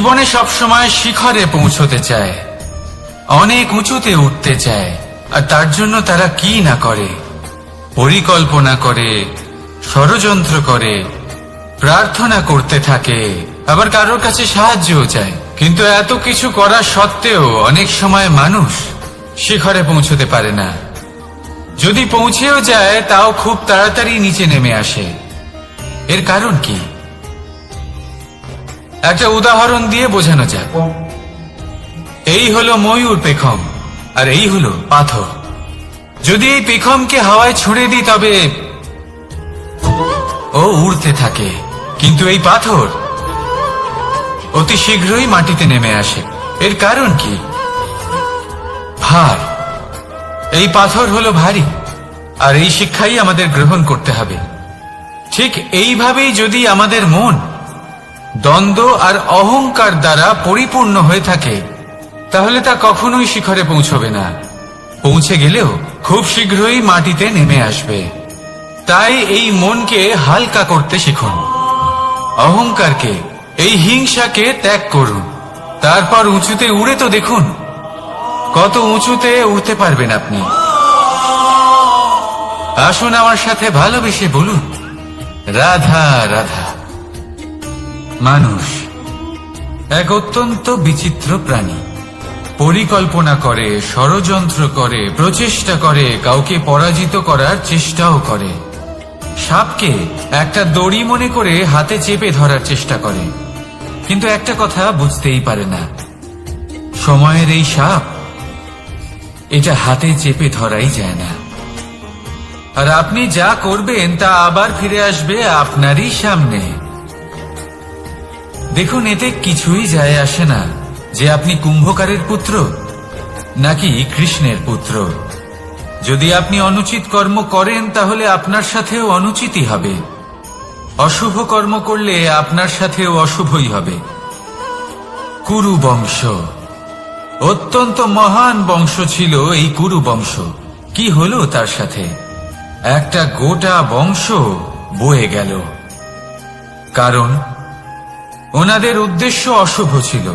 জীবনে সবসময় শিখরে পৌঁছতে চায়, অনেক উঁচুতে উঠতে চায়, আর তার জন্য তারা কি না করে, পরিকল্পনা করে, ষড়যন্ত্র করে, প্রার্থনা করতে থাকে, আবার কারোর কাছে সাহায্যও চায়। কিন্তু এত কিছু করা সত্ত্বেও অনেক সময় মানুষ শিখরে পৌঁছতে পারে না। যদি পৌঁছেও যায় তাও খুব তাড়াতাড়ি নিচে নেমে আসে। এর কারণ কি? একটা উদাহরণ দিয়ে বোঝানো যাক। এই হলো ময়ূর পেখম, আর এই হলো পাথর। যদি এই পেখমকে হাওয়ায় ছুড়ে দিই তবে ও উড়তে থাকে, কিন্তু এই পাথর অতি শীঘ্রই মাটিতে নেমে আসে। এর কারণ কি? ভার। এই পাথর হলো ভারী, আর এই শিক্ষাই আমাদের গ্রহণ করতে হবে। ঠিক এইভাবেই যদি আমাদের মন দ্বন্দ্ব আর অহংকার দ্বারা পরিপূর্ণ হয়ে থাকে, তাহলে তা কখনোই শিখরে পৌঁছবে না। পৌঁছে গেলেও খুব শীঘ্রই মাটিতে নেমে আসবে। তাই এই মনকে হালকা করতে শিখুন, অহংকারকে, এই হিংসাকে ত্যাগ করুন। তারপর উঁচুতে উড়ে তো দেখুন কত উঁচুতে উঠতে পারবেন আপনি। আসুন আমার সাথে ভালোবেসে বলুন, রাধা রাধা। মানুষ এক অত্যন্ত বিচিত্র প্রাণী। পরিকল্পনা করে, ষড়যন্ত্র করে, প্রচেষ্টা করে, কাউকে পরাজিত করার চেষ্টাও করে। সাপকে একটা দড়ি মনে করে হাতে চেপে ধরার চেষ্টা করে, কিন্তু একটা কথা বুঝতেই পারে না, সময়ের এই সাপ এটা হাতে চেপে ধরাই যায় না। আর আপনি যা করবেন তা আবার ফিরে আসবে আপনারই সামনে। দেখুন, এতে কিছুই যায় আসে না যে আপনি কুম্ভকারের পুত্র নাকি কৃষ্ণের পুত্র। যদি আপনি অনুচিত কর্ম করেন তাহলে আপনার সাথেও অনুচিতই হবে। অশুভ কর্ম করলে আপনার সাথেও অশুভই হবে। কুরু বংশ অত্যন্ত মহান বংশ ছিল। এই কুরু বংশ কি হলো তার সাথে? একটা গোটা বংশ বয়ে গেল, কারণ ওনাদের উদ্দেশ্য অশুভ ছিল।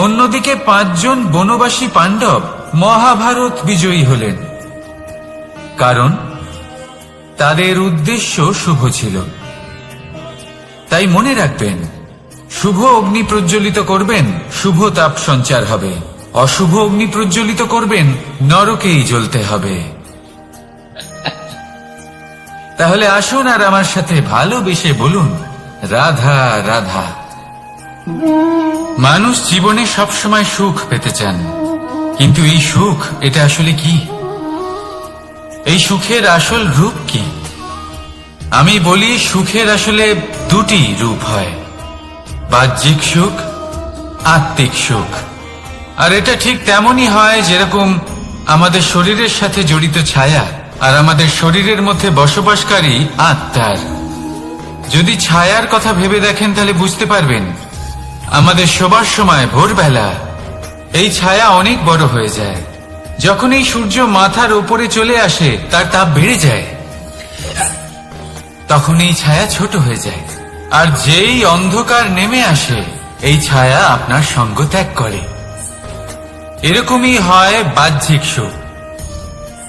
অন্যদিকে 5 জন বনবাসী পাণ্ডব মহাভারত বিজয়ী হলেন, কারণ তাদের উদ্দেশ্য শুভ ছিল। তাই মনে রাখবেন, শুভ অগ্নি প্রজ্বলিত করবেন, শুভ তাপ সঞ্চার হবে। অশুভ অগ্নি প্রজ্বলিত করবেন, নরকেই জ্বলতে হবে। তাহলে আসুন আর আমার সাথে ভালোবেসে বলুন, রাধা রাধা। মানুষ জীবনে সবসময় সুখ পেতে চান, কিন্তু এই সুখ এটা আসলে কি? এই সুখের আসল রূপ কি? আমি বলি, সুখের আসলে 2টি রূপ হয়, বাহ্যিক সুখ, আত্মিক সুখ। আর এটা ঠিক তেমনই হয় যেরকম আমাদের শরীরের সাথে জড়িত ছায়া আর আমাদের শরীরের মধ্যে বসবাসকারী আত্মার। যদি ছায়ার কথা ভেবে দেখেন তাহলে বুঝতে পারবেন, আমাদের শোবার সময় ভোরবেলা এই ছায়া অনেক বড় হয়ে যায়। যখন এই সূর্য মাথার উপরে চলে আসে, তার তাপ বেড়ে যায়, তখন এই ছায়া ছোট হয়ে যায়। আর যেই অন্ধকার নেমে আসে, এই ছায়া আপনার সঙ্গ ত্যাগ করে। এরকমই হয় বাহ্যিক সুখ।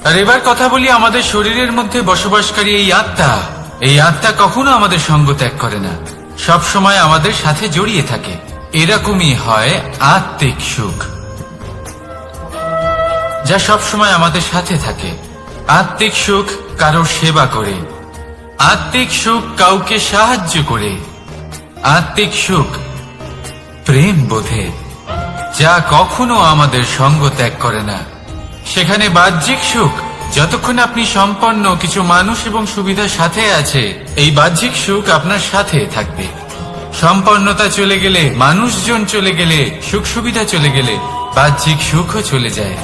আর এবার কথা বলি আমাদের শরীরের মধ্যে বসবাসকারী এই আত্মা। এই আত্মা কখনো আমাদের সঙ্গ ত্যাগ করে না, সব সময় আমাদের সাথে জড়িয়ে থাকে। এরকমই হয় আত্মিক সুখ, যা সব সময় আমাদের সাথে থাকে। আত্মিক সুখ কারোর সেবা করে, আত্মিক সুখ কাউকে সাহায্য করে, আত্মিক সুখ প্রেম বোধে, যা কখনো আমাদের সঙ্গ ত্যাগ করে না। সেখানে বাহ্যিক সুখ, যতক্ষণ আপনি সম্পন্ন কিছু মানুষ এবং সুবিধার সাথে আছে, এই বাহ্যিক সুখ আপনার সাথে থাকবে। সম্পন্নতা চলে গেলে, মানুষজন চলে গেলে, সুখ সুবিধা চলে গেলে, বাহ্যিক সুখও চলে যায়।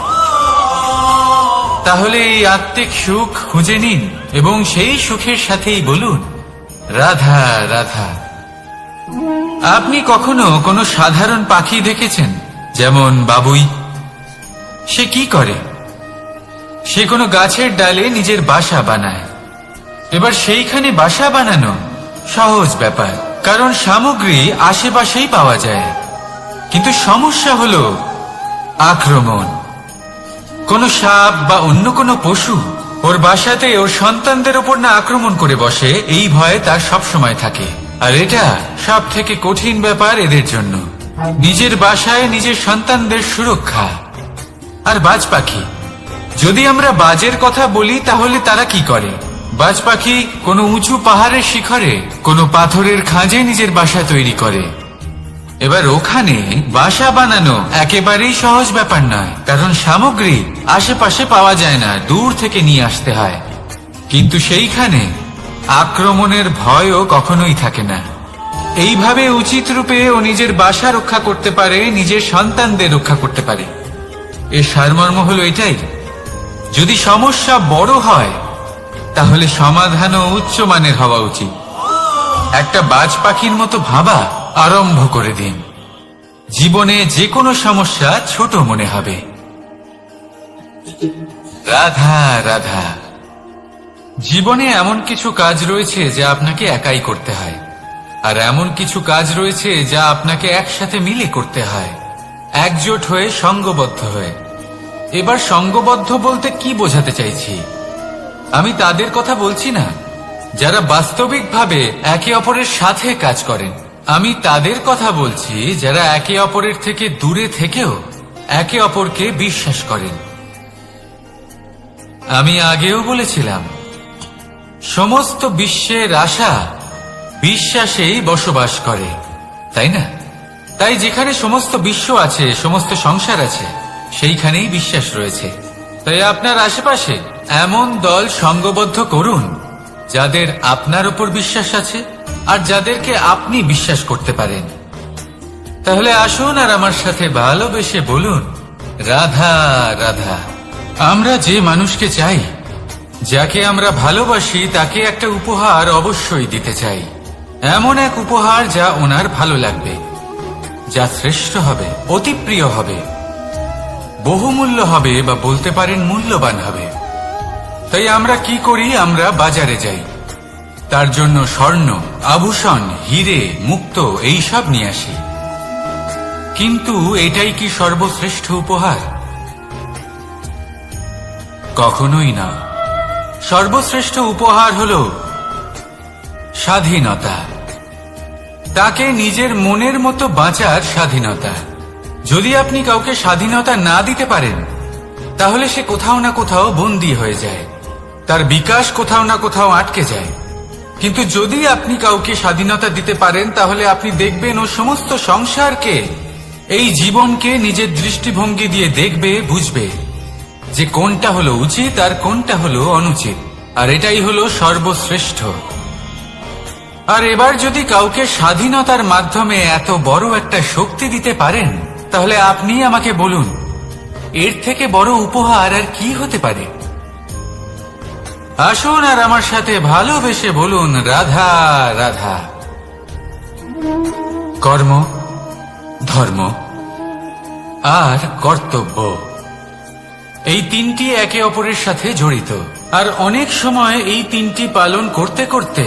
তাহলে এই আত্মিক সুখ খুঁজে নিন এবং সেই সুখের সাথেই বলুন, রাধা রাধা। আপনি কখনো কোনো সাধারণ পাখি দেখেছেন? যেমন বাবুই। সে কি করে? সে কোনো গাছের ডালে নিজের বাসা বানায়। এবার সেইখানে বাসা বানানো সহজ ব্যাপার, কারণ সামগ্রী আশেপাশেই পাওয়া যায়, কিন্তু সমস্যা হলো আক্রমণ। কোনো সাপ বা অন্য কোনো পশু ওর বাসাতে ওর সন্তানদের ওপর না আক্রমণ করে বসে, এই ভয়ে তার সব সময় থাকে। আর এটা সব থেকে কঠিন ব্যাপার এদের জন্য, নিজের বাসায় নিজের সন্তানদের সুরক্ষা। আর বাজ পাখি, যদি আমরা বাজের কথা বলি তাহলে তারা কি করে? বাজ পাখি কোনো উঁচু পাহাড়ের শিখরে কোনো পাথরের খাঁজে নিজের বাসা তৈরি করে। এবার ওখানে বাসা বানানো একেবারেই সহজ ব্যাপার নয়, কারণ সামগ্রী আশেপাশে পাওয়া যায় না, দূর থেকে নিয়ে আসতে হয়। কিন্তু সেইখানে আক্রমণের ভয়ও কখনোই থাকে না। এইভাবে উচিত রূপে ও নিজের বাসা রক্ষা করতে পারে, নিজের সন্তানদের রক্ষা করতে পারে। এর সারমর্ম হলো এটাই, যদি সমস্যা বড় হয় তাহলে সমাধানও উচ্চমানের হওয়া উচিত। একটা বাজ পাখির মতো ভাবা আরম্ভ করে দিন। জীবনে যে কোনো সমস্যা ছোট মনে হবে। রাধা রাধা। জীবনে এমন কিছু কাজ রয়েছে যা আপনাকে একাই করতে হয়, আর এমন কিছু কাজ রয়েছে যা আপনাকে একসাথে মিলে করতে হয়, একজোট হয়ে, সঙ্গবদ্ধ হয়ে। এবার সঙ্গবদ্ধ বলতে কি বোঝাতে চাইছি? আমি তাদের কথা বলছি না যারা বাস্তবিকভাবে একে অপরের সাথে কাজ করেন। আমি তাদের কথা বলছি যারা একে অপরের থেকে দূরে থেকেও একে অপরকে বিশ্বাস করেন। আমি আগেও বলেছিলাম, সমস্ত বিশ্বের আশা বিশ্বাসেই বসবাস করে, তাই না? তাই যেখানে সমস্ত বিশ্ব আছে, সমস্ত সংসার আছে, সেইখানেই বিশ্বাস রয়েছে। তাই আপনার আশেপাশে এমন দল সঙ্গবদ্ধ করুন যাদের আপনার উপর বিশ্বাস আছে আর যাদেরকে আপনি বিশ্বাস করতে পারেন। তাহলে আসুন আর আমার সাথে ভালোবেসে বলুন, রাধা রাধা। আমরা যে মানুষকে চাই, যাকে আমরা ভালোবাসি, তাকে একটা উপহার অবশ্যই দিতে চাই। এমন এক উপহার যা ওনার ভালো লাগবে, যা শ্রেষ্ঠ হবে, অতি প্রিয় হবে, বহুমূল্য হবে, বা বলতে পারেন মূল্যবান হবে। তাই আমরা কি করি? আমরা বাজারে যাই, তার জন্য স্বর্ণ, আভূষণ, হিরে, মুক্ত এইসব নিয়ে আসি। কিন্তু এটাই কি সর্বশ্রেষ্ঠ উপহার? কখনোই না। সর্বশ্রেষ্ঠ উপহার হলো স্বাধীনতা, তাকে নিজের মনের মতো বাঁচার স্বাধীনতা। যদি আপনি কাউকে স্বাধীনতা না দিতে পারেন, তাহলে সে কোথাও না কোথাও বন্দী হয়ে যায়, তার বিকাশ কোথাও না কোথাও আটকে যায়। কিন্তু যদি আপনি কাউকে স্বাধীনতা দিতে পারেন, তাহলে আপনি দেখবেন ও সমস্ত সংসারকে, এই জীবনকে নিজের দৃষ্টিভঙ্গি দিয়ে দেখবে, বুঝবে যে কোনটা হলো উচিত আর কোনটা হলো অনুচিত। আর এটাই হলো সর্বশ্রেষ্ঠ। আর এবার যদি কাউকে স্বাধীনতার মাধ্যমে এত বড় একটা শক্তি দিতে পারেন, তাহলে আপনি আমাকে বলুন, এর থেকে বড় উপহার আর কি হতে পারে? আসুন আর আমার সাথে ভালোবেসে বলুন, রাধা রাধা। কর্ম, ধর্ম আর কর্তব্য, এই তিনটি একে অপরের সাথে জড়িত। আর অনেক সময় এই তিনটি পালন করতে করতে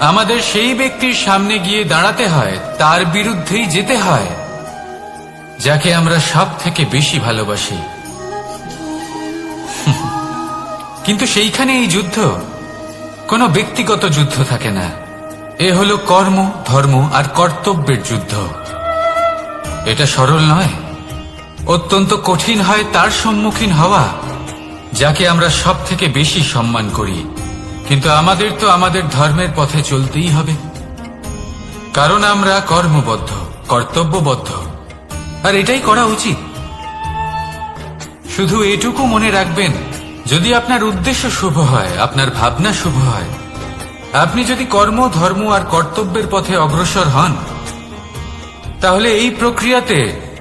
আমাদের সেই ব্যক্তির সামনে গিয়ে দাঁড়াতে হয়, তার বিরুদ্ধেই যেতে হয়, যাকে আমরা সব থেকে বেশি ভালোবাসি। কিন্তু সেইখানে এই যুদ্ধ কোনো ব্যক্তিগত যুদ্ধ থাকে না, এ হলো কর্ম, ধর্ম আর কর্তব্যের যুদ্ধ। এটা সরল নয়, অত্যন্ত কঠিন হয় তার সম্মুখীন হওয়া যাকে আমরা সব থেকে বেশি সম্মান করি। কিন্তু আমাদের তো আমাদের ধর্মের পথে চলতেই হবে, কারণ আমরা কর্মবদ্ধ, কর্তব্যবদ্ধ, আর এটাই করা উচিত। শুধু এটুকু মনে রাখবেন, যদি আপনার উদ্দেশ্য শুভ হয়, আপনার ভাবনা শুভ হয়, আপনি যদি কর্ম, ধর্ম আর কর্তব্যের পথে অগ্রসর হন, তাহলে এই প্রক্রিয়াতে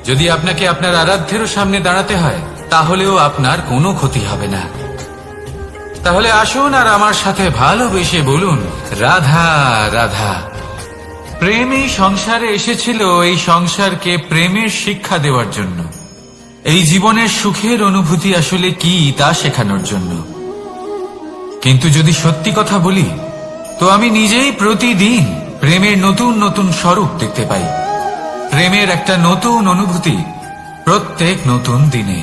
যদি আপনাকে আপনার আরাধ্যেরও সামনে দাঁড়াতে হয়, তাহলেও আপনার কোনো ক্ষতি হবে না। তাহলে আসুন আর আমার সাথে ভালোবেসে বলুন, রাধা রাধা। প্রেম এই সংসারে এসেছিল এই সংসারকে প্রেমের শিক্ষা দেওয়ার জন্য, এই জীবনের সুখের অনুভূতি আসলে কি তা শেখানোর জন্য। কিন্তু যদি সত্যি কথা বলি, তো আমি নিজেই প্রতিদিন প্রেমের নতুন নতুন স্বরূপ দেখতে পাই। প্রেমের একটা নতুন অনুভূতি প্রত্যেক নতুন দিনে।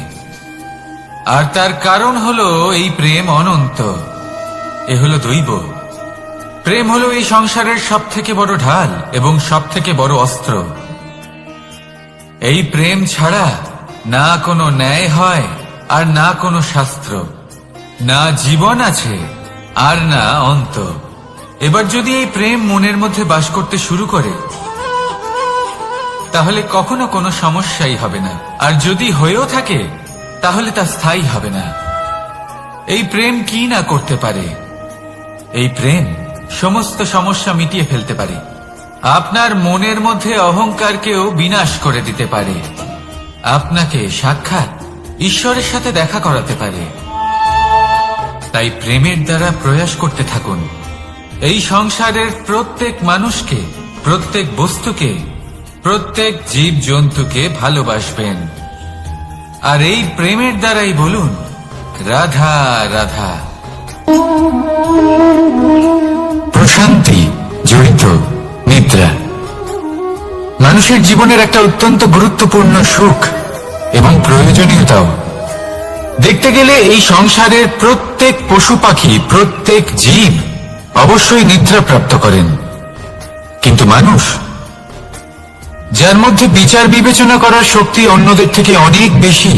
আর তার কারণ হলো এই প্রেম অনন্ত, এ হলো দৈব। প্রেম হলো এই সংসারের সব থেকে বড় ঢাল এবং সব থেকে বড় অস্ত্র। এই প্রেম ছাড়া না কোনো ন্যায় হয় আর না কোনো শাস্ত্র, না জীবন আছে আর না অন্ত। এবার যদি এই প্রেম মনের মধ্যে বাস করতে শুরু করে তাহলে কখনো কোনো সমস্যাই হবে না, আর যদি হয়েও থাকে তাহলে তা স্থায়ী হবে না। এই প্রেম কি না করতে পারে? এই প্রেম সমস্ত সমস্যা মিটিয়ে ফেলতে পারে। আপনার মনের মধ্যে অহংকারকেও বিনাশ করে দিতে পারে। আপনাকে সাক্ষাৎ ঈশ্বরের সাথে দেখা করাতে পারে। তাই প্রেমের দ্বারা প্রয়াস করতে থাকুন। এই সংসারের প্রত্যেক মানুষকে, প্রত্যেক বস্তুকে, প্রত্যেক জীব জন্তুকে ভালোবাসবেন। আর এই প্রেমের দ্বারাই বলুন রাধা রাধা। প্রশান্তি জড়িত নিদ্রা মানুষের জীবনের একটা অত্যন্ত গুরুত্বপূর্ণ সুখ এবং প্রয়োজনীয়তাও। দেখতে গেলে এই সংসারের প্রত্যেক পশু পাখি, প্রত্যেক জীব অবশ্যই নিদ্রা প্রাপ্ত করেন, কিন্তু মানুষ, যার মধ্যে বিচার বিবেচনা করার শক্তি অন্যদের থেকে অনেক বেশি,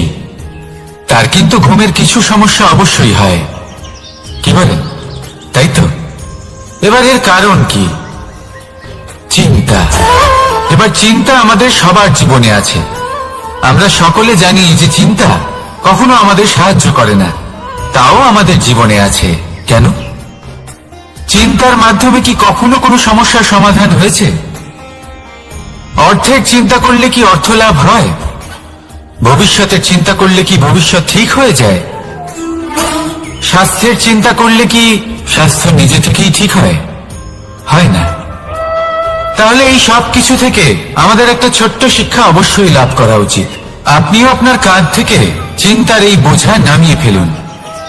তার কিন্তু ঘুমের কিছু সমস্যা অবশ্যই হয়। কি বলেন? তাই তো। এবার এর কারণ কি? চিন্তা। এবার চিন্তা আমাদের সবার জীবনে আছে। আমরা সকলে জানি যে চিন্তা কখনো আমাদের সাহায্য করে না, তাও আমাদের জীবনে আছে। কেন? চিন্তার মাধ্যমে কি কখনো কোনো সমস্যার সমাধান হয়েছে? অর্থের চিন্তা করলে কি অর্থ লাভ হয়? ভবিষ্যতের চিন্তা করলে কি ভবিষ্যৎ ঠিক হয়ে যায়? স্বাস্থ্যের চিন্তা করলে কি স্বাস্থ্য নিজে থেকেই ঠিক হয়? হয় না। তাহলে এই সব কিছু থেকে আমাদের একটা ছোট্ট শিক্ষা অবশ্যই লাভ করা উচিত। আপনিও আপনার কাঁধ থেকে চিন্তার এই বোঝা নামিয়ে ফেলুন।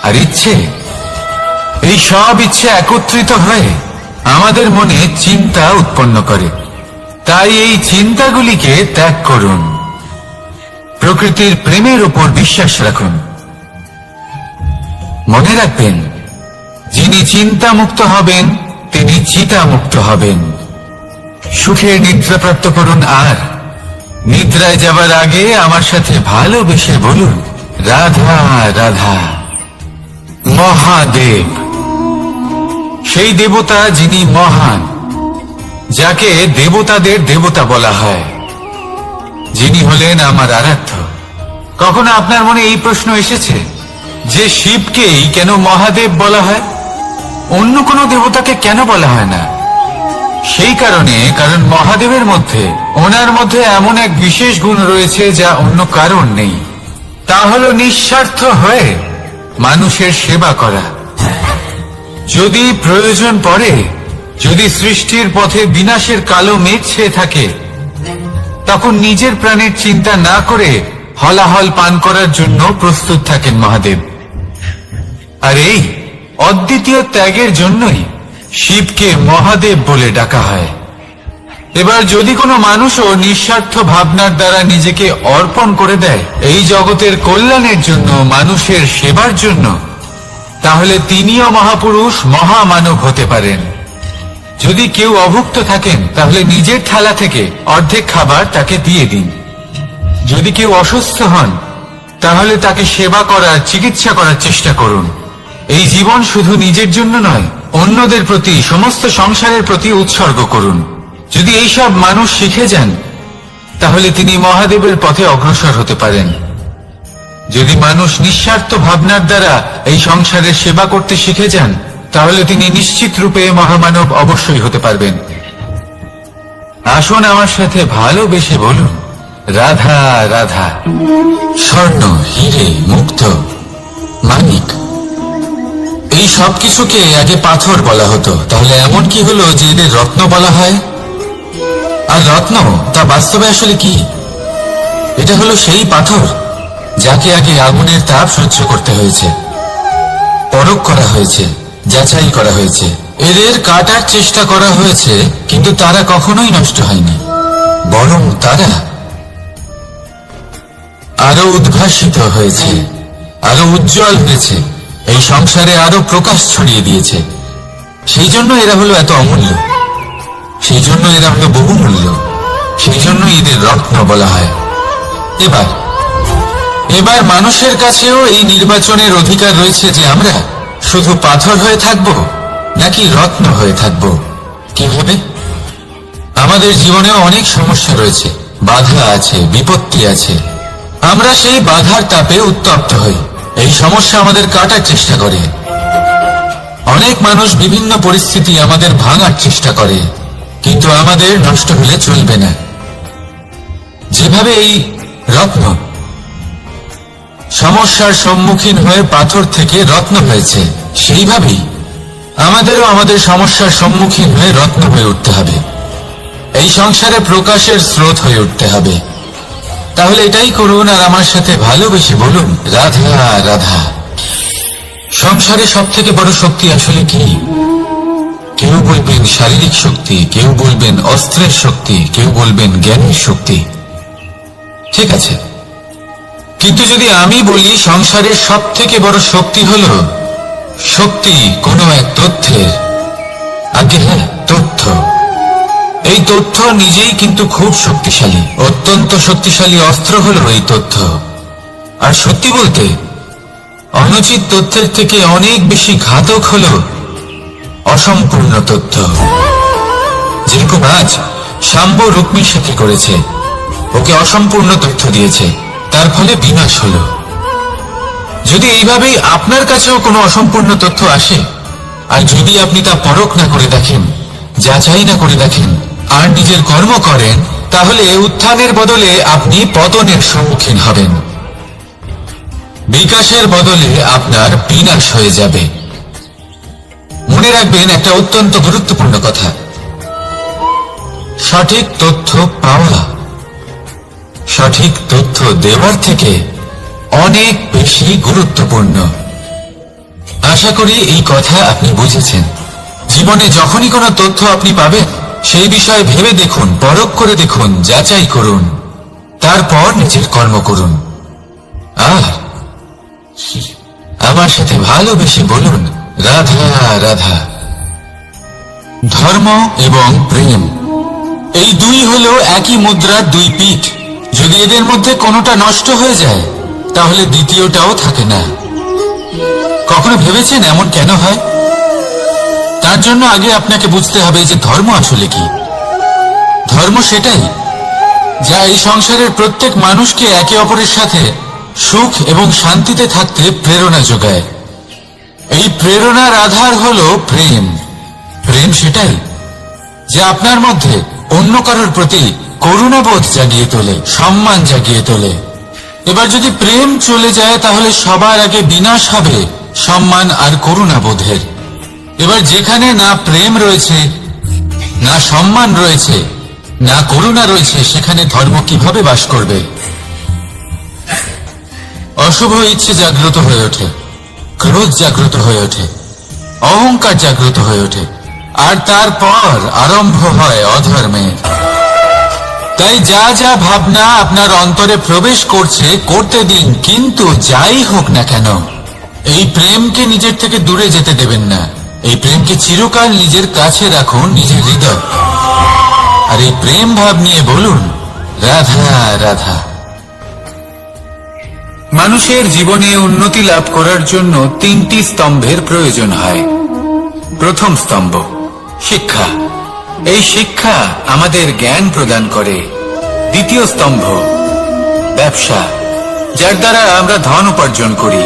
আর ইচ্ছে, এই সব ইচ্ছে একত্রিত হয়ে আমাদের মনে চিন্তা উৎপন্ন করে। তাই এই চিন্তাগুলিকে ত্যাগ করুন। প্রকৃতির প্রেমের উপর বিশ্বাস রাখুন। মনে রাখবেন, যিনি চিন্তা মুক্ত হবেন তিনি চিতা মুক্ত হবেন। সুখের নিদ্রা প্রাপ্ত করুন, আর নিদ্রায় যাবার আগে আমার সাথে ভালোবেসে বলুন রাধা রাধা। মহাদেব, সেই দেবতা যিনি মহান, যাকে দেবতাদের দেবতা বলা হয়, যিনি হলেন আমার আরাধ্য। কখনো আপনার মনে এই প্রশ্ন এসেছে যে শিবকেই কেন মহাদেব বলা হয়, অন্য কোনো দেবতাকে কেন বলা হয় না? সেই কারণে, কারণ মহাদেবের মধ্যে, ওনার মধ্যে এমন এক বিশেষ গুণ রয়েছে যা অন্য কারণ নেই। তা হলো নিঃস্বার্থ হয়ে মানুষের সেবা করা। যদি প্রয়োজন পড়ে, যদি সৃষ্টির পথে বিনাশের কালো মেঘ ছেয়ে থাকে, তখন নিজের প্রাণের চিন্তা না করে হলাহল পান করার জন্য প্রস্তুত থাকেন মহাদেব। আর এই অদ্বিতীয় ত্যাগের জন্যই শিবকে মহাদেব বলে ডাকা হয়। এবার যদি কোনো মানুষও নিঃস্বার্থ ভাবনার দ্বারা নিজেকে অর্পণ করে দেয় এই জগতের কল্যাণের জন্য, মানুষের সেবার জন্য, তাহলে তিনিও মহাপুরুষ, মহামানব হতে পারেন। যদি কেউ অভুক্ত থাকেন তাহলে নিজের থালা থেকে অর্ধেক খাবার তাকে দিয়ে দিন। যদি কেউ অসুস্থ হন তাহলে তাকে সেবা করার, চিকিৎসা করার চেষ্টা করুন। এই জীবন শুধু নিজের জন্য নয়, অন্যদের প্রতি, সমস্ত সংসারের প্রতি উৎসর্গ করুন। যদি এইসব মানুষ শিখে যান তাহলে তিনি মহাদেবের পথে অগ্রসর হতে পারেন। যদি মানুষ নিঃস্বার্থ ভাবনার দ্বারা এই সংসারের সেবা করতে শিখে যান তাহলে তিনি নিশ্চিত রূপে মহামানব অবশ্যই হতে পারবেন। আসুন আমার সাথে ভালোবেসে বলুন রাধা রাধা। স্বর্ণ, হিরে, মুক্ত, মানিক, এই সব কিছুকে আগে পাথর বলা হতো। তাহলে এমন কি হলো যে এদের রত্ন বলা হয়? আর রত্ন তা বাস্তবে আসলে কি? এটা হলো সেই পাথর যাকে আগে আগুনের তাপ সহ্য করতে হয়েছে, পরখ করা হয়েছে, যাচাই করা হয়েছে, এদের কাটার চেষ্টা করা হয়েছে, কিন্তু তারা কখনোই নষ্ট হয়নি, বরং তারা আরো উদ্ভাসিত হয়েছে, আরো উজ্জ্বল হয়েছে, এই সংসারে আরো প্রকাশ ছড়িয়ে দিয়েছে। সেই জন্য এরা হলো এত অমূল্য, সেই জন্য এরা হলো বহুমূল্য, সেই জন্য এদের রত্ন বলা হয়। এবার মানুষের কাছেও এই নির্বাচনের অধিকার রয়েছে যে আমরা শুধু পাথর হয়ে থাকব নাকি রত্ন হয়ে থাকব। কিভাবে? আমাদের জীবনেও অনেক সমস্যা রয়েছে, বাধা আছে, বিপত্তি আছে। আমরা সেই বাধার তাপে উত্তপ্ত হই, এই সমস্যা আমাদের কাটার চেষ্টা করে। অনেক মানুষ বিভিন্ন পরিস্থিতি আমাদের ভাঙার চেষ্টা করে, কিন্তু আমাদের নষ্ট হলে চলবে না। যেভাবে এই রত্ন সমস্যার সম্মুখীন হয়ে পাথর থেকে রত্ন হয়েছে, সেইভাবেই আমাদেরও আমাদের সমস্যার সম্মুখীন হয়ে রত্ন হয়ে উঠতে হবে, এই সংসারে প্রকাশের স্রোত হয়ে উঠতে হবে। তাহলে এটাই করুন আর আমার সাথে ভালোবেসে বলুন, রাধা রাধা। সংসারে সব থেকে বড় শক্তি আসলে কি? কেউ বলবেন শারীরিক শক্তি, কেউ বলবেন অস্ত্রের শক্তি, কেউ বলবেন জ্ঞানের শক্তি। ঠিক আছে, কিন্তু যদি আমি বলি সংসারের সব থেকে বড় শক্তি হল শক্তি কোনো এক তথ্যের, আগে হ্যাঁ, তথ্য। এই তথ্য নিজেই কিন্তু খুব শক্তিশালী, অত্যন্ত শক্তিশালী অস্ত্র হল এই তথ্য। আর সত্যি বলতে অনুচিত তথ্যের থেকে অনেক বেশি ঘাতক হল অসম্পূর্ণ তথ্য। যেরকম আজ শাম্ব রুক্মির সাথে করেছে, ওকে অসম্পূর্ণ তথ্য দিয়েছে, তার ফলে বিনাশ হল। যদি এইভাবেই আপনার কাছেও কোনো অসম্পূর্ণ তথ্য আসে, আর যদি আপনি তা পরখ না করে দেখেন, যাচাই না করে দেখেন, আর নিজের কর্ম করেন, তাহলে উত্থানের বদলে আপনি পতনের সম্মুখীন হবেন, বিকাশের বদলে আপনার বিনাশ হয়ে যাবে। মনে রাখবেন একটা অত্যন্ত গুরুত্বপূর্ণ কথা, সঠিক তথ্য পাওয়া সঠিক তথ্য দেওয়ার থেকে অনেক বেশি গুরুত্বপূর্ণ। আশা করি এই কথা আপনি বুঝেছেন। জীবনে যখনই কোনো তথ্য আপনি পাবেন, সেই বিষয়ে ভেবে দেখুন, পরখ করে দেখুন, যাচাই করুন, তারপর নিজের কর্ম করুন। আর আমার সাথে ভালোবেসে বলুন, রাধা রাধা। ধর্ম এবং প্রেম, এই দুই হলো একই মুদ্রার দুই পিঠ। যদি এদের মধ্যে কোনোটা নষ্ট হয়ে যায়, তাহলে দ্বিতীয়টাও থাকে না। কখনো ভেবেছেন এমন কেন হয়? তার জন্য আগে আপনাকে বুঝতে হবে যে ধর্ম আসলে কি। ধর্ম সেটাই যা এই সংসারের প্রত্যেক মানুষকে একে অপরের সাথে সুখ এবং শান্তিতে থাকতে প্রেরণা যোগায়। এই প্রেরণার আধার হলো প্রেম। প্রেম সেটাই যা আপনার মধ্যে অন্য কারোর প্রতি করুণাবোধ জাগিয়ে তোলে, সম্মান জাগিয়ে তোলে। এবার যদি প্রেম চলে যায়, তাহলে সবার আগে বিনাশ হবে সম্মান আর করুণাবোধের। এবার যেখানে না প্রেম রয়েছে, না সম্মান রয়েছে, না করুণা রয়েছে, সেখানে ধর্ম কিভাবে বাস করবে? অশুভ ইচ্ছে জাগ্রত হয়ে ওঠে, ক্রোধ জাগ্রত হয়ে ওঠে, অহংকার জাগ্রত হয়ে ওঠে, আর তারপর আরম্ভ হয় অধর্মের। তাই যা যা ভাবনা আপনার অন্তরে প্রবেশ করছে, করতে দিন, কিন্তু যাই হোক না কেন এই প্রেমকে নিজের থেকে দূরে যেতে দেবেন না। এই প্রেমকে চিরকাল নিজের কাছে রাখুন, নিজের হৃদয়। আর এই প্রেম ভাব নিয়ে বলুন, রাধা রাধা। মানুষের জীবনে উন্নতি লাভ করার জন্য তিনটি স্তম্ভের প্রয়োজন হয়। প্রথম স্তম্ভ শিক্ষা। এই শিক্ষা আমাদের জ্ঞান প্রদান করে। দ্বিতীয় স্তম্ভ ব্যবসা, যার দ্বারা আমরা ধন উপার্জন করি।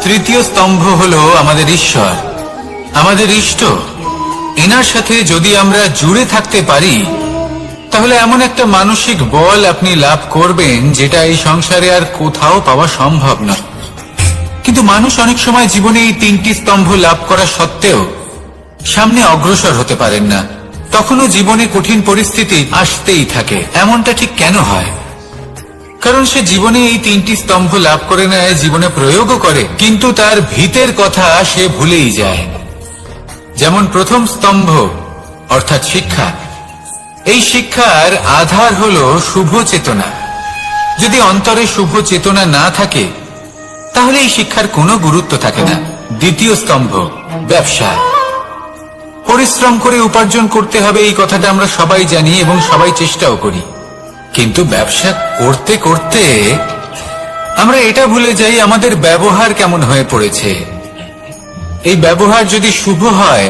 তৃতীয় স্তম্ভ হলো আমাদের ঈশ্বর, আমাদের ইষ্ট। এনার সাথে যদি আমরা জুড়ে থাকতে পারি, তাহলে এমন একটা মানসিক বল আপনি লাভ করবেন যেটা এই সংসারে আর কোথাও পাওয়া সম্ভব না। কিন্তু মানুষ অনেক সময় জীবনে এই তিনটি স্তম্ভ লাভ করা সত্ত্বেও সামনে অগ্রসর হতে পারেন না। তখনও জীবনে কঠিন পরিস্থিতি আসতেই থাকে। এমনটা ঠিক কেন হয়? কারণ সে জীবনে এই তিনটি স্তম্ভ লাভ করে নেয়, জীবনে প্রয়োগও করে, কিন্তু তার ভিতের কথা সে ভুলেই যায়। যেমন প্রথম স্তম্ভ অর্থাৎ শিক্ষা। এই শিক্ষার আধার হলো শুভ চেতনা। যদি অন্তরে শুভ চেতনা না থাকে তাহলে এই শিক্ষার কোনো গুরুত্ব থাকে না। দ্বিতীয় স্তম্ভ ব্যবসা। পরিশ্রম করে উপার্জন করতে হবে এই কথাটা আমরা সবাই জানি এবং সবাই চেষ্টাও করি, কিন্তু ব্যবসা করতে করতে আমরা এটা ভুলে যাই আমাদের ব্যবহার কেমন হয়ে পড়েছে। এই ব্যবহার যদি শুভ হয়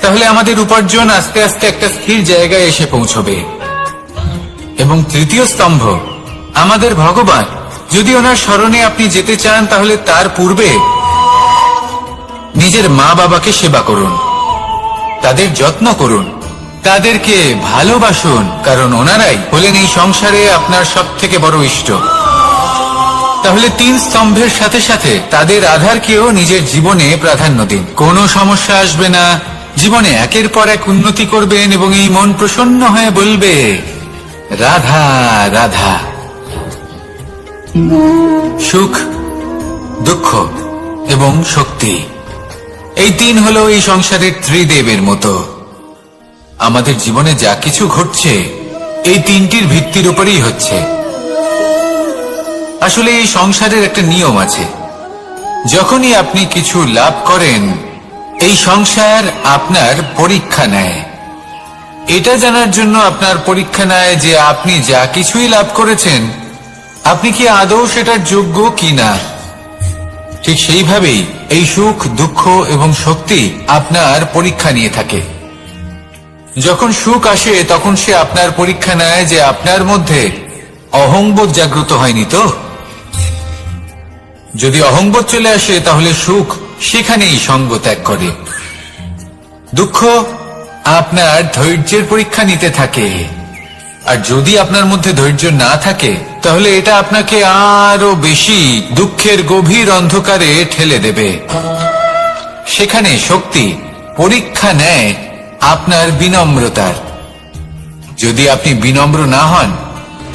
তাহলে আমাদের উপার্জন আস্তে আস্তে একটা স্থির জায়গায় এসে পৌঁছবে। এবং তৃতীয় স্তম্ভ আমাদের ভগবান। যদি ওনার স্মরণে আপনি যেতে চান তাহলে তার পূর্বে নিজের মা বাবাকে সেবা করুন, তাদের যত্ন করুন, তাদেরকে ভালোবাসুন, কারণ ওনারাই হলেন এই সংসারে আপনার সবথেকে বড় ইষ্ট। তাহলে 3 স্তম্ভের সাথে সাথে তাদের আধারকেও নিজের জীবনে প্রাধান্য দিন। কোনো সমস্যা আসবে না, জীবনে একের পর এক উন্নতি করবেন এবং এই মন প্রসন্ন হয়ে বলবে রাধা রাধা। সুখ, দুঃখ এবং শক্তি, এই 3 হলো এই সংসারের ত্রিদেবের মতো। আমাদের জীবনে যা কিছু ঘটছে এই 3টির ভিত্তির উপরেই হচ্ছে। আসলে এই সংসারের একটা নিয়ম আছে, যখনই আপনি কিছু লাভ করেন এই সংসার আপনার পরীক্ষা নেয়। এটা জানার জন্য আপনার পরীক্ষা নেয় যে আপনি যা কিছুই লাভ করেছেন আপনি কি আদৌ সেটার যোগ্য কিনা। ঠিক সেইভাবেই এই সুখ, দুঃখ এবং শক্তি আপনার পরীক্ষা নিয়ে থাকে। যখন সুখ আসে তখন সে আপনার পরীক্ষা নেয় যে আপনার মধ্যে অহংবোধ জাগ্রত হয়নি তো। যদি অহংবোধ চলে আসে তাহলে সুখ সেখানেই সঙ্গ ত্যাগ করে। দুঃখ আপনার ধৈর্যের পরীক্ষা নিতে থাকে, আর যদি আপনার মধ্যে ধৈর্য না থাকে তাহলে এটা আপনাকে আরো বেশি দুঃখের গভীর অন্ধকারে ঠেলে দেবে। সেখানে শক্তি পরীক্ষা নেয় আপনার বিনম্রতার। যদি আপনি বিনম্র না হন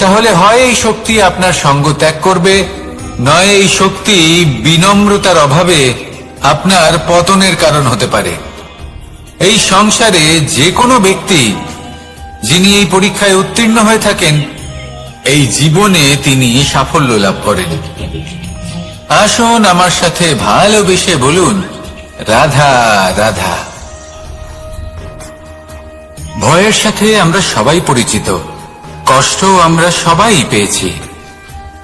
তাহলে হয় এই শক্তি আপনার সঙ্গ ত্যাগ করবে, নয় এই শক্তি বিনম্রতার অভাবে আপনার পতনের কারণ হতে পারে। এই সংসারে যে কোনো ব্যক্তি যিনি এই পরীক্ষায় উত্তীর্ণ হয়ে থাকেন এই জীবনে তিনি সাফল্য লাভ করেন। আসুন আমার সাথে ভালোবেসে বলুন রাধা রাধা। ভয়ের সাথে আমরা সবাই পরিচিত, কষ্ট আমরা সবাই পেয়েছি।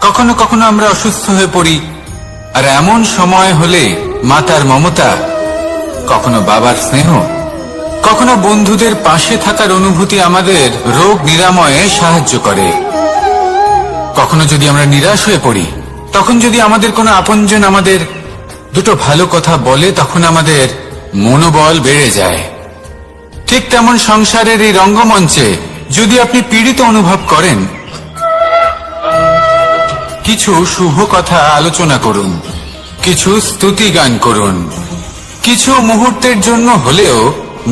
কখনো কখনো আমরা অসুস্থ হয়ে পড়ি, আর এমন সময় হলে মাতার মমতা, কখনো বাবার স্নেহ, কখনো বন্ধুদের পাশে থাকার অনুভূতি আমাদের রোগ নিরাময়ে সাহায্য করে। কখনো যদি আমরা নিরাশ হয়ে পড়ি তখন যদি আমাদের কোনো আপনজন আমাদের দুটো ভালো কথা বলে তখন আমাদের মনোবল বেড়ে যায়। ঠিক তেমন সংসারের এই রঙ্গমঞ্চে যদি আপনি পীড়িত অনুভব করেন কিছু শুভ কথা আলোচনা করুন, কিছু স্তুতি গান করুন, কিছু মুহূর্তের জন্য হলেও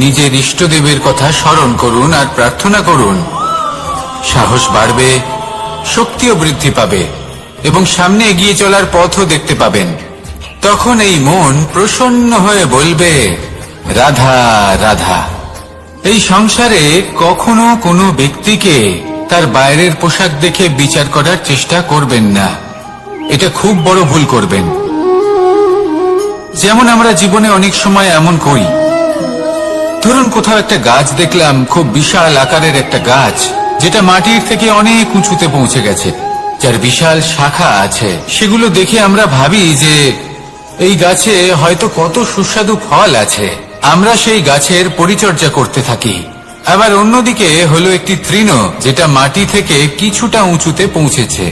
নিজের ইষ্টদেবের কথা স্মরণ করুন আর প্রার্থনা করুন। সাহস বাড়বে, শক্তিও বৃদ্ধি পাবে এবং সামনে এগিয়ে চলার পথও দেখতে পাবেন। তখন এই মন প্রসন্ন হয়ে বলবে রাধা রাধা। এই সংসারে কখনো কোনো ব্যক্তিকে তার বাইরের পোশাক দেখে বিচার করার চেষ্টা করবেন না, এটা খুব বড় ভুল করবেন। যেমন আমরা জীবনে অনেক সময় এমন করি, ধরুন কোথাও একটা গাছ দেখলাম, খুব বিশাল আকারের একটা গাছ যেটা মাটির থেকে অনেক উঁচুতে পৌঁছে গেছে, যার বিশাল শাখা আছে। সেগুলো দেখে আমরা ভাবি যে এই গাছে হয়তো কত সুস্বাদু ফল আছে, আমরা সেই গাছের পরিচর্যা করতে থাকি। আবার অন্যদিকে হলো একটি তৃণ যেটা মাটি থেকে কিছুটা উঁচুতে পৌঁছেছে,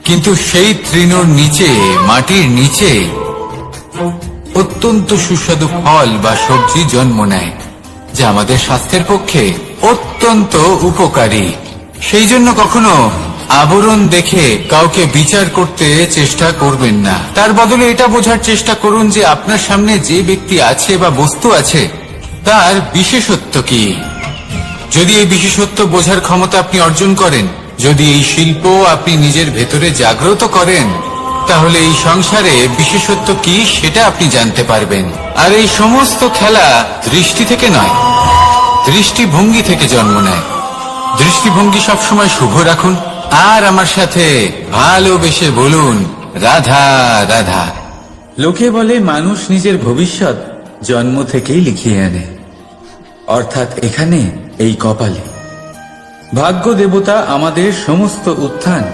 কিন্তু সেই তৃণর নিচে, মাটির নিচে অত্যন্ত সুস্বাদু ফল বা সবজি জন্ম নেয়, যা আমাদের স্বাস্থ্যের পক্ষে অত্যন্ত উপকারী। সেই জন্য কখনো আবরণ দেখে কাউকে বিচার করতে চেষ্টা করবেন না, তার বদলে এটা বোঝার চেষ্টা করুন যে আপনার সামনে যে ব্যক্তি আছে বা বস্তু আছে তার বিশেষত্ব কি। যদি এই বিশেষত্ব বোঝার ক্ষমতা আপনি অর্জন করেন, যদি এই শিল্প আপনি নিজের ভেতরে জাগ্রত করেন, তাহলে এই সংসারে বিশেষত্ব কি সেটা আপনি জানতে পারবেন। আর এই সমস্ত খেলা দৃষ্টি থেকে নয়, দৃষ্টিভঙ্গি থেকে জন্ম নেয়। দৃষ্টিভঙ্গি সবসময় শুভ রাখুন, আর আমার সাথে ভালোবেসে বলুন, রাধা রাধা। লোকে বলে মানুষ নিজের ভবিষ্যৎ জন্ম থেকেই লিখিয়ে আনে, অর্থাৎ এখানে এই কপালে। ভাগ্য দেবতা আমাদের সমস্ত উত্থান,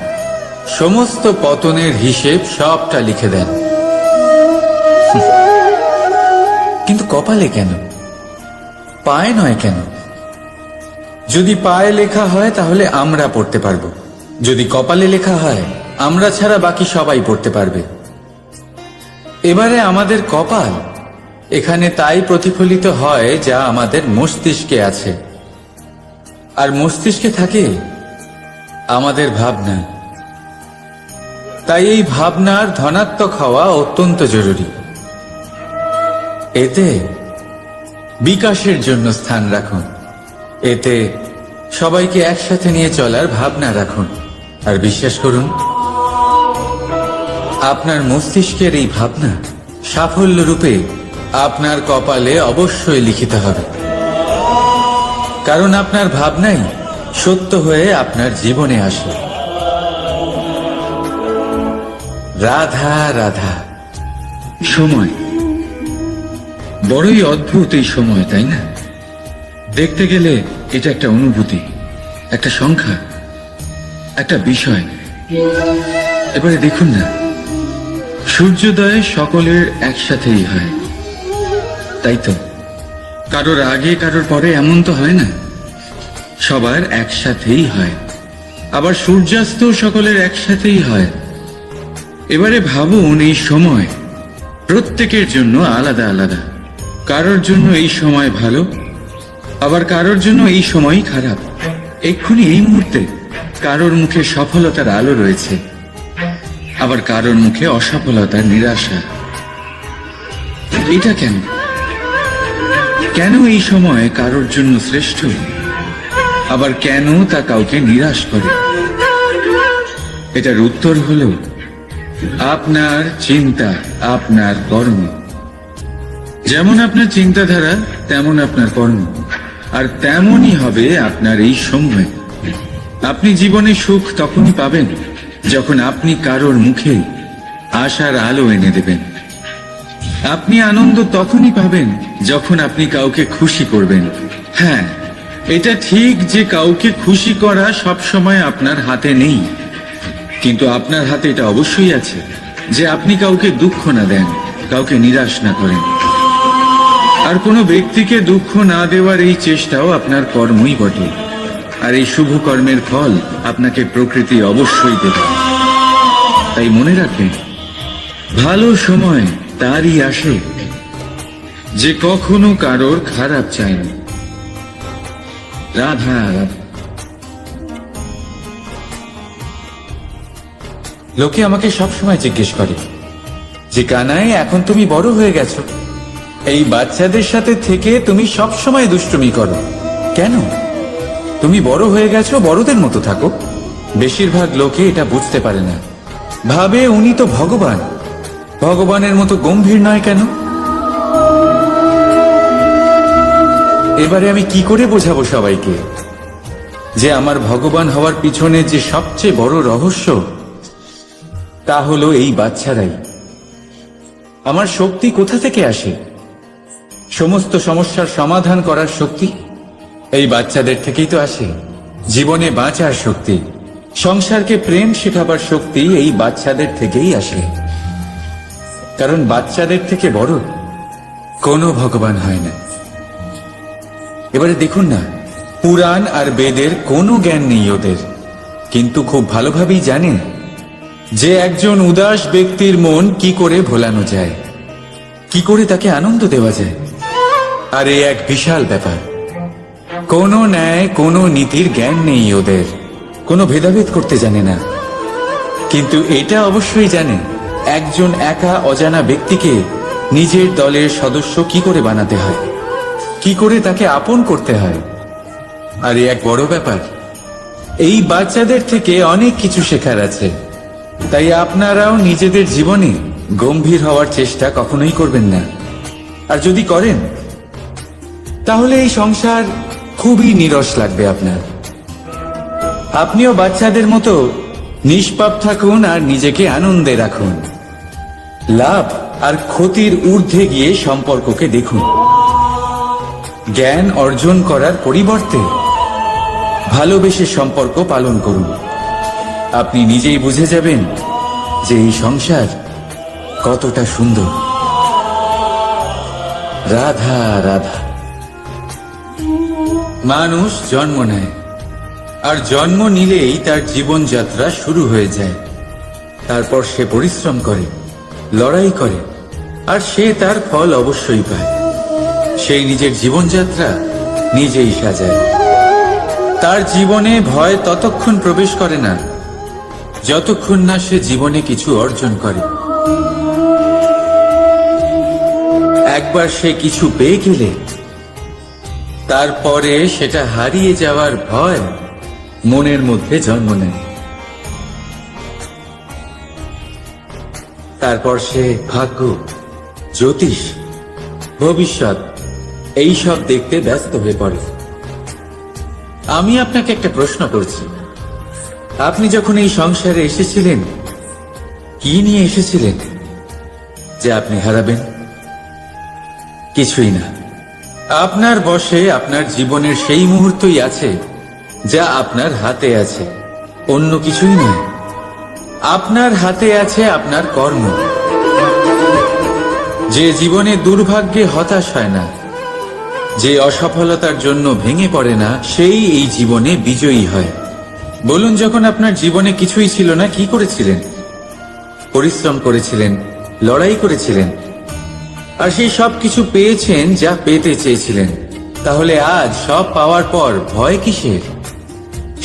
সমস্ত পতনের হিসেব সবটা লিখে দেন। কিন্তু কপালে কেন, পায়ে নয় কেন? যদি পায়ে লেখা হয় তাহলে আমরা পড়তে পারবো, যদি কপালে লেখা হয় আমরা ছাড়া বাকি সবাই পড়তে পারবে। এবারে আমাদের কপাল এখানে তাই প্রতিফলিত হয় যা আমাদের মস্তিষ্কে আছে, আর মস্তিষ্কে থাকে আমাদের ভাবনা। তাই এই ভাবনার ধনাত্মক হওয়া অত্যন্ত জরুরি। এতে বিকাশের জন্য স্থান রাখুন, এতে সবাইকে একসাথে নিয়ে চলার ভাবনা রাখুন, আর বিশ্বাস করুন আপনার মস্তিষ্কের এই ভাবনা সাফল্য রূপে আপনার কপালে অবশ্যই লিখিত হবে। কারণ আপনার ভাবনাই সত্য হয়ে আপনার জীবনে আসে। রাধা রাধা। সময় বড়ই অদ্ভুত, এই সময়, তাই না? দেখতে গেলে এটা একটা অনুভূতি, একটা সংখ্যা, একটা বিষয়। এবারে দেখুন না, সূর্যোদয় সকলের একসাথেই হয়, তাই তো? কারোর আগে কারোর পরে এমন তো হয় না, সবার একসাথেই হয়। আবার সূর্যাস্ত সকলের একসাথেই হয়। এবারে ভাবুন, এই সময় প্রত্যেকের জন্য আলাদা আলাদা। কারোর জন্য এই সময় ভালো, আবার কারোর জন্য এই সময়ই খারাপ। এক্ষুনি এই মুহূর্তে কারোর মুখে সফলতার আলো রয়েছে, আবার কারোর মুখে অসফলতার নিরাশা। এটা কেন? কেন এই সময় কারোর জন্য শ্রেষ্ঠ, আবার কেন তা কাউকে নিরাশ করে? এটার উত্তর হলো আপনার চিন্তা, আপনার কর্ম। যেমন আপনার চিন্তাধারা তেমন আপনার কর্ম, আর তেমনই হবে আপনার এই সময়। আপনি জীবনে সুখ তখনই পাবেন যখন আপনি কারোর মুখে আশার আলো এনে দেবেন। আপনি আনন্দ তখনই পাবেন যখন আপনি কাউকে খুশি করবেন। হ্যাঁ, এটা ঠিক যে কাউকে খুশি করা সবসময় আপনার হাতে নেই, কিন্তু আপনার হাতে এটা অবশ্যই আছে যে আপনি কাউকে দুঃখ না দেন, কাউকে নিরাশ না করেন। আর কোনো ব্যক্তিকে দুঃখ না দেওয়ার এই চেষ্টাও আপনার কর্মই বটে। আর এই শুভ কর্মের ফল আপনাকে প্রকৃতি অবশ্যই দেবে। তাই মনে রাখবেন, ভালো সময় তারই আসে যে কখনো কারোর খারাপ চায়নি। রাধা রাধা। লোকে আমাকে সবসময় জিজ্ঞেস করে যে কানাই, এখন তুমি বড় হয়ে গেছো, এই বাচ্চাদের সাথে থেকে তুমি সবসময় দুষ্টুমি করো কেন? তুমি বড় হয়ে গেছো, বড়দের মতো থাকো। বেশিরভাগ লোকে এটা বুঝতে পারে না, ভাবে উনি তো ভগবান, ভগবানের মতো গম্ভীর নয় কেন? এবারে আমি কি করে বোঝাবো সবাইকে যে আমার ভগবান হওয়ার পিছনে যে সবচেয়ে বড় রহস্য, তা হলো এই বাচ্চারাই। আমার শক্তি কোথা থেকে আসে? সমস্ত সমস্যার সমাধান করার শক্তি এই বাচ্চাদের থেকেই তো আসে। জীবনে বাঁচার শক্তি, সংসারকে প্রেম শেখাবার শক্তি এই বাচ্চাদের থেকেই আসে। কারণ বাচ্চাদের থেকে বড় কোনো ভগবান হয় না। এবারে দেখুন না, পুরাণ আর বেদের কোনো জ্ঞান নেই ওদের, কিন্তু খুব ভালোভাবেই জানে যে একজন উদাস ব্যক্তির মন কি করে ভোলানো যায়, কি করে তাকে আনন্দ দেওয়া যায়। আর এই এক বিশাল ব্যাপার। কোনো ন্যায়, কোনো নীতির জ্ঞান নেই ওদের, কোনো ভেদাভেদ করতে জানে না। কিন্তু এটা অবশ্যই জানে একজন একা অজানা ব্যক্তিকে নিজের দলের সদস্য কি করে বানাতে হয়, কি করে তাকে আপন করতে হয়। আর এক বড় ব্যাপার, এই বাচ্চাদের থেকে অনেক কিছু শেখার আছে। তাই আপনারাও নিজেদের জীবনে গম্ভীর হওয়ার চেষ্টা কখনোই করবেন না। আর যদি করেন তাহলে এই সংসার খুবই নিরস লাগবে আপনার। আপনিও বাচ্চাদের মতো নিষ্পাপ থাকুন আর নিজেকে আনন্দে রাখুন। লাভ আর ক্ষতির ঊর্ধ্বে গিয়ে সম্পর্ককে দেখুন। জ্ঞান অর্জন করার পরিবর্তে ভালোবেসে সম্পর্ক পালন করুন। আপনি নিজেই বুঝে যাবেন যে এই সংসার কতটা সুন্দর। রাধা রাধা। মানুষ জন্ম নেয়, আর জন্ম নিলেই তার জীবনযাত্রা শুরু হয়ে যায়। তারপর সে পরিশ্রম করে, লড়াই করে, আর সে তার ফল অবশ্যই পায়। সেই নিজের জীবনযাত্রা নিজেই সাজায়। তার জীবনে ভয় ততক্ষণ প্রবেশ করে না যতক্ষণ না সে জীবনে কিছু অর্জন করে। একবার সে কিছু পেয়ে গেলে তারপরে সেটা হারিয়ে যাওয়ার ভয় মনের মধ্যে জন্ম নেয়। তারপর সে ভাগ্য, জ্যোতিষ, ভবিষ্যৎ এইসব দেখতে ব্যস্ত হয়ে পড়ে। আমি আপনাকে একটা প্রশ্ন করছি, আপনি যখন এই সংসারে এসেছিলেন কি নিয়ে এসেছিলেন যে আপনি হারাবেন? কিছুই না। আপনার বশে আপনার জীবনের সেই মুহূর্তই আছে যা আপনার হাতে আছে, অন্য কিছুই নয়। আপনার হাতে আছে আপনার কর্ম। যে জীবনে দুর্ভাগ্যে হতাশ হয় না, যে অসফলতার জন্য ভেঙে পড়ে না, সেই এই জীবনে বিজয়ী হয়। বলুন, যখন আপনার জীবনে কিছুই ছিল না কি করেছিলেন? পরিশ্রম করেছিলেন, লড়াই করেছিলেন, আর সেই সব কিছু পেয়েছেন যা পেতে চেয়েছিলেন। তাহলে আজ সব পাওয়ার পর ভয় কিসের?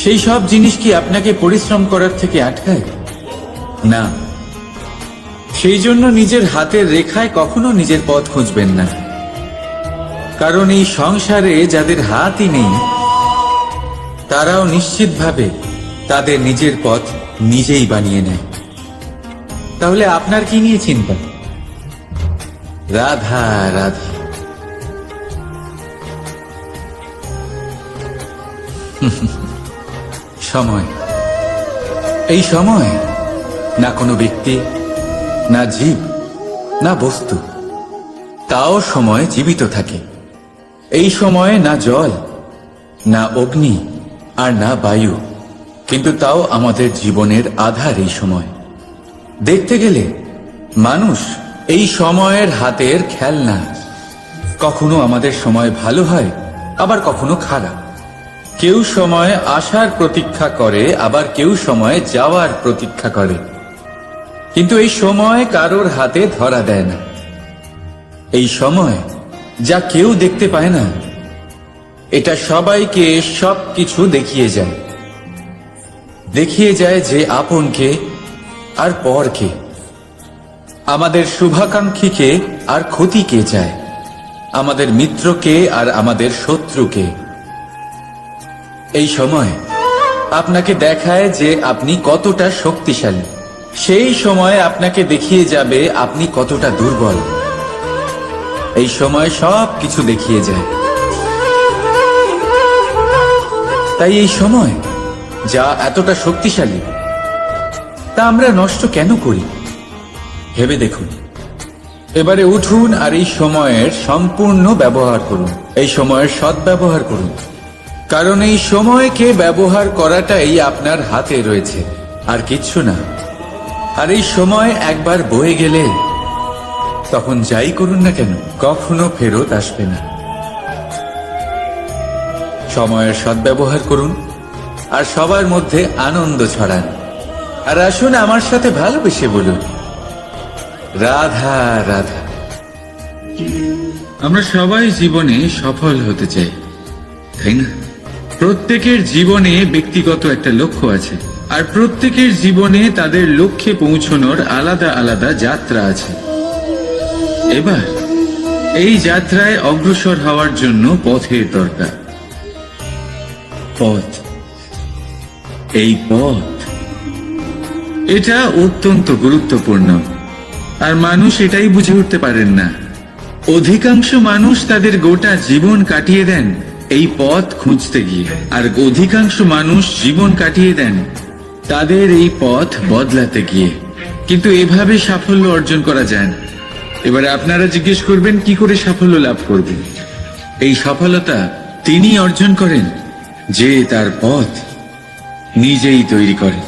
সেই সব জিনিস কি আপনাকে পরিশ্রম করার থেকে আটকায়? না। সেই জন্য নিজের হাতের রেখায় কখনো নিজের পথ খুঁজবেন না, কারণ এই সংসারে যাদের হাতই নেই তারাও নিশ্চিতভাবে তাদের নিজের পথ নিজেই বানিয়ে নেয়। তাহলে আপনার কি নিয়ে চিন্তা? রাধা রাধা। সময়, এই সময় না কোনো ব্যক্তি, না জীব, না বস্তু, তাও সময় জীবিত থাকে। এই সময়ে না জল, না অগ্নি, আর না বায়ু, কিন্তু তাও আমাদের জীবনের আধার এই সময়। দেখতে গেলে মানুষ এই সময়ের হাতের খেলনা। কখনো আমাদের সময় ভালো হয়, আবার কখনো খারাপ। কেউ সময় আসার প্রতীক্ষা করে, আবার কেউ সময় যাওয়ার প্রতীক্ষা করে, কিন্তু এই সময় কারোর হাতে ধরা দেয় না। এই সময় যা কেউ দেখতে পায় না, এটা সবাইকে সবকিছু দেখিয়ে যায়। দেখিয়ে যায় যে আপনকে আর পরকে, আমাদের শুভাকাঙ্ক্ষীকে আর ক্ষতিকে চায়, আমাদের মিত্রকে আর আমাদের শত্রুকে। এই সময় আপনাকে দেখায় যে আপনি কতটা শক্তিশালী, সেই সময় আপনাকে দেখিয়ে যাবে আপনি কতটা দুর্বল। এই সময় সব কিছু দেখিয়ে যায়। তাই এই সময় যা এতটা শক্তিশালী, তা আমরা নষ্ট কেন করি? ভেবে দেখুন। এবারে উঠুন আর এই সময়ের সম্পূর্ণ ব্যবহার করুন, এই সময়ের সদ্ব্যবহার করুন, কারণ এই সময়কে ব্যবহার করাটাই আপনার হাতে রয়েছে, আর কিচ্ছু না। আর এই সময় একবার বয়ে গেলে তখন যাই করুন না কেন কখনো ফেরত আসবে না। সময়ের সদ্ব্যবহার করুন আর সবার মধ্যে আনন্দ ছড়ান। আর আসুন আমার সাথে ভালোবেসে বলুন, রাধা রাধা। আমরা সবাই জীবনে সফল হতে চাই, তাই না? প্রত্যেকের জীবনে ব্যক্তিগত একটা লক্ষ্য আছে, আর প্রত্যেকের জীবনে তাদের লক্ষ্যে পৌঁছানোর আলাদা আলাদা যাত্রা আছে। এবার এই যাত্রায় অগ্রসর হওয়ার জন্য পথের দরকার। পথ, এই পথ, এটা অত্যন্ত গুরুত্বপূর্ণ, আর মানুষ এটাই বুঝে উঠতে পারেন না। অধিকাংশ মানুষ তাদের গোটা জীবন কাটিয়ে দেন এই পথ খুঁজতে গিয়ে, আর অধিকাংশ মানুষ জীবন কাটিয়ে দেন তাদের এই পথ বদলাতে গিয়ে। কিন্তু এভাবে সাফল্য অর্জন করা যায় না। এবারে আপনারা জিজ্ঞেস করবেন কি করে সাফল্য লাভ করবেন। এই সফলতা তিনি অর্জন করেন যে তার পথ নিজেই তৈরি করেন।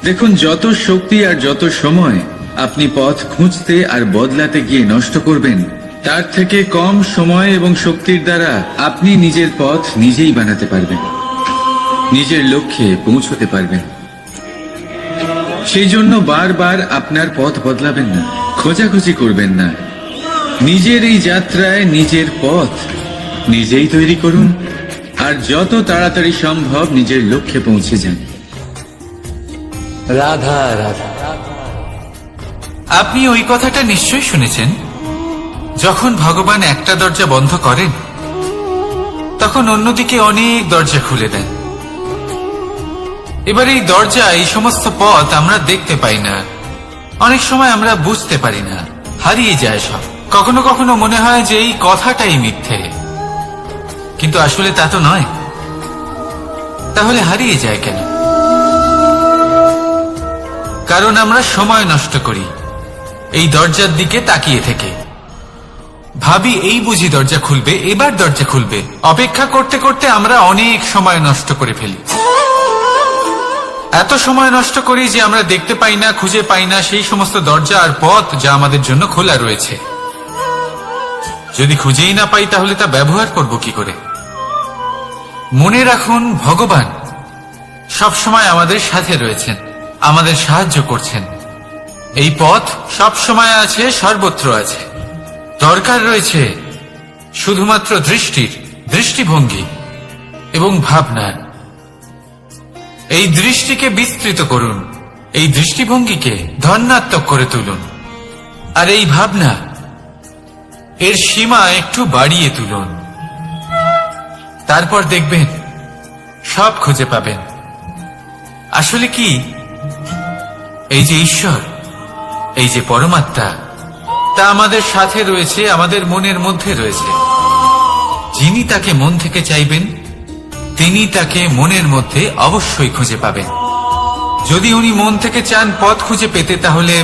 দেখুন, যত শক্তি আর যত সময় আপনি পথ খুঁজতে আর বদলাতে গিয়ে নষ্ট করবেন, তার থেকে কম সময় এবং শক্তির দ্বারা আপনি নিজের পথ নিজেই বানাতে পারবেন, নিজের লক্ষ্যে পৌঁছতে পারবেন। সেই জন্য বারবার আপনার পথ বদলাবেন না, খোঁজাখুঁজি করবেন না। নিজের এই যাত্রায় নিজের পথ নিজেই তৈরি করুন, আর যত তাড়াতাড়ি সম্ভব নিজের লক্ষ্যে পৌঁছে যান। রাধা রাধা। আপনি ওই কথাটা নিশ্চয়ই শুনেছেন, যখন ভগবান একটা দরজা বন্ধ করেন তখন অন্যদিকে অনেক দরজা খুলে দেন। এবার এই দরজা, এই সমস্ত পথ আমরা দেখতে পাই না, অনেক সময় আমরা বুঝতে পারি না, হারিয়ে যায় সব। কখনো কখনো মনে হয় যে এই কথাটাই মিথ্যে, কিন্তু আসলে তা তো নয়। তাহলে হারিয়ে যায় কেন? কারণ আমরা সময় নষ্ট করি এই দরজার দিকে তাকিয়ে থেকে। ভাবি এই বুঝি দরজা খুলবে, এবার দরজা খুলবে। অপেক্ষা করতে করতে আমরা অনেক সময় নষ্ট করে ফেলি। এত সময় নষ্ট করি যে আমরা দেখতে পাই না, খুঁজে পাই না সেই সমস্ত দরজা আর পথ যা আমাদের জন্য খোলা রয়েছে। যদি খুঁজেই না পাই তাহলে তা ব্যবহার করব কি করে? মনে রাখুন, ভগবান সব সময় আমাদের সাথে রয়েছেন, আমাদের সাহায্য করছেন। এই পথ সব সময় আছে, সর্বত্র আছে। দরকার রয়েছে শুধুমাত্র দৃষ্টির, দৃষ্টিভঙ্গি এবং ভাবনার। এই দৃষ্টিকে বিস্তৃত করুন, এই দৃষ্টিভঙ্গিকে ধন্যাত্মক করে তুলুন, আর এই ভাবনা এর সীমা একটু বাড়িয়ে তুলুন। তারপর দেখবেন সব খুঁজে পাবেন। আসলে কি, এই যে ঈশ্বর, এই যে পরমাত্মা, তা আমাদের সাথে রয়েছে, আমাদের মনের মধ্যে রয়েছে। যিনি তাকে মন থেকে চাইবেন তিনি তাকে মনের মধ্যে অবশ্যই খুঁজে পাবেন। যদি উনি মন থেকে চান পথ খুঁজে পেতে, তাহলে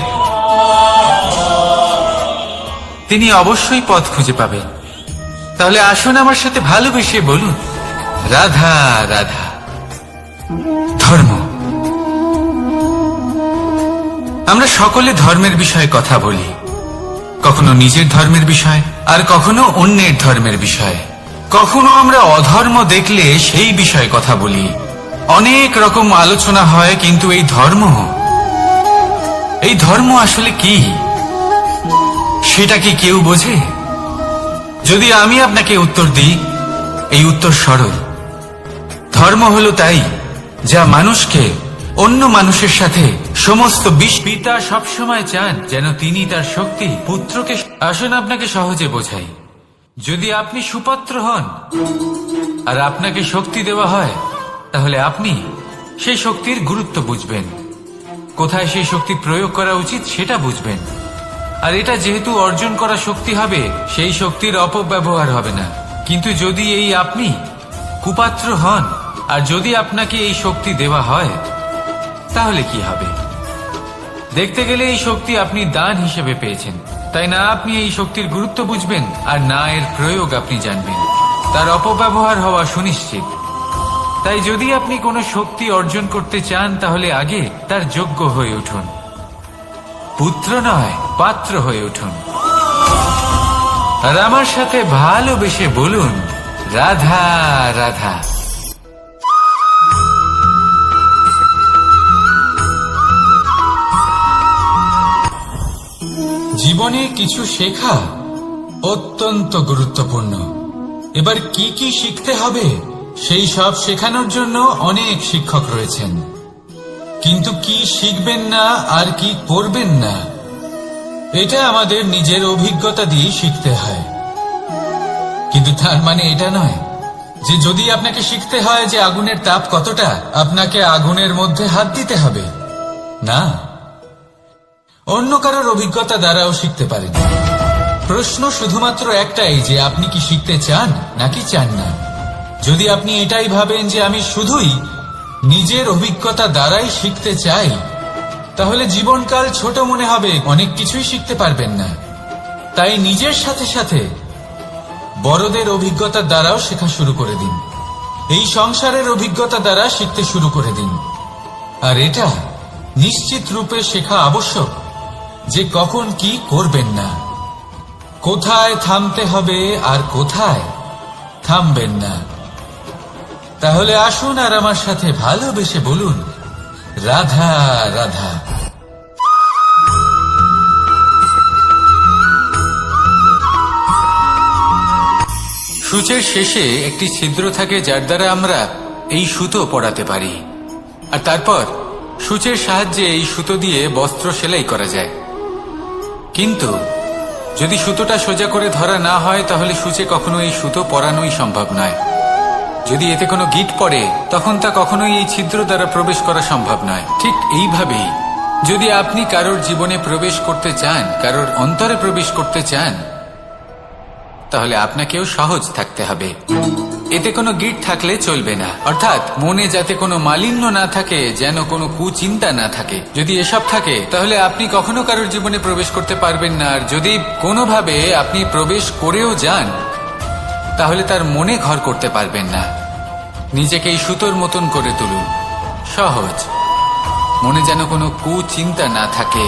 তিনি অবশ্যই পথ খুঁজে পাবেন। তাহলে আসুন আমার সাথে ভালোবেসে বলুন, রাধা রাধা। ধর্ম, আমরা সকলে ধর্মের বিষয়ে কথা বলি, কখনো নিজের ধর্মের বিষয়, আর কখনো অন্যের ধর্মের বিষয়। কখনো আমরা অধর্ম দেখলে সেই বিষয়ে কথা বলি। অনেক রকম আলোচনা হয়, কিন্তু এই ধর্ম আসলে কি, সেটা কি কেউ বোঝে? যদি আমি আপনাকে উত্তর দিই, এই উত্তর সরল। ধর্ম হলো তাই যা মানুষকে অন্য মানুষের সাথে সমস্ত পিতা সবসময় চান যেন তিনি তার শক্তি পুত্রকে। আসুন আপনাকে সহজে বোঝাই। যদি আপনি সুপাত্র হন আর আপনাকে শক্তি দেওয়া হয়, তাহলে আপনি সেই শক্তির গুরুত্ব বুঝবেন, কোথায় সেই শক্তি প্রয়োগ করা উচিত সেটা বুঝবেন। আর এটা যেহেতু অর্জন করা শক্তি হবে, সেই শক্তির অপব্যবহার হবে না। কিন্তু যদি এই আপনি কুপাত্র হন আর যদি আপনাকে এই শক্তি দেওয়া হয়, তাহলে কি হবে? দেখতে গেলে এই শক্তি আপনি দান হিসেবে পেয়েছেন, তাই না আপনি এই শক্তির গুরুত্ব বুঝবেন, আর না এর প্রয়োগ আপনি জানবেন। তার অপব্যবহার হওয়া সুনিশ্চিত। তাই যদি আপনি কোনো শক্তি অর্জন করতে চান, তাহলে আগে তার যোগ্য হয়ে উঠুন। পুত্র নয়, পাত্র হয়ে উঠুন। আর আমার সাথে ভালোবেসে বলুন, রাধা রাধা। জীবনে কিছু শেখা অত্যন্ত গুরুত্বপূর্ণ। এবার কি কি শিখতে হবে, সেই সব শেখানোর জন্য অনেক শিক্ষক রয়েছেন। কিন্তু কি শিখবেন না আর কি করবেন না, এটা আমাদের নিজের অভিজ্ঞতা দিয়ে শিখতে হয়। কিন্তু তার মানে এটা নয় যে যদি আপনাকে শিখতে হয় যে আগুনের তাপ কতটা, আপনাকে আগুনের মধ্যে হাত দিতে হবে। না, অন্য কারোর অভিজ্ঞতা দ্বারাও শিখতে পারেন। প্রশ্ন শুধুমাত্র একটাই যে আপনি কি শিখতে চান নাকি চান না। যদি আপনি এটাই ভাবেন যে আমি শুধুই নিজের অভিজ্ঞতা দ্বারাই শিখতে চাই, তাহলে জীবনকাল ছোট মনে হবে, অনেক কিছুই শিখতে পারবেন না। তাই নিজের সাথে সাথে বড়দের অভিজ্ঞতার দ্বারাও শেখা শুরু করে দিন। এই সংসারের অভিজ্ঞতা দ্বারা শিখতে শুরু করে দিন। আর এটা নিশ্চিত রূপে শেখা আবশ্যক যে কখন কি করবেন না, কোথায় থামতে হবে আর কোথায় থামবেন না। তাহলে আসুন আর আমার সাথে ভালোবেসে বলুন, রাধা রাধা। সূচের শেষে একটি ছিদ্র থাকে যার দ্বারা আমরা এই সুতো পরাতে পারি, আর তারপর সূচের সাহায্যে এই সুতো দিয়ে বস্ত্র সেলাই করা যায়। কিন্তু যদি সুতোটা সোজা করে ধরা না হয় তাহলে সূচে কখনো এই সুতো পরানোই সম্ভব নয়। যদি এতে কোনো গিঁট পড়ে তখন তা কখনোই এই ছিদ্র দ্বারা প্রবেশ করা সম্ভব নয়। ঠিক এইভাবেই যদি আপনি কারোর জীবনে প্রবেশ করতে চান, কারোর অন্তরে প্রবেশ করতে চান, তাহলে আপনাকেও সহজ থাকতে হবে। এতে কোনো গিঁট থাকলে চলবে না, অর্থাৎ মনে যাতে কোনো মালিন্য না থাকে, যেন কোনো কুচিন্তা না থাকে। যদি এসব থাকে তাহলে আপনি কখনো কারোর জীবনে প্রবেশ করতে পারবেন না। আর যদি কোনোভাবে আপনি প্রবেশ করেও যান তাহলে তার মনে ঘর করতে পারবেন না। নিজেকে এই সুতোর মতন করে তুলুন, সহজ। মনে যেন কোনো কুচিন্তা না থাকে,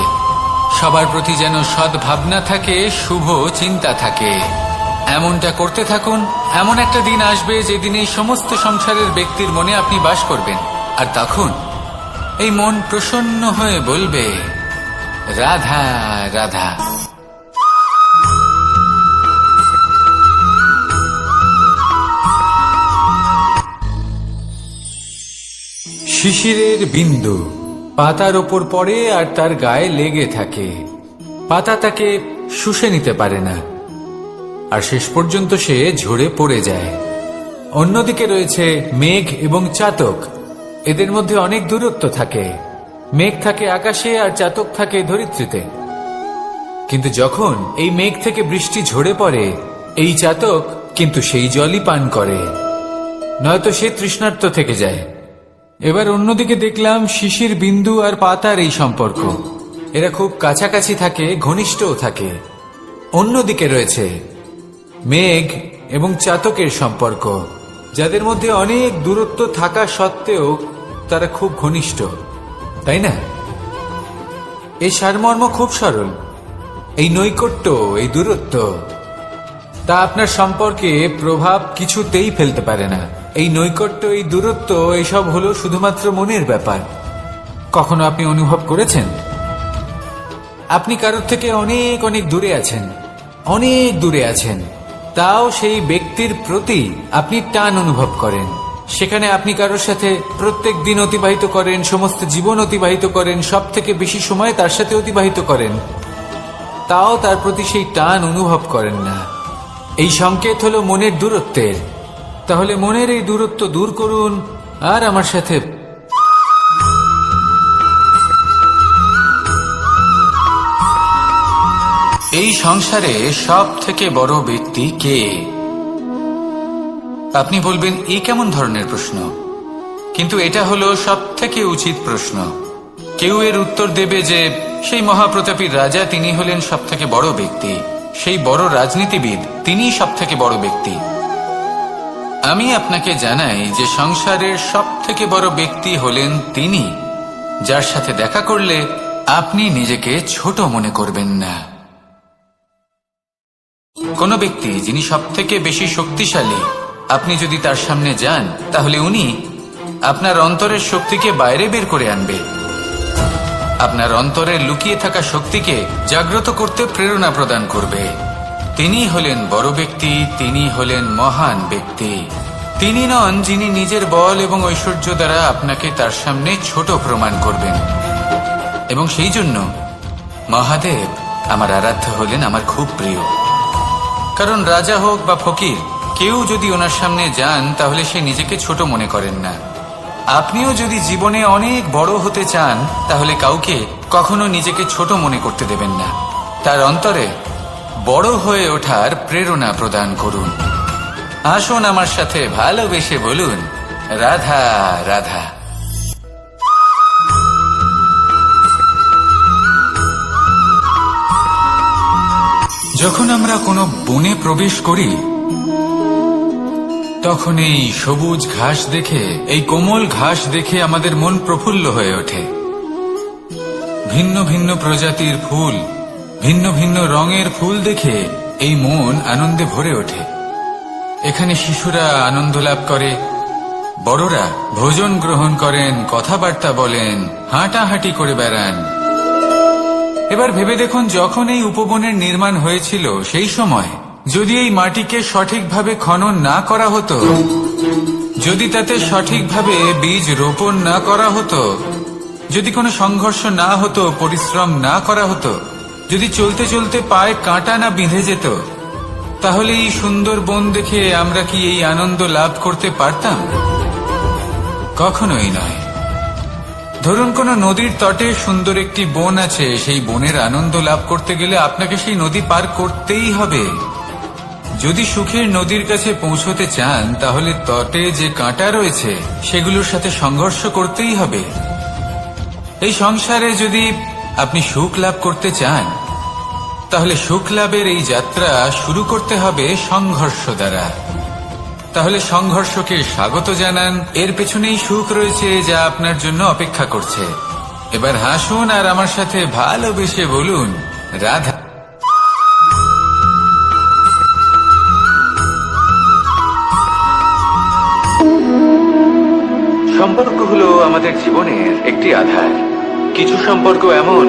সবার প্রতি যেন সদ্ভাবনা থাকে, শুভ চিন্তা থাকে। এমনটা করতে থাকুন। এমন একটা দিন আসবে যেদিন এই সমস্ত সংসারের ব্যক্তির মনে আপনি বাস করবেন, আর তখন এই মন প্রসন্ন হয়ে বলবে, রাধা রাধা। শিশিরের বিন্দু পাতার ওপর পড়ে আর তার গায়ে লেগে থাকে। পাতা তাকে শুষে নিতে পারে না, আর শেষ পর্যন্ত সে ঝরে পড়ে যায়। অন্যদিকে রয়েছে মেঘ এবং চাতক। এদের মধ্যে অনেক দূরত্ব থাকে। মেঘ থাকে আকাশে আর চাতক থাকে ধরিত্রীতে। কিন্তু যখন এই মেঘ থেকে বৃষ্টি ঝরে পড়ে, এই চাতক কিন্তু সেই জলই পান করে, নয়তো সে তৃষ্ণার্ত থেকে যায়। এবার অন্যদিকে দেখলাম শিশির বিন্দু আর পাতার এই সম্পর্ক। এরা খুব কাছাকাছি থাকে, ঘনিষ্ঠও থাকে। অন্যদিকে রয়েছে মেঘ এবং চাতকের সম্পর্ক, যাদের মধ্যে অনেক দূরত্ব থাকা সত্ত্বেও তারা খুব ঘনিষ্ঠ, তাই না? এই সারমর্ম খুব সরল। এই নৈকট্য, এই দূরত্ব, তা আপনার সম্পর্কে প্রভাব কিছুতেই ফেলতে পারে না। এই নৈকট্য, এই দূরত্ব, এইসব হলো শুধুমাত্র মনের ব্যাপার। কখনো আপনি অনুভব করেছেন আপনি কারোর থেকে অনেক অনেক দূরে আছেন, অনেক দূরে আছেন, তাও সেই ব্যক্তির প্রতি আপনি টান অনুভব করেন। সেখানে আপনি কারোর সাথে প্রত্যেক দিন অতিবাহিত করেন, সমস্ত জীবন অতিবাহিত করেন, সব থেকে বেশি সময় তার সাথে অতিবাহিত করেন, তাও তার প্রতি সেই টান অনুভব করেন না। এই সংকেত হলো মনের দূরত্বের। তাহলে মনের এই দূরত্ব দূর করুন আর আমার সাথে এই সংসারে সব থেকে বড় ব্যক্তি কে? আপনি বলবেন, এই কেমন ধরনের প্রশ্ন? কিন্তু এটা হলো সব থেকে উচিত প্রশ্ন। কেউ এর উত্তর দেবে যে সেই মহাপ্রতাপী রাজা, তিনি হলেন সব থেকে বড় ব্যক্তি, সেই বড় রাজনীতিবিদ, তিনিই সব থেকে বড় ব্যক্তি। আমি আপনাকে জানাই যে সংসারের সব থেকে বড় ব্যক্তি হলেন তিনি, যার সাথে দেখা করলে আপনি নিজেকে ছোট মনে করবেন না। কোন ব্যক্তি যিনি সব থেকে বেশি শক্তিশালী, আপনি যদি তার সামনে যান তাহলে উনি আপনার অন্তরের শক্তিকে বাইরে বের করে আনবে, আপনার অন্তরের লুকিয়ে থাকা শক্তিকে জাগ্রত করতে প্রেরণা প্রদান করবে। তিনি হলেন বড় ব্যক্তি, তিনি হলেন মহান ব্যক্তি। তিনি নন যিনি নিজের বল এবং ঐশ্বর্য দ্বারা আপনাকে তার সামনে ছোট প্রমাণ করবেন। এবং সেই জন্য মহাদেব আমার আরাধ্য হলেন আমার খুব প্রিয়। কারণ রাজা হোক বা ফকির, কেউ যদি ওনার সামনে যান তাহলে সে নিজেকে ছোট মনে করেন না। আপনিও যদি জীবনে অনেক বড় হতে চান তাহলে কাউকে কখনো নিজেকে ছোট মনে করতে দেবেন না। তার অন্তরে বড় হয়ে ওঠার প্রেরণা প্রদান করুন। আসুন আমার সাথে ভালোবেসে বলুন, রাধা রাধা। যখন আমরা কোনো বনে প্রবেশ করি, তখন এই সবুজ ঘাস দেখে, এই কোমল ঘাস দেখে আমাদের মন প্রফুল্ল হয়ে ওঠে। ভিন্ন ভিন্ন প্রজাতির ফুল, ভিন্ন ভিন্ন রঙের ফুল দেখে এই মন আনন্দে ভরে ওঠে। এখানে শিশুরা আনন্দ লাভ করে, বড়রা ভোজন গ্রহণ করেন, কথাবার্তা বলেন, হাঁটাহাঁটি করে বেড়ান। এবার ভেবে দেখুন, যখন এই উপবনের নির্মাণ হয়েছিল সেই সময় যদি এই মাটিকে সঠিকভাবে খনন না করা হতো, যদি তাতে সঠিকভাবে বীজ রোপণ না করা হতো, যদি কোনো সংঘর্ষ না হতো, পরিশ্রম না করা হতো, যদি চলতে চলতে পায়ে কাঁটা না বিঁধে যেত, তাহলে এই সুন্দর বন দেখে আমরা কি এই আনন্দ লাভ করতে পারতাম? কখনোই নয়। ধরুন কোনো নদীর তটে সুন্দর একটি বন আছে, সেই বনের আনন্দ লাভ করতে গেলে আপনাকে সেই নদী পার করতেই হবে। যদি সুখের নদীর কাছে পৌঁছতে চান, তাহলে তটে যে কাঁটা রয়েছে সেগুলোর সাথে সংঘর্ষ করতেই হবে। এই সংসারে যদি আপনি সুখ লাভ করতে চান, তাহলে সুখ লাভের এই যাত্রা শুরু করতে হবে সংঘর্ষ দ্বারা। তাহলে সংঘর্ষকে স্বাগত জানান, এর পেছনেই সুখ রয়েছে যা আপনার জন্য অপেক্ষা করছে। এবার হাসুন আর আমার সাথে ভালোবেসে বলুন, রাধা। সম্পর্ক হলো আমাদের জীবনের একটি আধার। কিছু সম্পর্ক এমন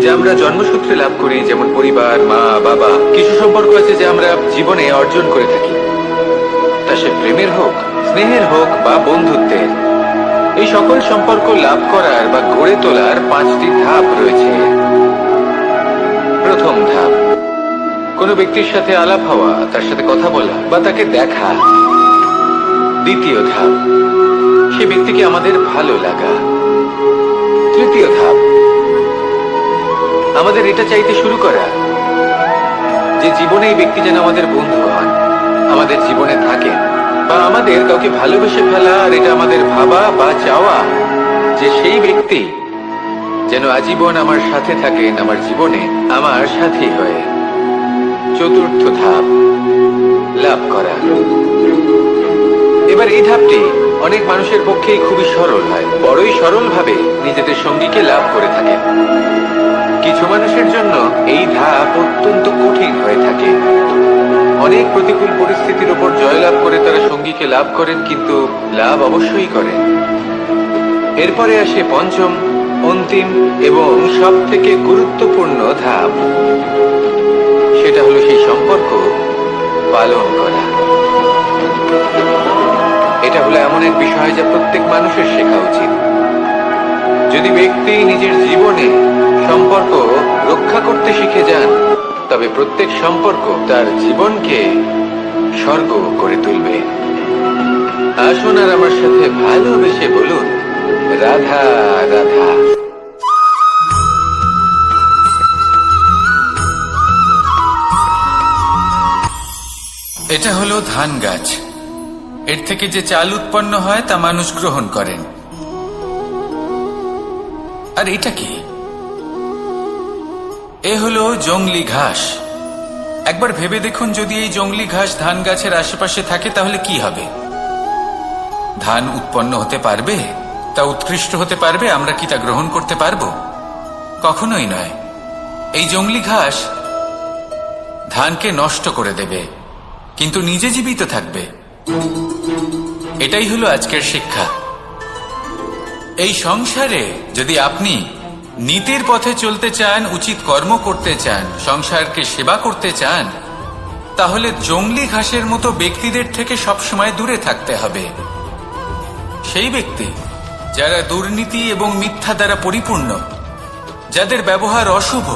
যা আমরা জন্মসূত্রে লাভ করি, যেমন পরিবার, মা, বাবা। কিছু সম্পর্ক আছে যা আমরা জীবনে অর্জন করে থাকি, তা সে প্রেমের হোক, স্নেহের হোক বা বন্ধুত্বের। এই সকল সম্পর্ক লাভ করার বা গড়ে তোলার 5টি ধাপ রয়েছে। প্রথম ধাপ, কোনো ব্যক্তির সাথে আলাপ হওয়া, তার সাথে কথা বলা বা তাকে দেখা। দ্বিতীয় ধাপ, সে ব্যক্তিকে আমাদের ভালো লাগা। তৃতীয় ধাপ, আমাদের এটা চাইতে শুরু করা যে জীবনে এই ব্যক্তি যেন আমাদের বন্ধু হন, আমাদের জীবনে থাকেন, বা আমাদের কাউকে ভালোবেসে ফেলা। আর এটা আমাদের ভাবা বা চাওয়া যে সেই ব্যক্তি যেন আজীবন আমার সাথে থাকেন, আমার জীবনে আমার সাথী হয়ে। চতুর্থ ধাপ, লাভ করা। এবার এই ধাপটি অনেক মানুষের পক্ষেই খুবই সরল হয়, বড়ই সরলভাবে নিজেদের সঙ্গীকে লাভ করে থাকে। কিছু মানুষের জন্য এই ধাপ অত্যন্ত কঠিন হয়ে থাকে। অনেক প্রতিকূল পরিস্থিতির উপর জয়লাভ করে তারা সঙ্গীকে লাভ করেন, কিন্তু লাভ অবশ্যই করেন। এরপরে আসে পঞ্চম, অন্তিম এবং সব থেকে গুরুত্বপূর্ণ ধাপ। সেটা হলো সেই সম্পর্ক পালন করা। এটা হলো এমন এক বিষয় যা প্রত্যেক মানুষের শেখা উচিত। যদি ব্যক্তি নিজের জীবনে সম্পর্ক রক্ষা করতে শিখে যান, তবে প্রত্যেক সম্পর্ক তার জীবনকে স্বর্গ করে তুলবে। আসুন আর আমার সাথে ভালোবেসে বলুন, রাধা রাধা। এটা হলো ধান গাছ। এর থেকে যে চাল উৎপন্ন হয় তা মানুষ গ্রহণ করেন। আর এটা কি? এ হলো জংলি ঘাস। একবার ভেবে দেখুন, যদি এই জংলি ঘাস ধান গাছের আশেপাশে থাকে তাহলে কি হবে? ধান উৎপন্ন হতে পারবে? তা উৎকৃষ্ট হতে পারবে? আমরা কি তা গ্রহণ করতে পারবো? কখনোই নয়। এই জংলি ঘাস ধানকে নষ্ট করে দেবে, কিন্তু নিজে জীবিত থাকবে। এটাই হলো আজকের শিক্ষা। এই সংসারে যদি আপনি নীতির পথে চলতে চান, উচিত কর্ম করতে চান, সংসারকে সেবা করতে চান, তাহলে জংলি ঘাসের মতো ব্যক্তিদের থেকে সবসময় দূরে থাকতে হবে। সেই ব্যক্তি যারা দুর্নীতি এবং মিথ্যা দ্বারা পরিপূর্ণ, যাদের ব্যবহার অশুভ,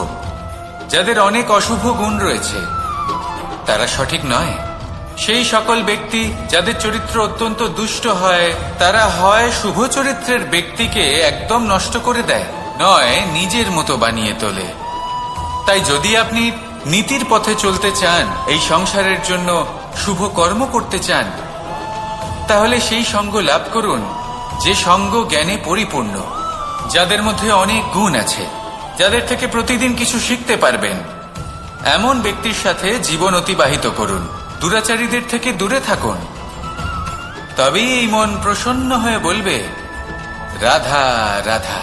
যাদের অনেক অশুভ গুণ রয়েছে, তারা সঠিক নয়। সেই সকল ব্যক্তি যাদের চরিত্র অত্যন্ত দুষ্ট হয়, তারা হয় শুভ চরিত্রের ব্যক্তিকে একদম নষ্ট করে দেয়, নয় নিজের মতো বানিয়ে তোলে। তাই যদি আপনি নীতির পথে চলতে চান, এই সংসারের জন্য শুভ কর্ম করতে চান, তাহলে সেই সঙ্গ লাভ করুন যে সঙ্গ জ্ঞানে পরিপূর্ণ, যাদের মধ্যে অনেক গুণ আছে, যাদের থেকে প্রতিদিন কিছু শিখতে পারবেন। এমন ব্যক্তির সাথে জীবন অতিবাহিত করুন, দুরাচারীদের থেকে দূরে থাকুন। তবেই এই মন প্রসন্ন হয়ে বলবে, রাধা রাধা।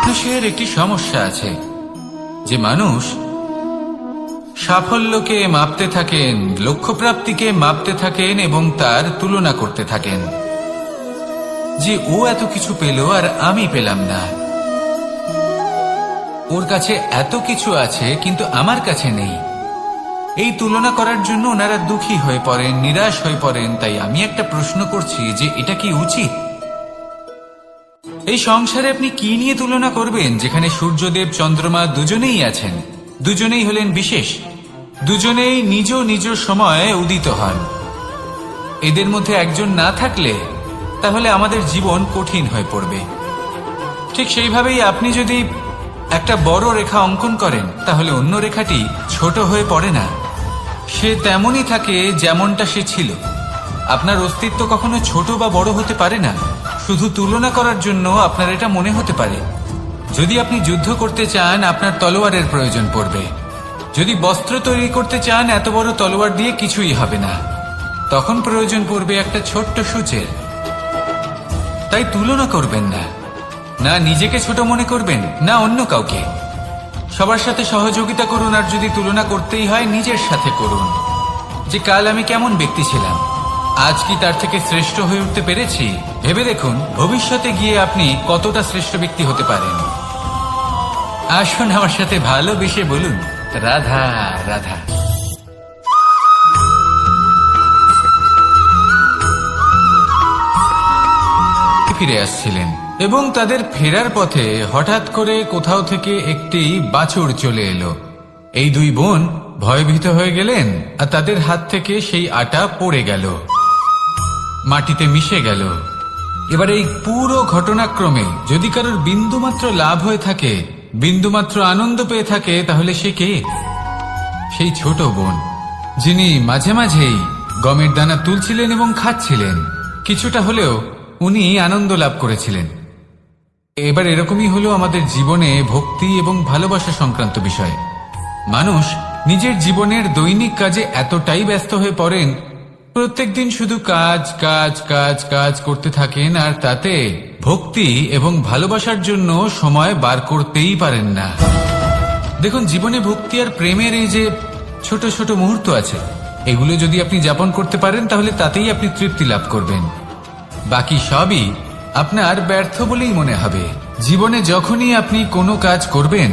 মানুষের একটি সমস্যা আছে যে মানুষ সাফল্যকে মাপতে থাকেন, লক্ষ্যপ্রাপ্তিকে মাপতে থাকেন এবং তার তুলনা করতে থাকেন যে ও এত কিছু পেল আর আমি পেলাম না, ওর কাছে এত কিছু আছে কিন্তু আমার কাছে নেই। এই তুলনা করার জন্য ওনারা দুঃখী হয়ে পড়েন, নিরাশ হয়ে পড়েন। তাই আমি একটা প্রশ্ন করছি যে এটা কি উচিত? এই সংসারে আপনি কি নিয়ে তুলনা করবেন, যেখানে সূর্যদেব চন্দ্রমা দুজনেই আছেন, দুজনেই হলেন বিশেষ, দুজনেই নিজ নিজ সময়ে উদিত হন। এদের মধ্যে একজন না থাকলে তাহলে আমাদের জীবন কঠিন হয়ে পড়বে। ঠিক সেইভাবেই আপনি যদি একটা বড় রেখা অঙ্কন করেন তাহলে অন্য রেখাটি ছোট হয়ে পড়ে না, সে তেমনই থাকে যেমনটা সে ছিল। আপনার অস্তিত্ব কখনো ছোট বা বড় হতে পারে না, শুধু তুলনা করার জন্য আপনার এটা মনে হতে পারে। যদি আপনি যুদ্ধ করতে চান আপনার তলোয়ারের প্রয়োজন পড়বে, যদি বস্ত্র তৈরি করতে চান এত বড় তলোয়ার দিয়ে কিছুই হবে না, তখন প্রয়োজন পড়বে একটা ছোট্ট সূচের। তাই তুলনা করবেন না, না নিজেকে ছোট মনে করবেন না অন্য কাউকে। সবার সাথে সহযোগিতা করুন, আর যদি তুলনা করতেই হয় নিজের সাথে করুন, যে কাল আমি কেমন ব্যক্তি ছিলাম, আজ কি তার থেকে শ্রেষ্ঠ হয়ে উঠতে পেরেছি। ভেবে দেখুন ভবিষ্যতে গিয়ে আপনি কতটা শ্রেষ্ঠ ব্যক্তি হতে পারেন। আসুন আমার সাথে ভালোবেসে বলুন, রাধা রাধা। ফিরে আসছিলেন এবং তাদের ফেরার পথে হঠাৎ করে কোথাও থেকে একটি বাছুর চলে এলো। এই দুই বোন ভয়ভীত হয়ে গেলেন আর তাদের হাত থেকে সেই আটা পড়ে গেল, মাটিতে মিশে গেল। এবার এই পুরো ঘটনাক্রমে যদি কারোর বিন্দুমাত্র লাভ হয়ে থাকে, বিন্দুমাত্র আনন্দ পেয়ে থাকে, তাহলে সে কে? সেই ছোট বোন, যিনি মাঝে মাঝেই গমের দানা তুলছিলেন এবং খাচ্ছিলেন। কিছুটা হলেও উনি আনন্দ লাভ করেছিলেন। এবার এরকমই হলো আমাদের জীবনে ভক্তি এবং ভালোবাসা সংক্রান্ত বিষয়। মানুষ নিজের জীবনের দৈনিক কাজে এতটাই ব্যস্ত হয়ে পড়েন, প্রত্যেকদিন শুধু কাজ কাজ কাজ কাজ করতে থাকেন, আর তাতে ভক্তি এবং ভালোবাসার জন্য সময় বার করতেই পারেন না। দেখুন, জীবনে ভক্তি আর প্রেমের এই যে ছোট ছোট মুহূর্ত আছে, এগুলো যদি আপনি যাপন করতে পারেন তাহলে তাতেই আপনি তৃপ্তি লাভ করবেন। বাকি সবই আপনার ব্যর্থ বলেই মনে হবে। জীবনে যখনই আপনি কোনো কাজ করবেন,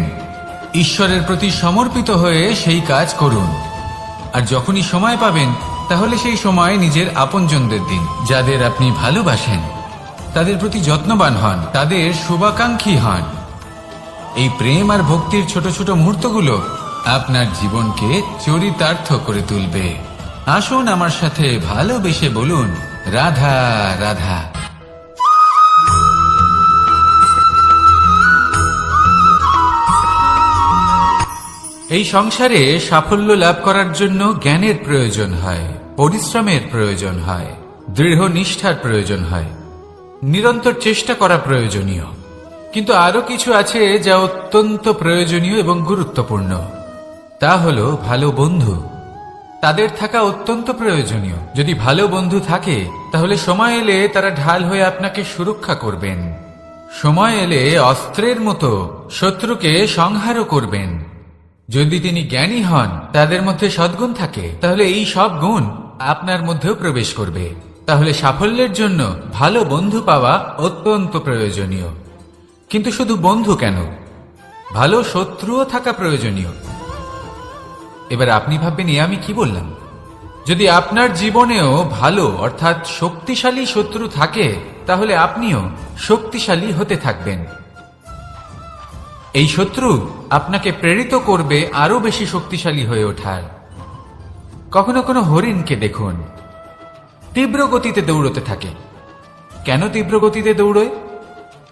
ঈশ্বরের প্রতি সমর্পিত হয়ে সেই কাজ করুন। আর যখনই সময় পাবেন তাহলে সেই সময় নিজের আপনজনদের দিন, যাদের আপনি ভালোবাসেন, তাদের প্রতি যত্নবান হন, তাদের শুভাকাঙ্ক্ষী হন। এই প্রেম আর ভক্তির ছোট ছোট মুহূর্তগুলো আপনার জীবনকে চরিতার্থ করে তুলবে। আসুন আমার সাথে ভালোবেসে বলুন, রাধা রাধা। এই সংসারে সাফল্য লাভ করার জন্য জ্ঞানের প্রয়োজন হয়, পরিশ্রমের প্রয়োজন হয়, দৃঢ় নিষ্ঠার প্রয়োজন হয়, নিরন্তর চেষ্টা করা প্রয়োজনীয়। কিন্তু আরো কিছু আছে যা অত্যন্ত প্রয়োজনীয় এবং গুরুত্বপূর্ণ। তা হলো ভালো বন্ধু। তাদের থাকা অত্যন্ত প্রয়োজনীয়। যদি ভালো বন্ধু থাকে তাহলে সময় এলে তারা ঢাল হয়ে আপনাকে সুরক্ষা করবেন। সময় এলে অস্ত্রের মতো শত্রুকে সংহারও করবেন। যদি তিনি জ্ঞানী হন, তাদের মধ্যে সদ্গুণ থাকে, তাহলে এই সব গুণ আপনার মধ্যেও প্রবেশ করবে। তাহলে সাফল্যের জন্য ভালো বন্ধু পাওয়া অত্যন্ত প্রয়োজনীয়। কিন্তু শুধু বন্ধু কেন, ভালো শত্রুও থাকা প্রয়োজনীয়। এবার আপনি ভাববেন, এ আমি কি বললাম? যদি আপনার জীবনেও ভালো অর্থাৎ শক্তিশালী শত্রু থাকে, তাহলে আপনিও শক্তিশালী হতে থাকবেন। এই শত্রু আপনাকে প্রেরিত করবে আরো বেশি শক্তিশালী হয়ে ওঠার। কখনো কোনো হরিণকে দেখুন, তীব্র গতিতে দৌড়তে থাকে। কেন তীব্র গতিতে দৌড়য়?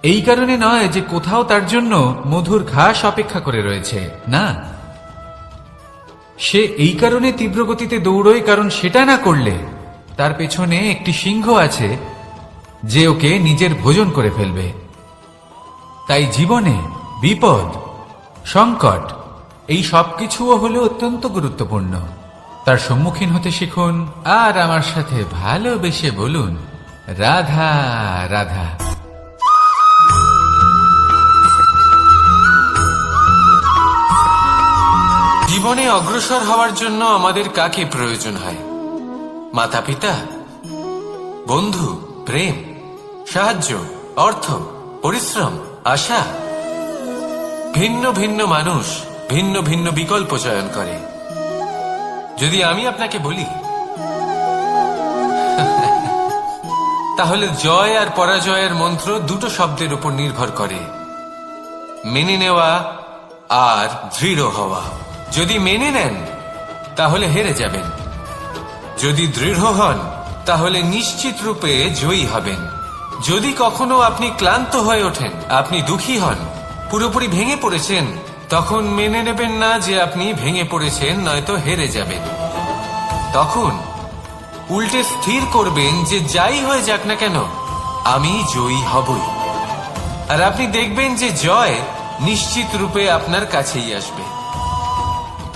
এই কারণে নয় যে কোথাও তার জন্য মধুর ঘাস অপেক্ষা করে রয়েছে, না, সে এই কারণে তীব্র গতিতে দৌড়য় কারণ সেটা না করলে তার পেছনে একটি সিংহ আছে যে ওকে নিজের ভোজন করে ফেলবে। তাই জীবনে বিপদ, সংকট এই সবকিছুও হলো অত্যন্ত গুরুত্বপূর্ণ। তার সম্মুখীন হতে শিখুন আর আমার সাথে ভালোবেসে বলুন, রাধা রাধা। জীবনে অগ্রসর হওয়ার জন্য আমাদের কাকে প্রয়োজন হয়? মাতা পিতা, বন্ধু, প্রেম, সাহায্য, অর্থ, পরিশ্রম, আশা। ভিন্ন ভিন্ন মানুষ ভিন্ন ভিন্ন বিকল্প চয়ন করে। যদি আমি আপনাকে বলি তাহলে জয় আর পরাজয়ের মন্ত্র দুটো শব্দের উপর নির্ভর করে, মেনে নেওয়া আর দৃঢ় হওয়া। যদি মেনে নেন তাহলে হেরে যাবেন, যদি দৃঢ় হন তাহলে নিশ্চিত রূপে জয়ী হবেন। যদি কখনো আপনি ক্লান্ত হয়ে ওঠেন, আপনি দুঃখী হন, পুরোপুরি ভেঙে পড়েছেন, তখন মেনে নেবেন না যে আপনি ভেঙে পড়েছেন, নয়তো হেরে যাবেন। তখন উল্টে স্থির করবেন যে যাই হয়ে যাক না কেন আমি জয়ী হবই। আর আপনি দেখবেন যে জয় নিশ্চিত রূপে আপনার কাছেই আসবে।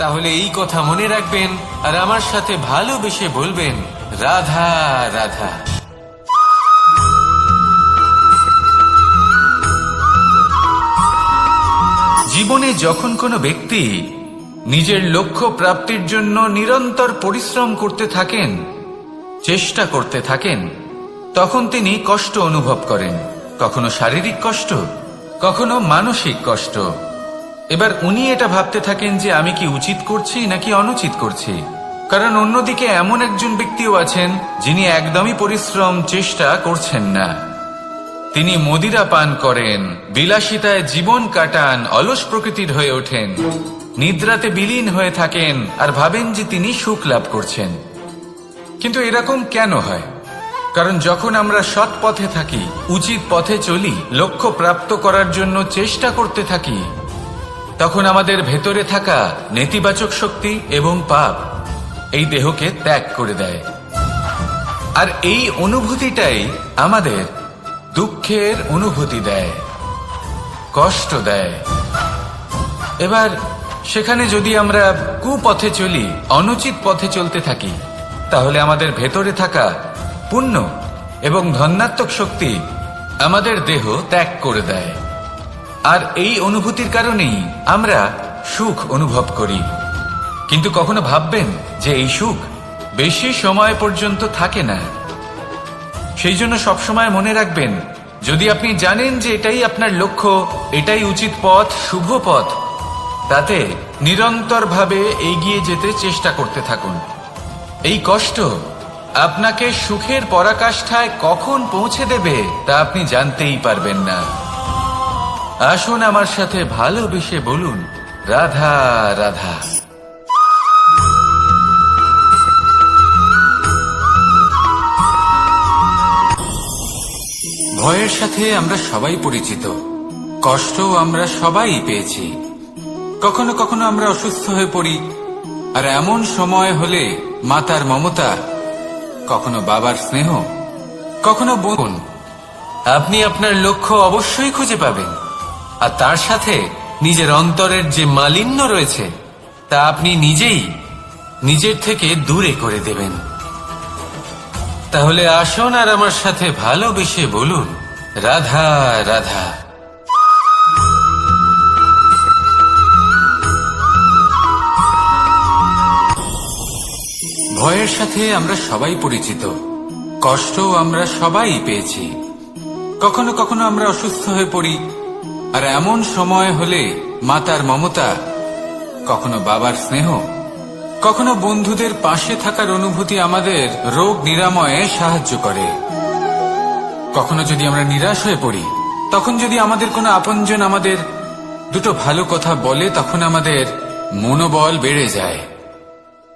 তাহলে এই কথা মনে রাখবেন আর আমার সাথে ভালোবেসে বলবেন, রাধা রাধা। জীবনে যখন কোনো ব্যক্তি নিজের লক্ষ্য প্রাপ্তির জন্য নিরন্তর পরিশ্রম করতে থাকেন, চেষ্টা করতে থাকেন, তখন তিনি কষ্ট অনুভব করেন, কখনো শারীরিক কষ্ট, কখনো মানসিক কষ্ট। এবার উনি এটা ভাবতে থাকেন যে আমি কি উচিত করছি নাকি অনুচিত করছি। কারণ অন্যদিকে এমন একজন ব্যক্তিও আছেন যিনি একদমই পরিশ্রম চেষ্টা করছেন না। তিনি মদিরা পান করেন, বিলাসিতায় জীবন কাটান, অলস প্রকৃতির হয়ে ওঠেন, নিদ্রাতে বিলীন হয়ে থাকেন আর ভাবেন যে তিনি সুখ লাভ করছেন। কিন্তু এরকম কেন হয়? কারণ যখন আমরা সৎ পথে থাকি, উচিত পথে চলি, লক্ষ্য প্রাপ্ত করার জন্য চেষ্টা করতে থাকি, তখন আমাদের ভেতরে থাকা নেতিবাচক শক্তি এবং পাপ এই দেহকে ত্যাগ করে দেয়। আর এই অনুভূতিটাই আমাদের দুঃখের অনুভূতি দেয়, কষ্ট দেয়। এবার সেখানে যদি আমরা কুপথে চলি, অনুচিত পথে চলতে থাকি, তাহলে আমাদের ভেতরে থাকা পুণ্য এবং ধনাত্মক শক্তি আমাদের দেহ ত্যাগ করে দেয়। আর এই অনুভূতির কারণেই আমরা সুখ অনুভব করি। কিন্তু কখনো ভাববেন যে এই সুখ বেশি সময় পর্যন্ত থাকে না। সেই জন্য সবসময় মনে রাখবেন, যদি আপনি জানেন যে এটাই আপনার লক্ষ্য, এটাই উচিত পথ, শুভ পথ, তাতে নিরন্তরভাবে এগিয়ে যেতে চেষ্টা করতে থাকুন। এই কষ্ট আপনাকে সুখের পরাকাষ্ঠায় কখন পৌঁছে দেবে তা আপনি জানতেই পারবেন না। আসুন আমার সাথে ভালোবেসে বলুন, রাধা রাধা। ভয়ের সাথে আমরা সবাই পরিচিত, কষ্টও আমরা সবাই পেয়েছি। কখনো কখনো আমরা অসুস্থ হয়ে পড়ি, আর এমন সময় হলে মাতার মমতা, কখনো বাবার স্নেহ, কখনো বোন। আপনি আপনার লক্ষ্য অবশ্যই খুঁজে পাবেন, আর তার সাথে নিজের অন্তরের যে মালিন্য রয়েছে তা আপনি নিজেই নিজের থেকে দূরে করে দেবেন। তাহলে আসুন আর আমার সাথে ভালোবেসে বলুন, রাধা রাধা। ভয়ের সাথে আমরা সবাই পরিচিত, কষ্টও আমরা সবাই পেয়েছি। কখনো কখনো আমরা অসুস্থ হয়ে পড়ি, আর এমন সময় হলে মাতার মমতা, কখনো বাবার স্নেহ, কখনো বন্ধুদের পাশে থাকার অনুভূতি আমাদের রোগ নিরাময়ে সাহায্য করে। কখনো যদি আমরা নিরাশ হয়ে পড়ি, তখন যদি আমাদের কোনো আপনজন আমাদের দুটো ভালো কথা বলে, তখন আমাদের মনোবল বেড়ে যায়।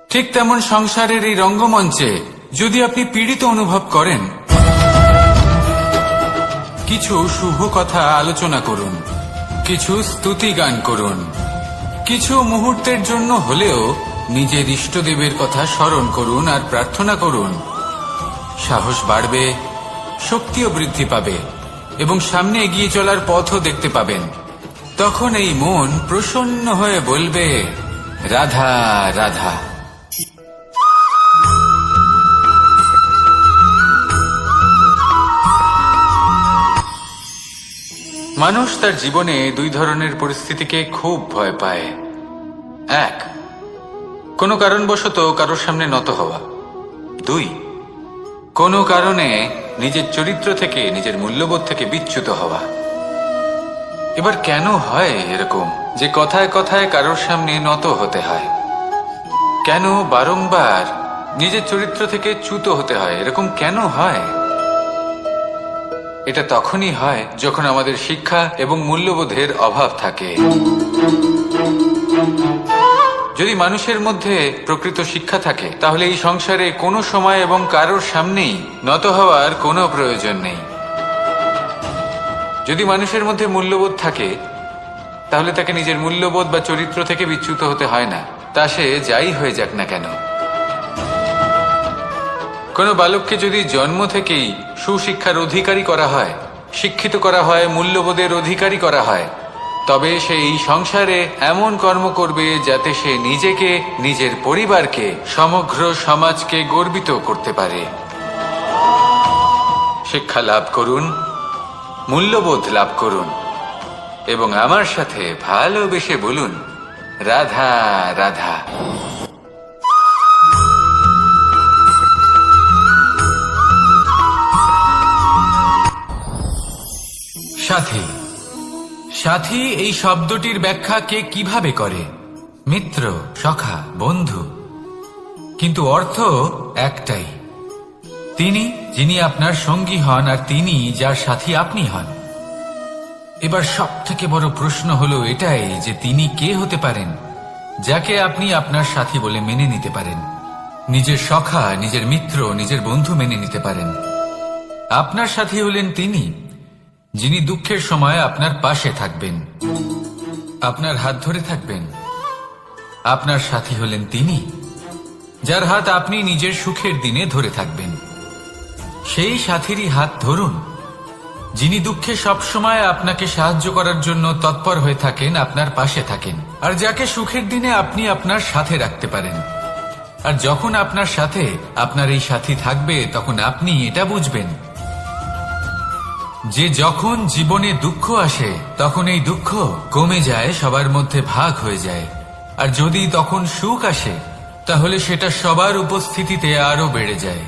ঠিক তেমন সংসারের এই রঙ্গমঞ্চে যদি আপনি পীড়িত অনুভব করেন, কিছু শুভ কথা আলোচনা করুন, কিছু স্তুতি গান করুন, কিছু মুহূর্তের জন্য হলেও নিজের ইষ্টদেবের কথা স্মরণ করুন আর প্রার্থনা করুন। সাহস বাড়বে, শক্তিও বৃদ্ধি পাবে এবং সামনে এগিয়ে চলার পথও দেখতে পাবেন। তখন এই মন প্রসন্ন হয়ে বলবে, রাধা রাধা। মানুষ তার জীবনে দুই ধরনের পরিস্থিতিকে খুব ভয় পায়। এক, কোনো কারণবশত কারোর সামনে নত হওয়া। দুই, কোনো কারণে নিজের চরিত্র থেকে, নিজের মূল্যবোধ থেকে বিচ্যুত হওয়া। এবার কেন হয় এরকম যে কথায় কথায় কারোর সামনে নত হতে হয়? কেন বারংবার নিজের চরিত্র থেকে চ্যুত হতে হয়? এরকম কেন হয়? এটা তখনই হয় যখন আমাদের শিক্ষা এবং মূল্যবোধের অভাব থাকে। যদি মানুষের মধ্যে প্রকৃত শিক্ষা থাকে তাহলে এই সংসারে কোনো সময় এবং কারোর সামনেই নত হওয়ার কোনো প্রয়োজন নেই। যদি মানুষের মধ্যে মূল্যবোধ থাকে তাহলে তাকে নিজের মূল্যবোধ বা চরিত্র থেকে বিচ্যুত হতে হয় না, তা সে যাই হয়ে যাক না কেন। কোনো বালককে যদি জন্ম থেকেই সুশিক্ষার অধিকারী করা হয়, শিক্ষিত করা হয়, মূল্যবোধের অধিকারী করা হয়, তবে সে এই সংসারে এমন কর্ম করবে যাতে সে নিজেকে, নিজের পরিবারকে, সমগ্র সমাজকে গর্বিত করতে পারে। শিক্ষা লাভ করুন, মূল্যবোধ লাভ করুন এবং আমার সাথে ভালোবেসে বলুন, রাধা রাধা। সাথী। সাথী এই শব্দটির ব্যাখ্যা কে কিভাবে করে? মিত্র, সখা, বন্ধু। কিন্তু অর্থ একটাই, তিনি যিনি আপনার সঙ্গী হন আর তিনি যার সাথী আপনি হন। এবার সব থেকে বড় প্রশ্ন হলো এটাই যে তিনি কে হতে পারেন যাকে আপনি আপনার সাথী বলে মেনে নিতে পারেন, নিজের সখা, নিজের মিত্র, নিজের বন্ধু মেনে নিতে পারেন। আপনার সাথী হলেন তিনি যিনি দুঃখের সময় আপনার পাশে থাকবেন, আপনার হাত ধরে থাকবেন। আপনার সাথী হলেন তিনি যার হাত আপনি নিজের সুখের দিনে ধরে থাকবেন। সেই সাথীরই হাত ধরুন যিনি দুঃখে সবসময় আপনাকে সাহায্য করার জন্য তৎপর হয়ে থাকেন, আপনার পাশে থাকেন, আর যাকে সুখের দিনে আপনি আপনার সাথে রাখতে পারেন। আর যখন আপনার সাথে আপনার এই সাথী থাকবে তখন আপনি এটা বুঝবেন যে যখন জীবনে দুঃখ আসে তখন এই দুঃখ কমে যায়, সবার মধ্যে ভাগ হয়ে যায়। আর যদি তখন সুখ আসে তাহলে সেটা সবার উপস্থিতিতে আরো বেড়ে যায়।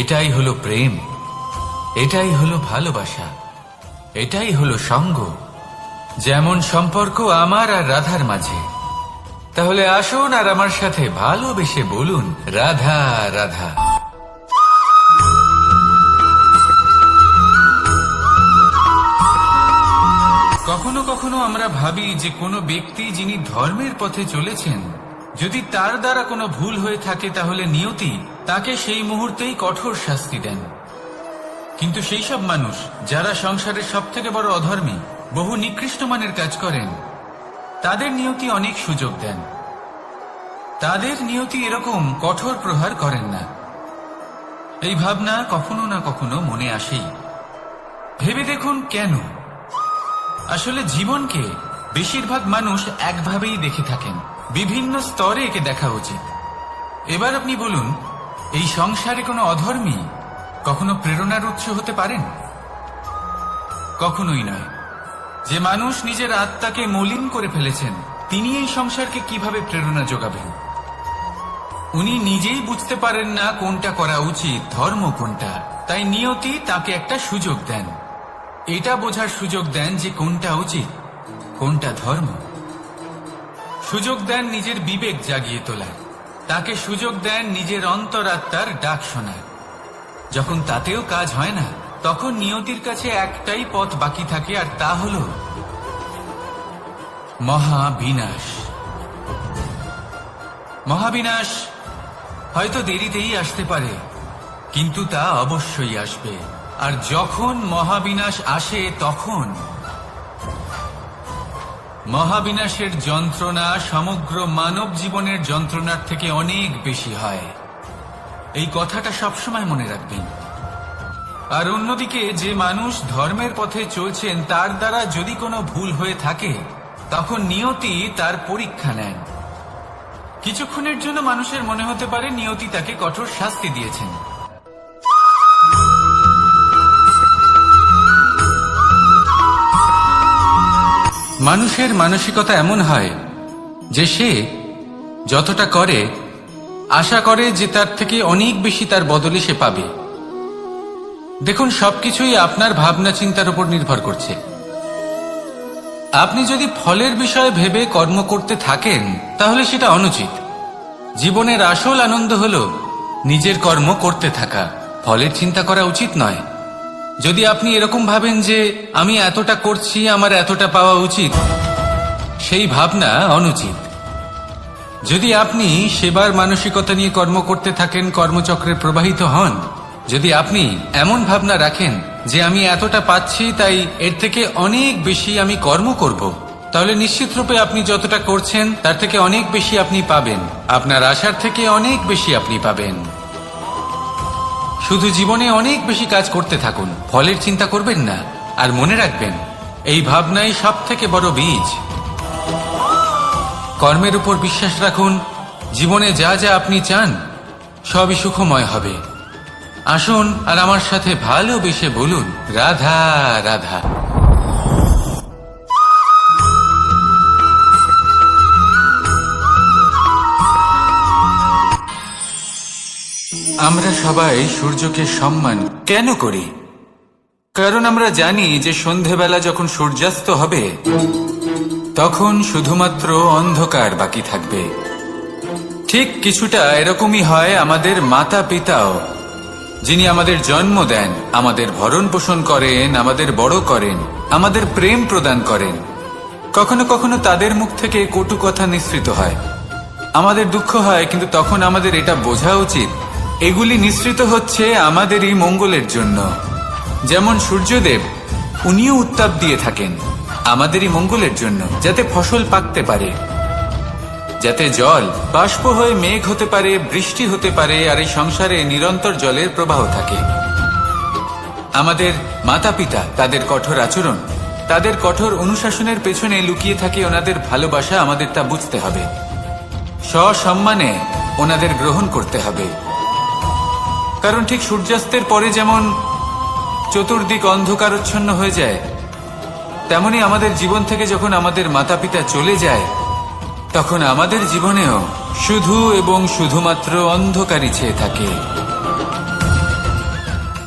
এটাই হলো প্রেম, এটাই হলো ভালোবাসা, এটাই হলো সঙ্গ। যেমন সম্পর্ক আমার আর রাধার মাঝে। তাহলে আসুন আর আমার সাথে ভালোবেসে বলুন, রাধা রাধা। কখনো কখনো আমরা ভাবি যে কোনো ব্যক্তি যিনি ধর্মের পথে চলেছেন, যদি তার দ্বারা কোনো ভুল হয়ে থাকে তাহলে নিয়তি তাকে সেই মুহূর্তেই কঠোর শাস্তি দেন। কিন্তু সেই সব মানুষ যারা সংসারের সব থেকে বড় অধর্মী, বহু নিকৃষ্ট মানের কাজ করেন, তাদের নিয়তি অনেক সুযোগ দেন। তাদের নিয়তি এরকম কঠোর প্রহার করেন না। এই ভাবনা কখনো না কখনো মনে আসেই। ভেবে দেখুন কেন? আসলে জীবনকে বেশিরভাগ মানুষ একভাবেই দেখে থাকেন, বিভিন্ন স্তরে একে দেখা উচিত। এবার আপনি বলুন, এই সংসারে কোনো অধর্মী কখনো প্রেরণার উৎস হতে পারেন? কখনোই নয়। যে মানুষ নিজের আত্মাকে মলিন করে ফেলেছেন তিনি এই সংসারকে কিভাবে প্রেরণা যোগাবেন? উনি নিজেই বুঝতে পারেন না কোনটা করা উচিত, ধর্ম কোনটা। তাই নিয়তি তাকে একটা সুযোগ দেন, এটা বোঝার সুযোগ দেন যে কোনটা উচিত, কোনটা ধর্ম। সুযোগ দেন নিজের বিবেক জাগিয়ে তোলার, তাকে সুযোগ দেন নিজের অন্তরাত্মার ডাক শোনার। যখন তাতেও কাজ হয় না তখন নিয়তির কাছে একটাই পথ বাকি থাকে, আর তা হল মহাবিনাশ। মহাবিনাশ হয়তো দেরিতেই আসতে পারে, কিন্তু তা অবশ্যই আসবে। আর যখন মহাবিনাশ আসে তখন মহাবিনাশের যন্ত্রণা সমগ্র মানব জীবনের যন্ত্রণার থেকে অনেক বেশি হয়। এই কথাটা সবসময় মনে রাখবেন। আর অন্যদিকে যে মানুষ ধর্মের পথে চলছেন তার দ্বারা যদি কোনো ভুল হয়ে থাকে তখন নিয়তি তার পরীক্ষা নেন। কিছুক্ষণের জন্য মানুষের মনে হতে পারে নিয়তি তাকে কঠোর শাস্তি দিয়েছেন, মানুষের মানসিকতা এমন হয় যে সে যতটা করে আশা করে যে তার থেকে অনেক বেশি তার বদলে সে পাবে। দেখুন, সবকিছুই আপনার ভাবনা চিন্তার উপর নির্ভর করছে। আপনি যদি ফলের বিষয়ে ভেবে কর্ম করতে থাকেন তাহলে সেটা অনুচিত। জীবনের আসল আনন্দ হলো নিজের কর্ম করতে থাকা, ফলের চিন্তা করা উচিত নয়। যদি আপনি এরকম ভাবেন যে আমি এতটা করছি, আমার এতটা পাওয়া উচিত, সেই ভাবনা অনুচিত। যদি আপনি সেবার মানসিকতা নিয়ে কর্ম করতে থাকেন, কর্মচক্রে প্রবাহিত হন, যদি আপনি এমন ভাবনা রাখেন যে আমি এতটা পাচ্ছি তাই এর থেকে অনেক বেশি আমি কর্ম করব, তাহলে নিশ্চিত রূপে আপনি যতটা করছেন তার থেকে অনেক বেশি আপনি পাবেন, আপনার আশার থেকে অনেক বেশি আপনি পাবেন। শুধু জীবনে অনেক বেশি কাজ করতে থাকুন, ফলের চিন্তা করবেন না। আর মনে রাখবেন, এই ভাবনাই সব থেকে বড় বীজ। কর্মের উপর বিশ্বাস রাখুন, জীবনে যা যা আপনি চান সবই সুখময় হবে। আসুন আর আমার সাথে ভালোবেসে বলুন, রাধা রাধা। আমরা সবাই সূর্যকে সম্মান কেন করি? কারণ আমরা জানি যে সন্ধেবেলা যখন সূর্যাস্ত হবে তখন শুধুমাত্র অন্ধকার বাকি থাকবে। ঠিক কিছুটা এরকমই হয় আমাদের মাতা পিতাও, যিনি আমাদের জন্ম দেন, আমাদের ভরণ পোষণ করেন, আমাদের বড় করেন, আমাদের প্রেম প্রদান করেন। কখনো কখনো তাদের মুখ থেকে কটু কথা নিঃসৃত হয়, আমাদের দুঃখ হয়, কিন্তু তখন আমাদের এটা বোঝা উচিত এগুলি নিঃসৃত হচ্ছে আমাদেরই মঙ্গলের জন্য। যেমন সূর্যদেব, উনিও উত্তাপ দিয়ে থাকেন আমাদেরই মঙ্গলের জন্য, যাতে ফসল পাকতে পারে, যাতে জল বাষ্প হয়ে মেঘ হতে পারে, বৃষ্টি হতে পারে, আর এই সংসারে নিরন্তর জলের প্রবাহ থাকে। আমাদের মাতা পিতা, তাদের কঠোর আচরণ, তাদের কঠোর অনুশাসনের পেছনে লুকিয়ে থাকে ওনাদের ভালোবাসা। আমাদের তা বুঝতে হবে, সসম্মানে ওনাদের গ্রহণ করতে হবে। কারণ ঠিক সূর্যাস্তের পরে যেমন চতুর্দিক অন্ধকারচ্ছন্ন হয়ে যায়, তেমনি আমাদের জীবন থেকে যখন আমাদের মাতা পিতা চলে যায় তখন আমাদের জীবনেও শুধু এবং শুধুমাত্র অন্ধকারই ছেয়ে থাকে।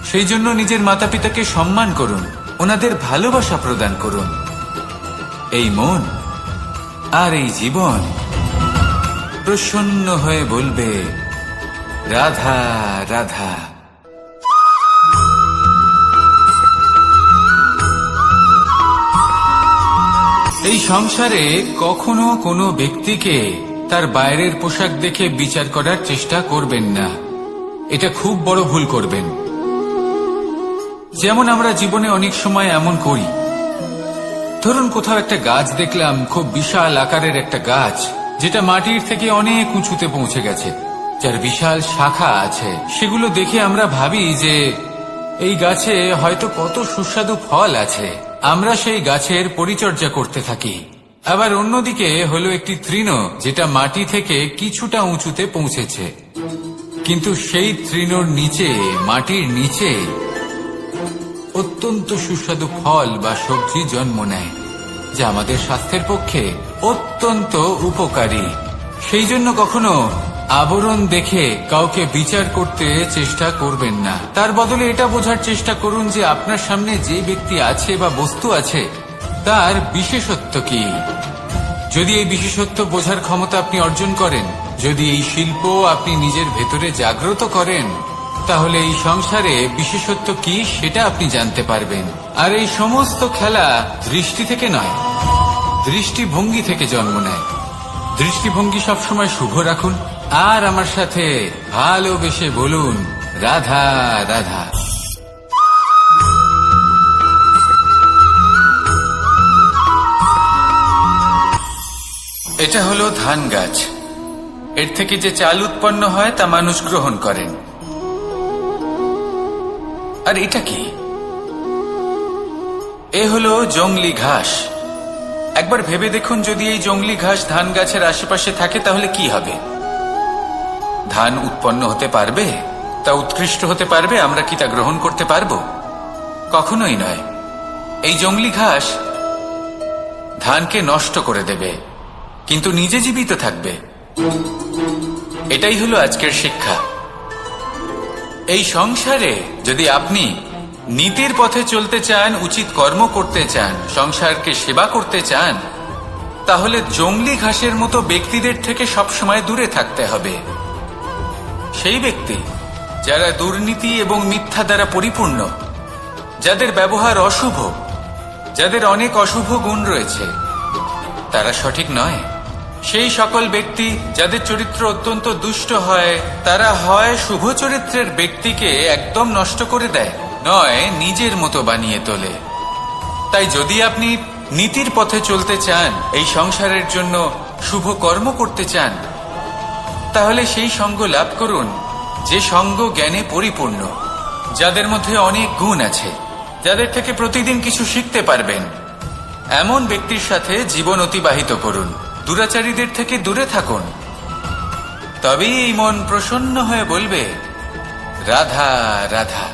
সেই জন্য নিজের মাতা পিতাকে সম্মান করুন, ওনাদের ভালোবাসা প্রদান করুন। এই মন আর এই জীবন প্রসন্ন হয়ে বলবে, রাধা রাধা। এই সংসারে কখনো কোনো ব্যক্তিকে তার বাইরের পোশাক দেখে বিচার করার চেষ্টা করবেন না, এটা খুব বড় ভুল করবেন। যেমন আমরা জীবনে অনেক সময় এমন করি, ধরুন কোথাও একটা গাছ দেখলাম, খুব বিশাল আকারের একটা গাছ, যেটা মাটির থেকে অনেক উঁচুতে পৌঁছে গেছে, যার বিশাল শাখা আছে। সেগুলো দেখে আমরা ভাবি যে এই গাছে হয়তো কত সুস্বাদু ফল আছে, আমরা সেই গাছের পরিচর্যা করতে থাকি। আবার অন্যদিকে হলো একটি তৃণ, যেটা মাটি থেকে কিছুটা উঁচুতে পৌঁছেছে, কিন্তু সেই তৃণর নিচে, মাটির নিচে অত্যন্ত সুস্বাদু ফল বা সবজি জন্ম নেয়, যা আমাদের স্বাস্থ্যের পক্ষে অত্যন্ত উপকারী। সেই জন্য কখনো আবরণ দেখে কাউকে বিচার করতে চেষ্টা করবেন না, তার বদলে এটা বোঝার চেষ্টা করুন যে আপনার সামনে যে ব্যক্তি আছে বা বস্তু আছে তার বিশেষত্ব কি। যদি এই বিশেষত্ব বোঝার ক্ষমতা আপনি অর্জন করেন, যদি এই শিল্প আপনি নিজের ভেতরে জাগ্রত করেন, তাহলে এই সংসারে বিশেষত্ব কি সেটা আপনি জানতে পারবেন। আর এই সমস্ত খেলা দৃষ্টি থেকে নয়, দৃষ্টিভঙ্গি থেকে জন্ম নেয়। দৃষ্টিভঙ্গি সবসময় শুভ রাখুন আর আমার সাথে ভালোবেসে বলুন, রাধা রাধা। এটা হলো ধান গাছ। এর থেকে যে চাল উৎপন্ন হয় তা মানুষ গ্রহণ করেন। আর এটা কি? এ হলো জংলি ঘাস। একবার ভেবে দেখুন, যদি এই জংলি ঘাস ধান গাছের আশেপাশে থাকে তাহলে কি হবে? ধান উৎপন্ন হতে পারবে? তা উৎকৃষ্ট হতে পারবে? আমরা কি তা গ্রহণ করতে পারবো? কখনোই নয়। এই জংলি ঘাস ধানকে নষ্ট করে দেবে, কিন্তু নিজে জীবিত থাকবে। এটাই হলো আজকের শিক্ষা। এই সংসারে যদি আপনি নীতির পথে চলতে চান, উচিত কর্ম করতে চান, সংসারকে সেবা করতে চান, তাহলে জংলি ঘাসের মতো ব্যক্তিদের থেকে সবসময় দূরে থাকতে হবে। সেই ব্যক্তি যারা দুর্নীতি এবং মিথ্যা দ্বারা পরিপূর্ণ, যাদের ব্যবহার অশুভ, যাদের অনেক অশুভ গুণ রয়েছে, তারা সঠিক নয়। সেই সকল ব্যক্তি যাদের চরিত্র অত্যন্ত দুষ্ট হয়, তারা হয় শুভ চরিত্রের ব্যক্তিকে একদম নষ্ট করে দেয়, নয় নিজের মতো বানিয়ে তোলে। তাই যদি আপনি নীতির পথে চলতে চান, এই সংসারের জন্য শুভ কর্ম করতে চান, তাহলে সেই সঙ্গ লাভ করুন যে সঙ্গ জ্ঞানে পরিপূর্ণ, যাদের মধ্যে অনেক গুণ আছে, যাদের থেকে প্রতিদিন কিছু শিখতে পারবেন। এমন ব্যক্তির সাথে জীবন অতিবাহিত করুন। দুরাচারীদের থেকে দূরে থাকুন। তবেই এই মন প্রসন্ন হয়ে বলবে, রাধা রাধা।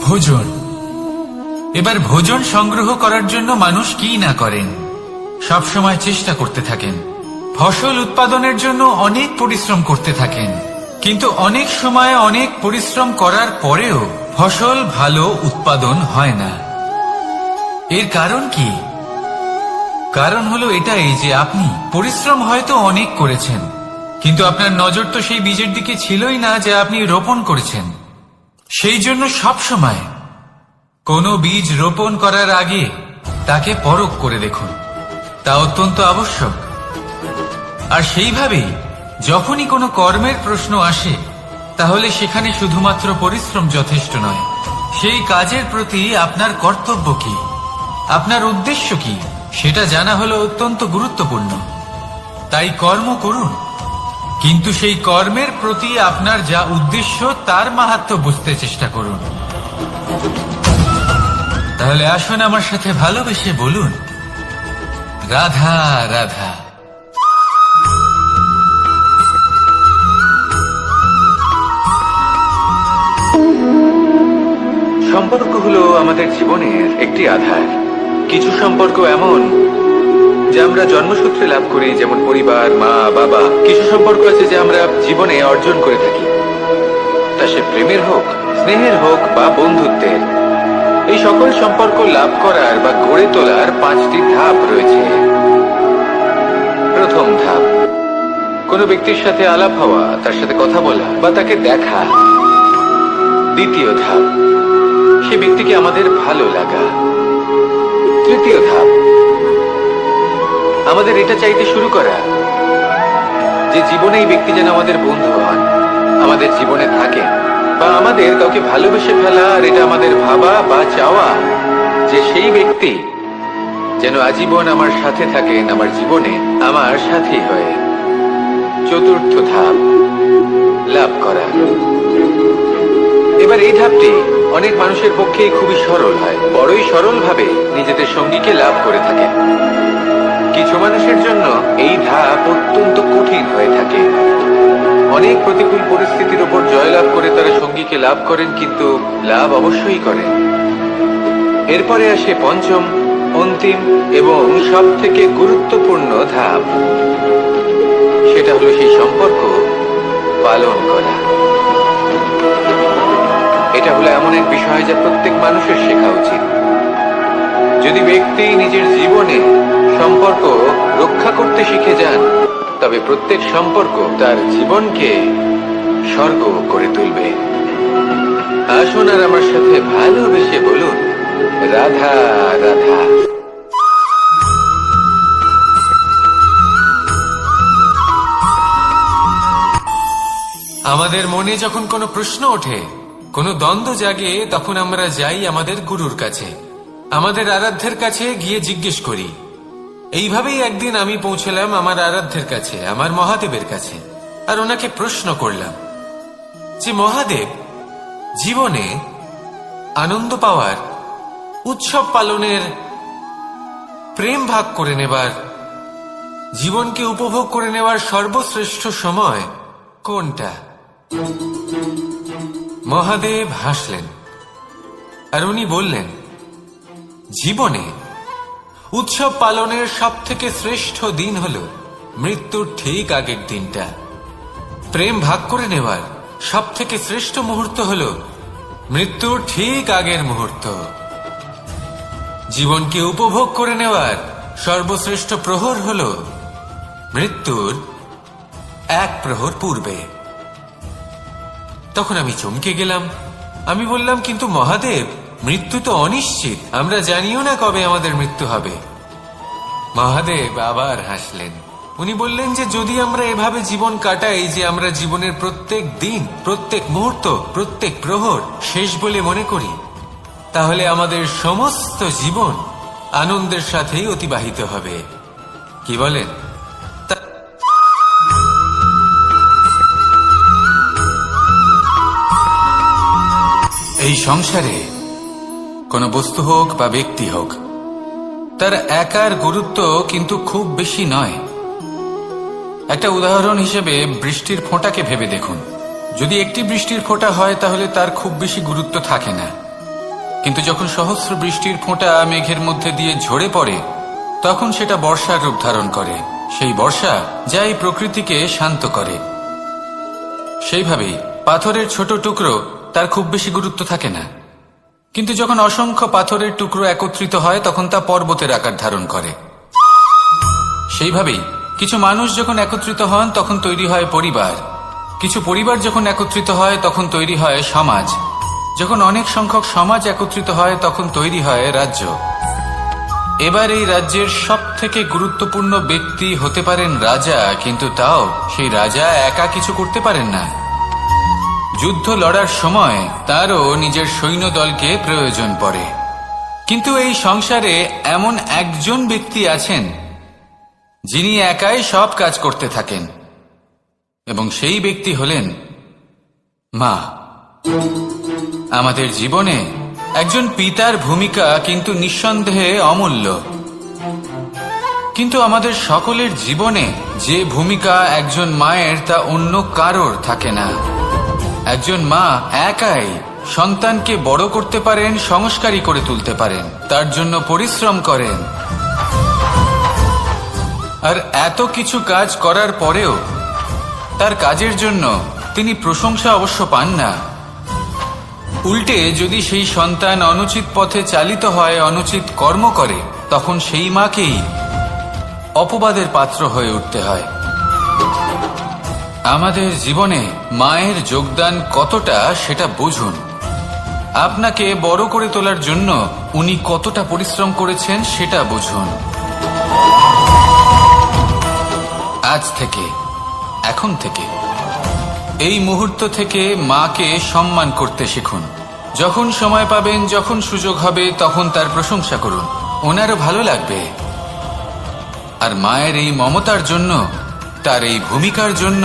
ভোজন। এবার ভোজন সংগ্রহ করার জন্য মানুষ কি না করেন, সবসময় চেষ্টা করতে থাকেন। ফসল উৎপাদনের জন্য অনেক পরিশ্রম করতে থাকেন, কিন্তু অনেক সময় অনেক পরিশ্রম করার পরেও ফসল ভালো উৎপাদন হয় না। এর কারণ কি? কারণ হলো এটাই যে আপনি পরিশ্রম হয়তো অনেক করেছেন, কিন্তু আপনার নজর তো সেই বীজের দিকে ছিলই না যা আপনি রোপণ করেছেন। সেই জন্য সবসময় কোনো বীজ রোপণ করার আগে তাকে পরখ করে দেখুন। তা অত্যন্ত আবশ্যক। আর সেইভাবেই যখনই কোনো কর্মের প্রশ্ন আসে, তাহলে সেখানে শুধুমাত্র পরিশ্রম যথেষ্ট নয়। সেই কাজের প্রতি আপনার কর্তব্য কি, আপনার উদ্দেশ্য কি, সেটা জানা হলো অত্যন্ত গুরুত্বপূর্ণ। তাই কর্ম করুন, কিন্তু সেই কর্মের প্রতি আপনার যা উদ্দেশ্য তার মাহাত্ম্য বুঝতে চেষ্টা করুন। তাহলে আসুন আমার সাথে ভালোবেসে বলুন, রাধা রাধা। সম্পর্ক হলো আমাদের জীবনের একটি আধার। কিছু সম্পর্ক এমন যা আমরা জন্মসূত্রে লাভ করি, যেমন পরিবার, মা, বাবা। কিছু সম্পর্ক আছে যা আমরা জীবনে অর্জন করে থাকি, তা সে প্রেমের হোক, স্নেহের হোক বা বন্ধুত্বের। এই সকল সম্পর্ক লাভ করার বা গড়ে তোলার 5টি ধাপ রয়েছে। প্রথম ধাপ, কোনো ব্যক্তির সাথে আলাপ হওয়া, তার সাথে কথা বলা বা তাকে দেখা। দ্বিতীয় ধাপ, সে ব্যক্তিকে আমাদের ভালো লাগা। তৃতীয় ধাপ, আমাদের এটা চাইতে শুরু করা যে জীবনে এই ব্যক্তি যেন আমাদের বন্ধু হন, আমাদের জীবনে থাকে, বা আমাদের কাউকে ভালোবেসে ফেলা। আর এটা আমাদের ভাবা বা চাওয়া যে সেই ব্যক্তি যেন আজীবন আমার সাথে থাকেন, আমার জীবনে আমার সাথী হয়ে। চতুর্থ ধাপ, লাভ করা। এবার এই ধাপটি অনেক মানুষের পক্ষে খুবই সরল হয়, বড়ই সরল ভাবে নিজেদের সঙ্গীকে লাভ করে থাকে। কিছু মানুষের জন্য এই ধাপ অত্যন্ত কঠিন হয়ে থাকে। অনেক প্রতিকূল পরিস্থিতির উপর জয়লাভ করে তারা সঙ্গীকে লাভ করেন, কিন্তু লাভ অবশ্যই করেন। এরপরে আসে পঞ্চম, অন্তিম এবং সব থেকে গুরুত্বপূর্ণ ধাপ। সেটা হলো সেই সম্পর্ক পালন করা। এটা হলো এমন এক বিষয় যা প্রত্যেক মানুষের শেখা উচিত। যদি ব্যক্তি নিজের জীবনে সম্পর্ক রক্ষা করতে শিখে যান, তবে প্রত্যেক সম্পর্ক তার জীবনকে স্বর্গ করে তুলবে। আসুন আর আমার সাথে ভালোবেসে বলুন, রাধা রাধা। আমাদের মনে যখন কোনো প্রশ্ন ওঠে, কোনো দ্বন্দ্ব জাগে তখন আমরা যাই আমাদের গুরুর কাছে, আমাদের আরাধ্যের কাছে গিয়ে জিজ্ঞেস করি। এইভাবেই একদিন আমি পৌঁছলাম আমার আরাধ্যের কাছে, আমার মহাদেবের কাছে, আর ওনাকে প্রশ্ন করলাম যে মহাদেব, জীবনে আনন্দ পাওয়ার, উৎসব পালনের, প্রেম ভাগ করে নেবার, জীবনকে উপভোগ করে নেওয়ার সর্বশ্রেষ্ঠ সময় কোনটা? মহাদেব হাসলেন আর উনি বললেন, জীবনে উৎসব পালনের সব থেকে শ্রেষ্ঠ দিন হল মৃত্যুর ঠিক আগের দিনটা। প্রেম ভাগ করে নেওয়ার সব থেকে শ্রেষ্ঠ মুহূর্ত হল মৃত্যুর ঠিক আগের মুহূর্ত। জীবনকে উপভোগ করে নেওয়ার সর্বশ্রেষ্ঠ প্রহর হল মৃত্যুর এক প্রহর পূর্বে। তখন আমি চমকে গেলাম। আমি বললাম, কিন্তু মহাদেব, মৃত্যু তো অনিশ্চিত, আমরা জানিও না কবে আমাদের মৃত্যু হবে। মহাদেব আবার হাসলেন। উনি বললেন যে যদি আমরা এভাবে জীবন কাটাই যে আমরা জীবনের প্রত্যেক দিন, প্রত্যেক মুহূর্ত, প্রত্যেক প্রহর শেষ বলে মনে করি, তাহলে আমাদের সমস্ত জীবন আনন্দের সাথেই অতিবাহিত হবে। কি বলেন? এই সংসারে কোনো বস্তু হোক বা ব্যক্তি হোক, তার একার গুরুত্ব কিন্তু খুব বেশি নয়। একটা উদাহরণ হিসেবে বৃষ্টির ফোঁটাকে ভেবে দেখুন। যদি একটি বৃষ্টির ফোঁটা হয় তাহলে তার খুব বেশি গুরুত্ব থাকে না, কিন্তু যখন সহস্র বৃষ্টির ফোঁটা মেঘের মধ্যে দিয়ে ঝরে পড়ে, তখন সেটা বর্ষার রূপ ধারণ করে। সেই বর্ষা যা এই প্রকৃতিকে শান্ত করে। সেইভাবেই পাথরের ছোট টুকরো, তার খুব বেশি গুরুত্ব থাকে না, কিন্তু যখন অসংখ্য পাথরের টুকরো একত্রিত হয় তখন তা পর্বতের আকার ধারণ করে। সেইভাবেই কিছু মানুষ যখন একত্রিত হন তখন তৈরি হয় পরিবার, কিছু পরিবার যখন একত্রিত হয় তখন তৈরি হয় সমাজ, যখন অনেক সংখ্যক সমাজ একত্রিত হয় তখন তৈরি হয় রাজ্য। এবার এই রাজ্যের সব থেকে গুরুত্বপূর্ণ ব্যক্তি হতে পারেন রাজা, কিন্তু তাও সেই রাজা একা কিছু করতে পারেন না। যুদ্ধ লড়ার সময় তারও নিজের সৈন্যদলকে প্রয়োজন পড়ে। কিন্তু এই সংসারে এমন একজন ব্যক্তি আছেন যিনি একাই সব কাজ করতে থাকেন, এবং সেই ব্যক্তি হলেন মা। আমাদের জীবনে একজন পিতার ভূমিকা কিন্তু নিঃসন্দেহে অমূল্য, কিন্তু আমাদের সকলের জীবনে যে ভূমিকা একজন মায়ের তা অন্য কারোর থাকে না। একজন মা একাই সন্তানকে বড় করতে পারেন, সংস্কারী করে তুলতে পারেন, তার জন্য পরিশ্রম করেন। আর এত কিছু কাজ করার পরেও তার কাজের জন্য তিনি প্রশংসা অবশ্য পান না। উল্টে যদি সেই সন্তান অনুচিত পথে চালিত হয়, অনুচিত কর্ম করে, তখন সেই মাকেই অপবাদের পাত্র হয়ে উঠতে হয়। আমাদের জীবনে মায়ের যোগদান কতটা সেটা বুঝুন। আপনাকে বড় করে তোলার জন্য উনি কতটা পরিশ্রম করেছেন সেটা বুঝুন। আজ থেকে, এখন থেকে, এই মুহূর্ত থেকে মাকে সম্মান করতে শিখুন। যখন সময় পাবেন, যখন সুযোগ হবে, তখন তার প্রশংসা করুন, ওনারও ভালো লাগবে। আর মায়ের এই মমতার জন্য, তার এই ভূমিকার জন্য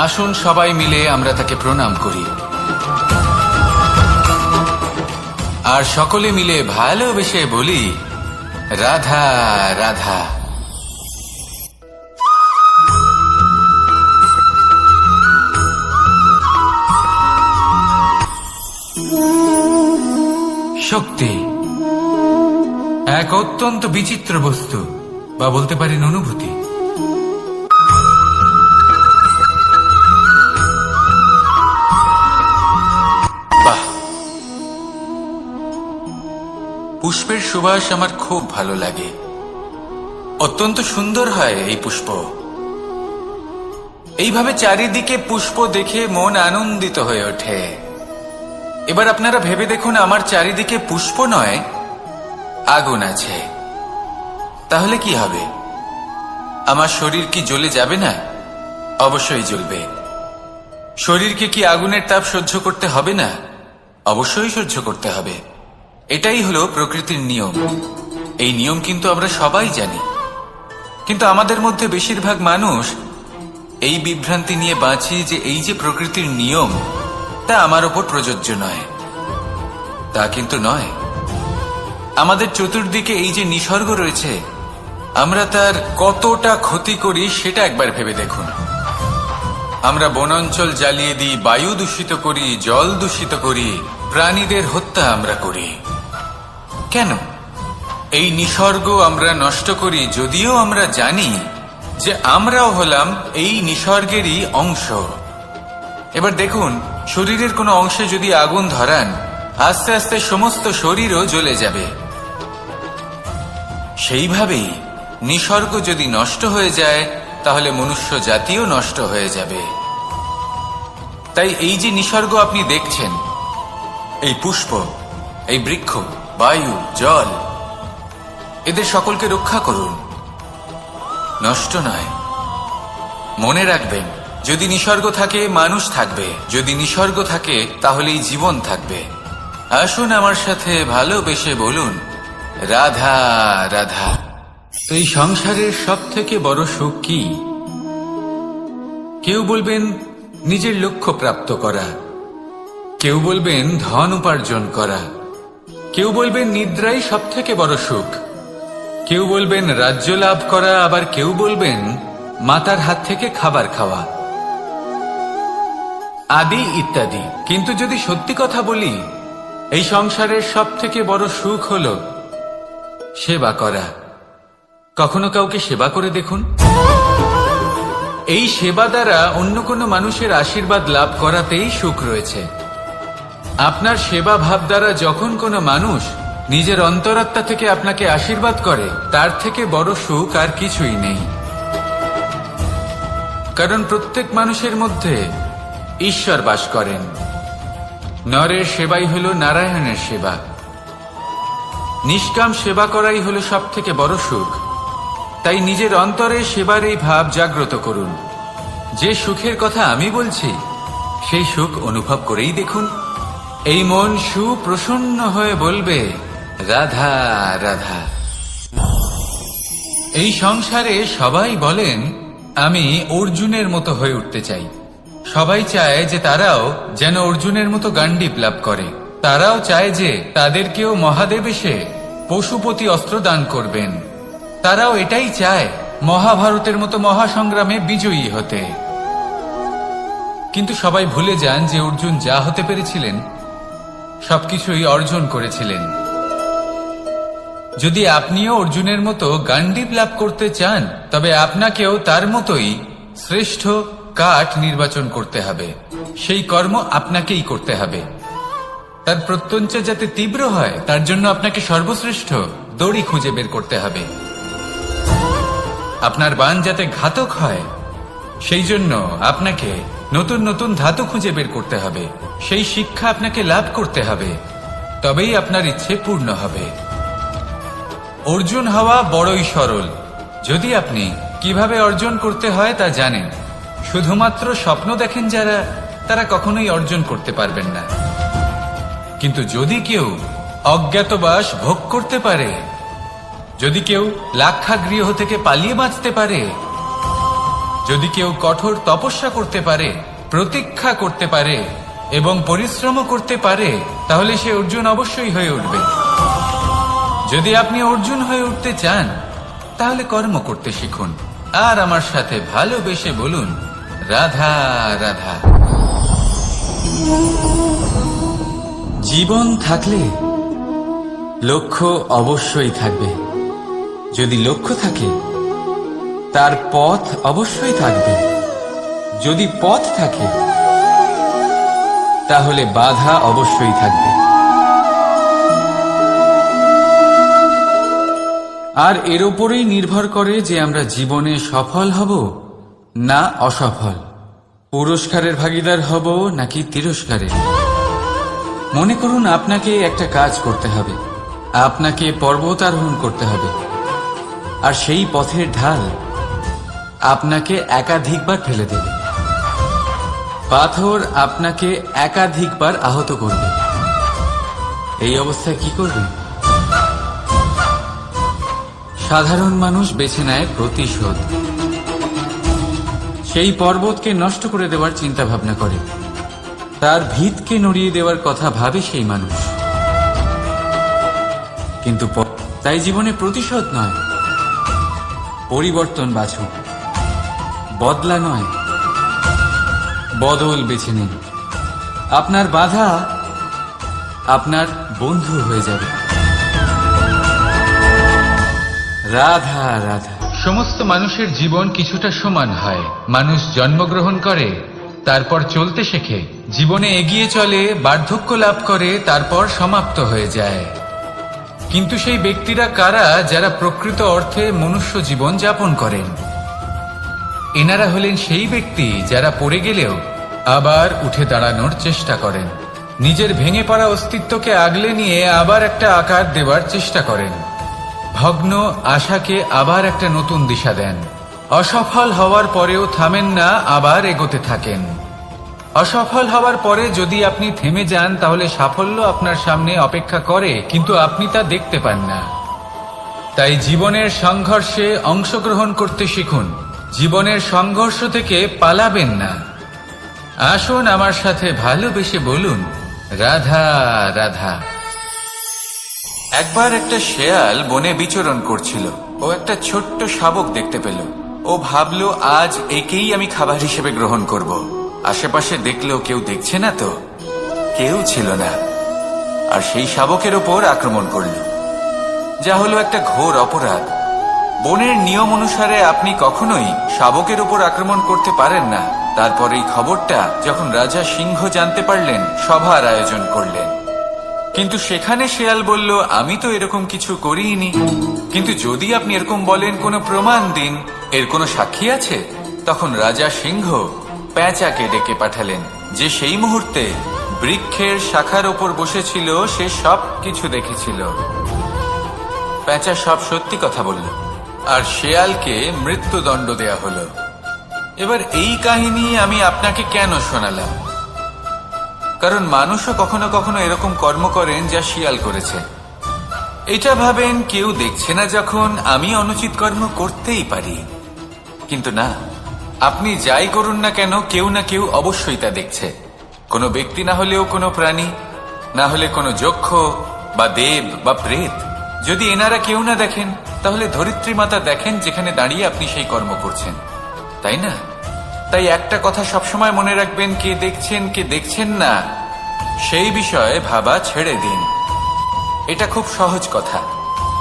আসুন সবাই মিলে আমরা তাকে প্রণাম করি, আর সকলে মিলে ভালোবেসে বলি, রাধা রাধা। শক্তি এক অত্যন্ত বিচিত্র বস্তু, বা বলতে পারেন অনুভূতি। বাহ, পুষ্পের সুবাস আমার খুব ভালো লাগে। অত্যন্ত সুন্দর হয় এই পুষ্প। এইভাবে চারিদিকে পুষ্প দেখে মন আনন্দিত হয়ে ওঠে। এবার আপনারা ভেবে দেখুন, আমার চারিদিকে পুষ্প নয়, আগুন আছে, তাহলে কি হবে? আমার শরীর কি জ্বলে যাবে না? অবশ্যই জ্বলবে। শরীরকে কি আগুনের তাপ সহ্য করতে হবে না? অবশ্যই সহ্য করতে হবে। এটাই হলো প্রকৃতির নিয়ম। এই নিয়ম কিন্তু আমরা সবাই জানি, কিন্তু আমাদের মধ্যে বেশিরভাগ মানুষ এই বিভ্রান্তি নিয়ে বাঁচি যে এই যে প্রকৃতির নিয়ম তা আমার ওপর প্রযোজ্য নয়। তা কিন্তু নয়। আমাদের চতুর্দিকে এই যে নিসর্গ রয়েছে, আমরা তার কতটা ক্ষতি করি সেটা একবার ভেবে দেখুন। আমরা বনাঞ্চল জ্বালিয়ে দিই, বায়ু দূষিত করি, জল দূষিত করি, প্রাণীদের হত্যা আমরা করি। কেন? এই নিসর্গ আমরা নষ্ট করি, যদিও আমরা জানি যে আমরাও হলাম এই নিসর্গেরই অংশ। এবার দেখুন, শরীরের কোনো অংশে যদি আগুন ধরান, আস্তে আস্তে সমস্ত শরীরও জ্বলে যাবে। সেইভাবেই নিসর্গ যদি নষ্ট হয়ে যায়, তাহলে মনুষ্য জাতিও নষ্ট হয়ে যাবে। তাই এই যে নিসর্গ আপনি দেখছেন, এই পুষ্প, এই বৃক্ষ, বায়ু, জল, এদের সকলকে রক্ষা করুন, নষ্ট নয়। মনে রাখবেন, যদি নিসর্গ থাকে মানুষ থাকবে, যদি নিসর্গ থাকে তাহলেই জীবন থাকবে। আসুন আমার সাথে ভালোবেসে বলুন, রাধা রাধা। তো এই সংসারের সব থেকে বড় সুখ কি? কেউ বলবেন নিজের লক্ষ্য প্রাপ্ত করা, কেউ বলবেন ধন উপার্জন করা, কেউ বলবেন নিদ্রাই সব থেকে বড় সুখ, কেউ বলবেন রাজ্য লাভ করা, আবার কেউ বলবেন মাতার হাত থেকে খাবার খাওয়া, আদি ইত্যাদি। কিন্তু যদি সত্যি কথা বলি, এই সংসারের সব থেকে বড় সুখ হল সেবা করা। কখনো কাউকে সেবা করে দেখুন। এই সেবা দ্বারা অন্য কোনো মানুষের আশীর্বাদ লাভ করাতেই সুখ রয়েছে। আপনার সেবা ভাব দ্বারা যখন কোনো মানুষ নিজের অন্তরাত্মা থেকে আপনাকে আশীর্বাদ করে, তার থেকে বড় সুখ আর কিছুই নেই। কারণ প্রত্যেক মানুষের মধ্যে ঈশ্বর বাস করেন। নরের সেবাই হল নারায়ণের সেবা। নিষ্কাম সেবা করাই হল সব থেকে বড় সুখ। তাই নিজের অন্তরে সেবার এই ভাব জাগ্রত করুন। যে সুখের কথা আমি বলছি, সেই সুখ অনুভব করেই দেখুন। এই মন সুপ্রসন্ন হয়ে বলবে, রাধা রাধা। এই সংসারে সবাই বলেন, আমি অর্জুনের মতো হয়ে উঠতে চাই। সবাই চায় যে তারাও যেন অর্জুনের মতো গান্ডীব লাভ করে। তারাও চায় যে তাদেরকেও মহাদেব এসে পশুপতি অস্ত্র দান করবেন। তারাও এটাই চায় মহাভারতের মতো মহাসংগ্রামে বিজয়ী হতে। কিন্তু সবাই ভুলে যান যে অর্জুন যা হতে পেরেছিলেন সবকিছুই অর্জন করেছিলেন। যদি আপনিও অর্জুনের মতো গান্ডীব লাভ করতে চান, তবে আপনাকেও তার মতোই শ্রেষ্ঠ কাঠ নির্বাচন করতে হবে। সেই কর্ম আপনাকেই করতে হবে। তার প্রত্যঞ্চা যাতে তীব্র হয়, তার জন্য আপনাকে সর্বশ্রেষ্ঠ দড়ি খুঁজে বের করতে হবে। আপনার বাণ যাতে ঘাতক হয়, সেই জন্য আপনাকে নতুন নতুন ধাতু খুঁজে বের করতে হবে। সেই শিক্ষা আপনাকে লাভ করতে হবে, তবেই আপনার ইচ্ছে পূর্ণ হবে। অর্জুন হওয়া বড়ই সরল, যদি আপনি কিভাবে অর্জন করতে হয় তা জানেন। শুধুমাত্র স্বপ্ন দেখেন যারা, তারা কখনোই অর্জন করতে পারবেন না। কিন্তু যদি কেউ অজ্ঞাতবাস ভোগ করতে পারে, যদি কেউ লাক্ষাগৃহ থেকে পালিয়ে বাঁচতে পারে, যদি কেউ কঠোর তপস্যা করতে পারে, প্রতীক্ষা করতে পারে এবং পরিশ্রম করতে পারে, তাহলে সে অর্জুন অবশ্যই হয়ে উঠবে। যদি আপনি অর্জুন হয়ে উঠতে চান, তাহলে কর্ম করতে শিখুন। আর আমার সাথে ভালোবেসে বলুন, রাধা রাধা। জীবন থাকলে লক্ষ্য অবশ্যই থাকবে। যদি লক্ষ্য থাকে, তার পথ অবশ্যই থাকবে। যদি পথ থাকে, তাহলে বাধা অবশ্যই থাকবে। আর এর উপরেই নির্ভর করে যে আমরা জীবনে সফল হব না অসফল, পুরস্কারের ভাগীদার হব নাকি তিরস্কারের। মনে করুন, আপনাকে একটা কাজ করতে হবে, আপনাকে পর্বত আরোহণ করতে হবে, আর সেই পথের ঢাল আপনাকে একাধিকবার ফেলে দেবে। পাথর আপনাকে একাধিকবার আহত করবে। এই অবস্থায় কি করবেন? সাধারণ মানুষ বেছে নেয় প্রতিশোধ। সেই পর্বতকে নষ্ট করে দেওয়ার চিন্তা ভাবনা করে, তার ভিতকে নড়িয়ে দেওয়ার কথা ভাবে সেই মানুষ। কিন্তু তাই জীবনে প্রতিশোধ নয়, পরিবর্তন বাছুন। বদলা নয়, বদল বেছে নিন। আপনার বাধা আপনার বন্ধু হয়ে যাবে। রাধা রাধা। সমস্ত মানুষের জীবন কিছুটা সমান হয়। মানুষ জন্মগ্রহণ করে, তারপর চলতে শেখে, জীবনে এগিয়ে চলে, বার্ধক্য লাভ করে, তারপর সমাপ্ত হয়ে যায়। কিন্তু সেই ব্যক্তিরা কারা যারা প্রকৃত অর্থে মনুষ্য জীবন যাপন করেন? এনারা হলেন সেই ব্যক্তি যারা পড়ে গেলেও আবার উঠে দাঁড়ানোর চেষ্টা করেন, নিজের ভেঙে পড়া অস্তিত্বকে আগলে নিয়ে আবার একটা আকার দেওয়ার চেষ্টা করেন, ভগ্ন আশাকে আবার একটা নতুন দিশা দেন। অসফল হওয়ার পরেও থামেন না, আবার এগোতে থাকেন। অসফল হওয়ার পরে যদি আপনি থেমে যান তাহলে সাফল্য আপনার সামনে অপেক্ষা করে, কিন্তু আপনি তা দেখতে পান না। তাই জীবনের সংঘর্ষে অংশগ্রহণ করতে শিখুন। জীবনের সংঘর্ষ থেকে পালাবেন না। আসুন আমার সাথে ভালোবেসে বলুন, রাধা রাধা। একবার একটা শেয়াল বনে বিচরণ করছিল। ও একটা ছোট্ট শাবক দেখতে পেল। ও ভাবলো, আজ একেই আমি খাবার হিসেবে গ্রহণ করব। আশেপাশে দেখলো কেউ দেখছে না তো, কেউ ছিল না, আর সেই শাবকের ওপর আক্রমণ করল, যা হলো একটা ঘোর অপরাধ। বনের নিয়ম অনুসারে আপনি কখনোই শাবকের উপর আক্রমণ করতে পারেন না। তারপর এই খবরটা যখন রাজা সিংহ জানতে পারলেন, সভার আয়োজন করলেন। কিন্তু সেখানে শেয়াল বলল, আমি তো এরকম কিছু করিনি। কিন্তু যদি আপনি এরকম বলেন, কোনো প্রমাণ দিন, এর কোনো সাক্ষী আছে? তখন রাজা সিংহ পেঁচাকে ডেকে পাঠালেন, যে সেই মুহূর্তে বৃক্ষের শাখার ওপর বসেছিল। সে সব কিছু দেখেছিল। পেঁচা সব সত্যি কথা বলল, আর শেয়ালকে মৃত্যুদণ্ড দেয়া হলো। এবার এই কাহিনী আমি আপনাকে কেন শোনালাম? কারণ মানুষও কখনো কখনো এরকম কর্ম করেন যা শিয়াল করেছে। এটা ভাবেন কেউ দেখছে না, যখন আমি অনুচিত কর্ম করতেই পারি। কিন্তু না, আপনি যাই করুন না কেন, কেউ না কেউ অবশ্যই তা দেখছে। কোনো ব্যক্তি না হলেও কোনো প্রাণী, না হলে কোনো যক্ষ বা দেব বা প্রেত। যদি এনারা কেউ না দেখেন, তাহলে ধরিত্রী মাতা দেখেন, যেখানে দাঁড়িয়ে আপনি সেই কর্ম করছেন, তাই না? তাই একটা কথা সবসময় মনে রাখবেন, কে দেখছেন কে দেখছেন না সেই বিষয়ে ভাবা ছেড়ে দিন। এটা খুব সহজ কথা।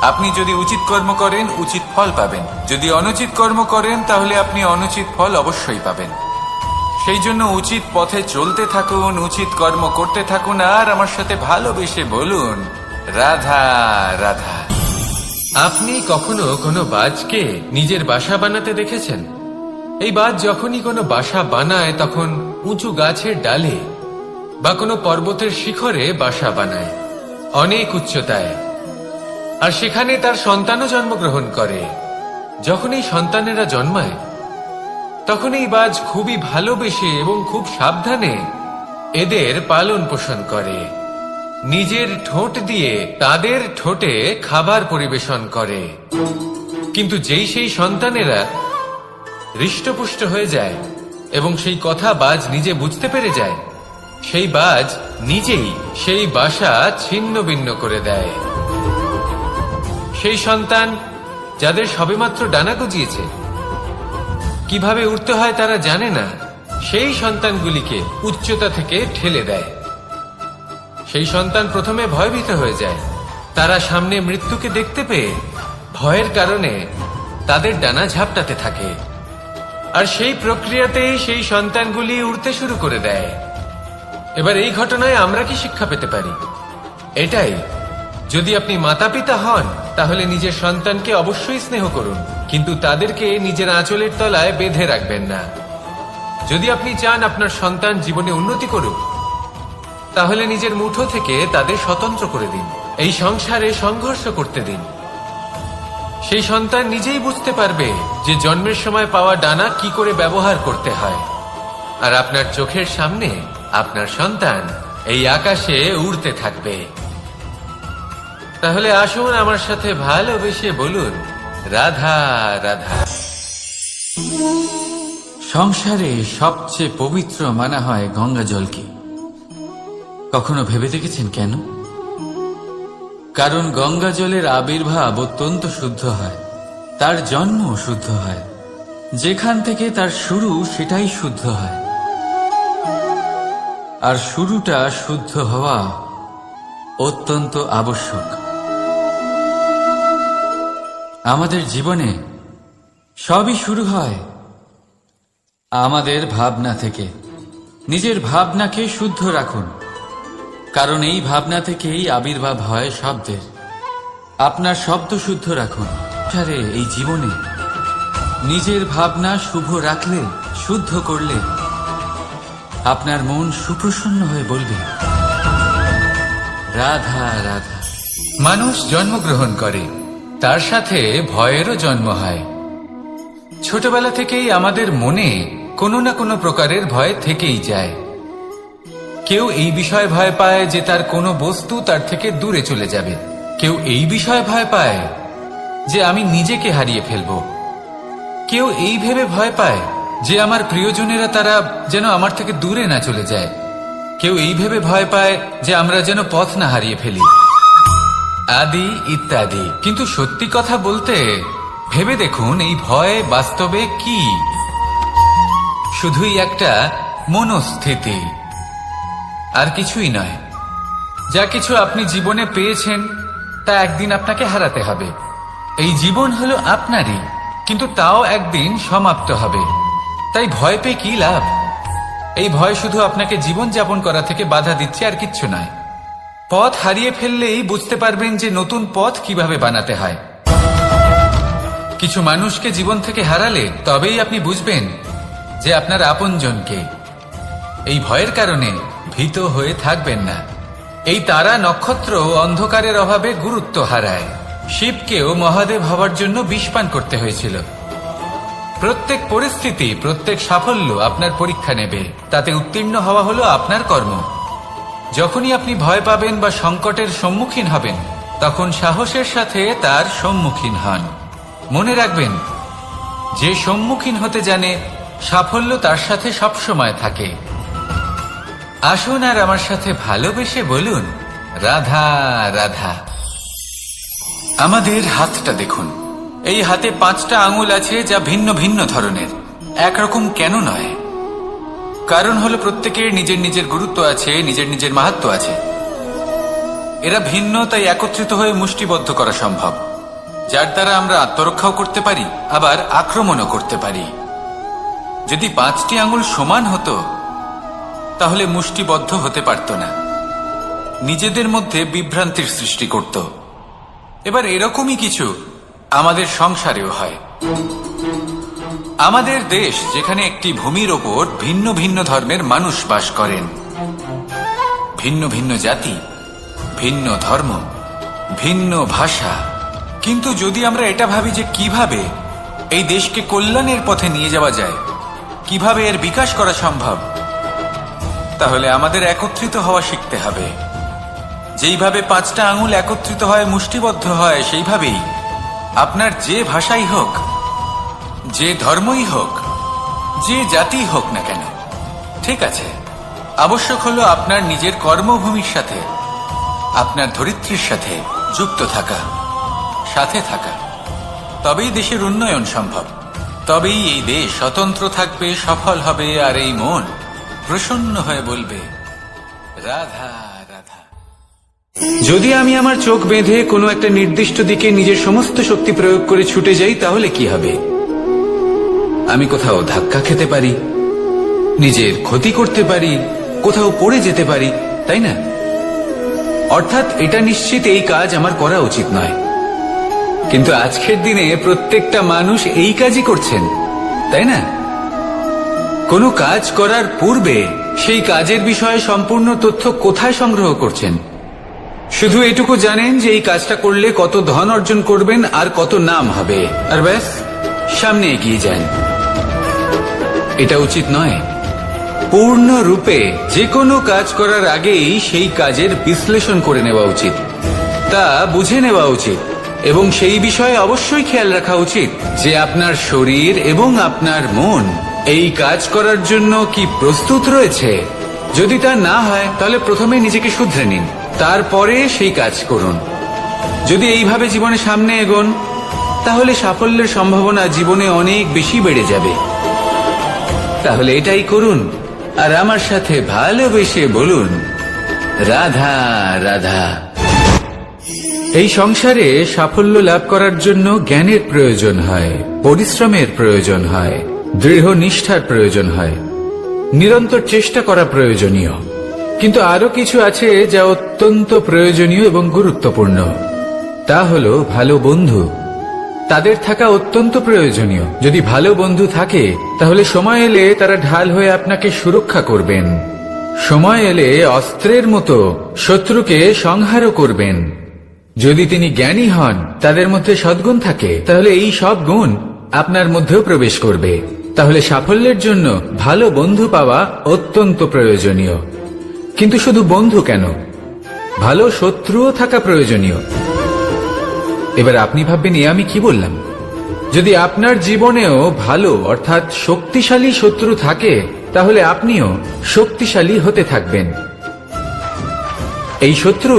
আপনি যদি উচিত কর্ম করেন, উচিত ফল পাবেন। যদি অনুচিত কর্ম করেন, তাহলে আপনি অনুচিত ফল অবশ্যই পাবেন। সেই জন্য উচিত পথে চলতে থাকুন, উচিত কর্ম করতে থাকুন, আর আমার সাথে ভালোবেসে বলুন, রাধা রাধা। আপনি কখনো কোনো বাজকে নিজের বাসা বানাতে দেখেছেন? এই বাজ যখনই কোনো বাসা বানায়, তখন উঁচু গাছের ডালে বা কোনো পর্বতের শিখরে বাসা বানায়, অনেক উচ্চতায়, আর সেখানে তার সন্তানও জন্মগ্রহণ করে। যখন এই সন্তানেরা জন্মায়, তখন এই বাজ খুবই ভালোবেসে এবং খুব সাবধানে এদের পালন পোষণ করে। নিজের ঠোঁট দিয়ে তাদের ঠোঁটে খাবার পরিবেশন করে। কিন্তু যেই সেই সন্তানেরা হৃষ্টপুষ্ট হয়ে যায় এবং সেই কথা বাজ নিজে বুঝতে পেরে যায়, সেই বাজ নিজেই সেই বাসা ছিন্ন ভিন্ন করে দেয়। সেই সন্তান যাদের সবেমাত্র ডানা গজিয়েছে, কিভাবে উঠতে হয় তারা জানে না, সেই সন্তানগুলিকে উচ্চতা থেকে ঠেলে দেয়। সেই সন্তান প্রথমে ভয়ভীত হয়ে যায়। তারা সামনে মৃত্যুকে দেখতে পেয়ে ভয়ের কারণে তাদের ডানা ঝাপটাতে থাকে, আর সেই প্রক্রিয়াতেই সেই সন্তানগুলি উড়তে শুরু করে দেয়। এবার এই ঘটনায় আমরা কি শিক্ষা পেতে পারি? এটাই, যদি আপনি মাতা পিতা হন, তাহলে নিজের সন্তানকে অবশ্যই স্নেহ করুন, কিন্তু তাদেরকে নিজের আঁচলের তলায় বেঁধে রাখবেন না। যদি আপনি চান আপনার সন্তান জীবনে উন্নতি করুক, তাহলে নিজের মুঠো থেকে তাদের স্বতন্ত্র করে দিন। এই সংসারে সংঘর্ষ করতে দিন। সেই সন্তান নিজেই বুঝতে পারবে যে জন্মের সময় পাওয়া ডানা কি করে ব্যবহার করতে হয়। আর আপনার চোখের সামনে আপনার সন্তান এই আকাশে উড়তে থাকবে। তাহলে আসুন আমার সাথে ভালোবেসে বলুন, রাধা রাধা। সংসারে সবচেয়ে পবিত্র মানা হয় গঙ্গা জলকে। কখনো ভেবে দেখেছেন কেন? কারণ গঙ্গা জলের আবির্ভাব অত্যন্ত শুদ্ধ হয়, তার জন্ম শুদ্ধ হয়, যেখান থেকে তার শুরু সেটাই শুদ্ধ হয়। আর শুরুটা শুদ্ধ হওয়া অত্যন্ত আবশ্যক। আমাদের জীবনে সবই শুরু হয় আমাদের ভাবনা থেকে। নিজের ভাবনাকে শুদ্ধ রাখুন, কারণ এই ভাবনা থেকেই আবির্ভাব হয় শব্দের। আপনার শব্দ শুদ্ধ রাখুন। আরে এই জীবনে নিজের ভাবনা শুভ রাখলে, শুদ্ধ করলে আপনার মন সুপ্রসন্ন হয়ে বলবে, রাধা রাধা। মানুষ জন্মগ্রহণ করে, তার সাথে ভয়েরও জন্ম হয়। ছোটবেলা থেকেই আমাদের মনে কোনো না কোনো প্রকারের ভয় থেকেই যায়। কেউ এই বিষয়ে ভয় পায় যে তার কোনো বস্তু তার থেকে দূরে চলে যাবে। কেউ এই বিষয়ে ভয় পায় যে আমি নিজেকে হারিয়ে ফেলব। কেউ এই ভেবে ভয় পায় যে আমার প্রিয়জনেরা তারা যেন আমার থেকে দূরে না চলে যায়। কেউ এই ভেবে ভয় পায় যে আমরা যেন পথ না হারিয়ে ফেলি, আদি ইত্যাদি। কিন্তু সত্যি কথা বলতে ভেবে দেখুন, এই ভয় বাস্তবে কি? শুধুই একটা মনস্থিতি, আর কিছুই নয়। যা কিছু আপনি জীবনে পেয়েছেন তা একদিন আপনাকে হারাতে হবে। এই জীবন হলো আপনারই, কিন্তু তাও একদিন সমাপ্ত হবে। তাই ভয় পেয়ে কি লাভ? এই ভয় শুধু আপনাকে জীবন যাপন করা থেকে বাধা দিচ্ছে, আর কিচ্ছু নয়। পথ হারিয়ে ফেললেই বুঝতে পারবেন যে নতুন পথ কিভাবে বানাতে হয়। কিছু মানুষকে জীবন থেকে হারালে তবেই আপনি বুঝবেন যে আপনার আপনজনকে। এই ভয়ের কারণে ভীত হয়ে থাকবেন না। এই তারা নক্ষত্র অন্ধকারের অভাবে গুরুত্ব হারায়। শিবকেও মহাদেব হওয়ার জন্য বিষপান করতে হয়েছিল। প্রত্যেক পরিস্থিতি, প্রত্যেক সাফল্য আপনার পরীক্ষা নেবে। তাতে উত্তীর্ণ হওয়া হলো আপনার কর্ম। যখনই আপনি ভয় পাবেন বা সংকটের সম্মুখীন হবেন, তখন সাহসের সাথে তার সম্মুখীন হন। মনে রাখবেন, যে সম্মুখীন হতে জানে সাফল্য তার সাথে সবসময় থাকে। আসুন আর আমার সাথে ভালোবেসে বলুন, রাধা রাধা। আমাদের হাতটা দেখুন। এই হাতে 5টা আঙুল আছে, যা ভিন্ন ভিন্ন ধরনের। একরকম কেন নয়? কারণ হলো প্রত্যেকের নিজের নিজের গুরুত্ব আছে, নিজের নিজের মাহাত্ম্য আছে। এরা ভিন্ন, তাই একত্রিত হয়ে মুষ্টিবদ্ধ করা সম্ভব, যার দ্বারা আমরা আত্মরক্ষাও করতে পারি, আবার আক্রমণও করতে পারি। যদি 5টি আঙুল সমান হতো তাহলে মুষ্টিবদ্ধ হতে পারত না, নিজেদের মধ্যে বিভ্রান্তির সৃষ্টি করত। এবার এরকমই কিছু আমাদের সংসারেও হয়। আমাদের দেশ, যেখানে একটি ভূমির ওপর ভিন্ন ভিন্ন ধর্মের মানুষ বাস করেন, ভিন্ন ভিন্ন জাতি, ভিন্ন ধর্ম, ভিন্ন ভাষা। কিন্তু যদি আমরা এটা ভাবি যে কিভাবে এই দেশকে কল্যাণের পথে নিয়ে যাওয়া যায়, কিভাবে এর বিকাশ করা সম্ভব, তাহলে আমাদের একত্রিত হওয়া শিখতে হবে। যেইভাবে 5টা আঙুল একত্রিত হয়, মুষ্টিবদ্ধ হয়, সেইভাবেই আপনার যে ভাষাই হোক, যে ধর্মই হোক, যে জাতি হোক না কেন, ঠিক আছে, আবশ্যক হলো আপনার নিজের কর্মভূমির সাথে, আপনার ধরিত্রীর সাথে যুক্ত থাকা, সাথে থাকা। তবেই দেশের উন্নয়ন সম্ভব। তবেই এই দেশ স্বতন্ত্র থাকবে, সফল হবে, আর এই মন প্রসন্ন হয়ে বলবে, রাধা রাধা। যদি আমি আমার চোখ বেঁধে কোনো একটা নির্দিষ্ট দিকে নিজের সমস্ত শক্তি প্রয়োগ করে ছুটে যাই, তাহলে কি হবে? আমি কোথাও ধাক্কা খেতে পারি, নিজের ক্ষতি করতে পারি, কোথাও পড়ে যেতে পারি, তাই না? অর্থাৎ এটা নিশ্চিত এই কাজ আমার করা উচিত নয়। কিন্তু আজকের দিনে প্রত্যেকটা মানুষ এই কাজই করছেন, তাই না? কোনো কাজ করার পূর্বে সেই কাজের বিষয়ে সম্পূর্ণ তথ্য কোথায় সংগ্রহ করছেন? শুধু এটুকু জানেন যে এই কাজটা করলে কত ধন অর্জন করবেন আর কত নাম হবে, আর ব্যাস সামনে এগিয়ে যান। এটা উচিত নয়। পূর্ণরূপে যে কোনো কাজ করার আগেই সেই কাজের বিশ্লেষণ করে নেওয়া উচিত, তা বুঝে নেওয়া উচিত এবং সেই বিষয়ে অবশ্যই খেয়াল রাখা উচিত যে আপনার শরীর এবং আপনার মন এই কাজ করার জন্য কি প্রস্তুত রয়েছে। যদি তা না হয় তাহলে প্রথমে নিজেকে শুধরে নিন, তারপরে সেই কাজ করুন। যদি এইভাবে জীবনে সামনে এগোন তাহলে সাফল্যের সম্ভাবনা জীবনে অনেক বেশি বেড়ে যাবে। তাহলে এটাই করুন আর আমার সাথে ভালোবেসে বলুন, রাধা রাধা। এই সংসারে সাফল্য লাভ করার জন্য জ্ঞানের প্রয়োজন হয়, পরিশ্রমের প্রয়োজন হয়, দৃঢ় নিষ্ঠার প্রয়োজন হয়, নিরন্তর চেষ্টা করা প্রয়োজনীয়। কিন্তু আরো কিছু আছে যা অত্যন্ত প্রয়োজনীয় এবং গুরুত্বপূর্ণ। তা হলো ভালো বন্ধু। তাদের থাকা অত্যন্ত প্রয়োজনীয়। যদি ভালো বন্ধু থাকে তাহলে সময় এলে তারা ঢাল হয়ে আপনাকে সুরক্ষা করবেন। সময় এলে অস্ত্রের মতো শত্রুকে সংহারও করবেন। যদি তিনি জ্ঞানী হন, তাদের মধ্যে সদ্গুণ থাকে, তাহলে এই সব গুণ আপনার মধ্যেও প্রবেশ করবে। তাহলে সাফল্যের জন্য ভালো বন্ধু পাওয়া অত্যন্ত প্রয়োজনীয়। কিন্তু শুধু বন্ধু কেন, ভালো শত্রুও থাকা প্রয়োজনীয়। এবার আপনি ভাববেন, আমি কি বললাম? যদি আপনার জীবনেও ভালো অর্থাৎ শক্তিশালী শত্রু থাকে তাহলে আপনিও শক্তিশালী হতে থাকবেন। এই শত্রু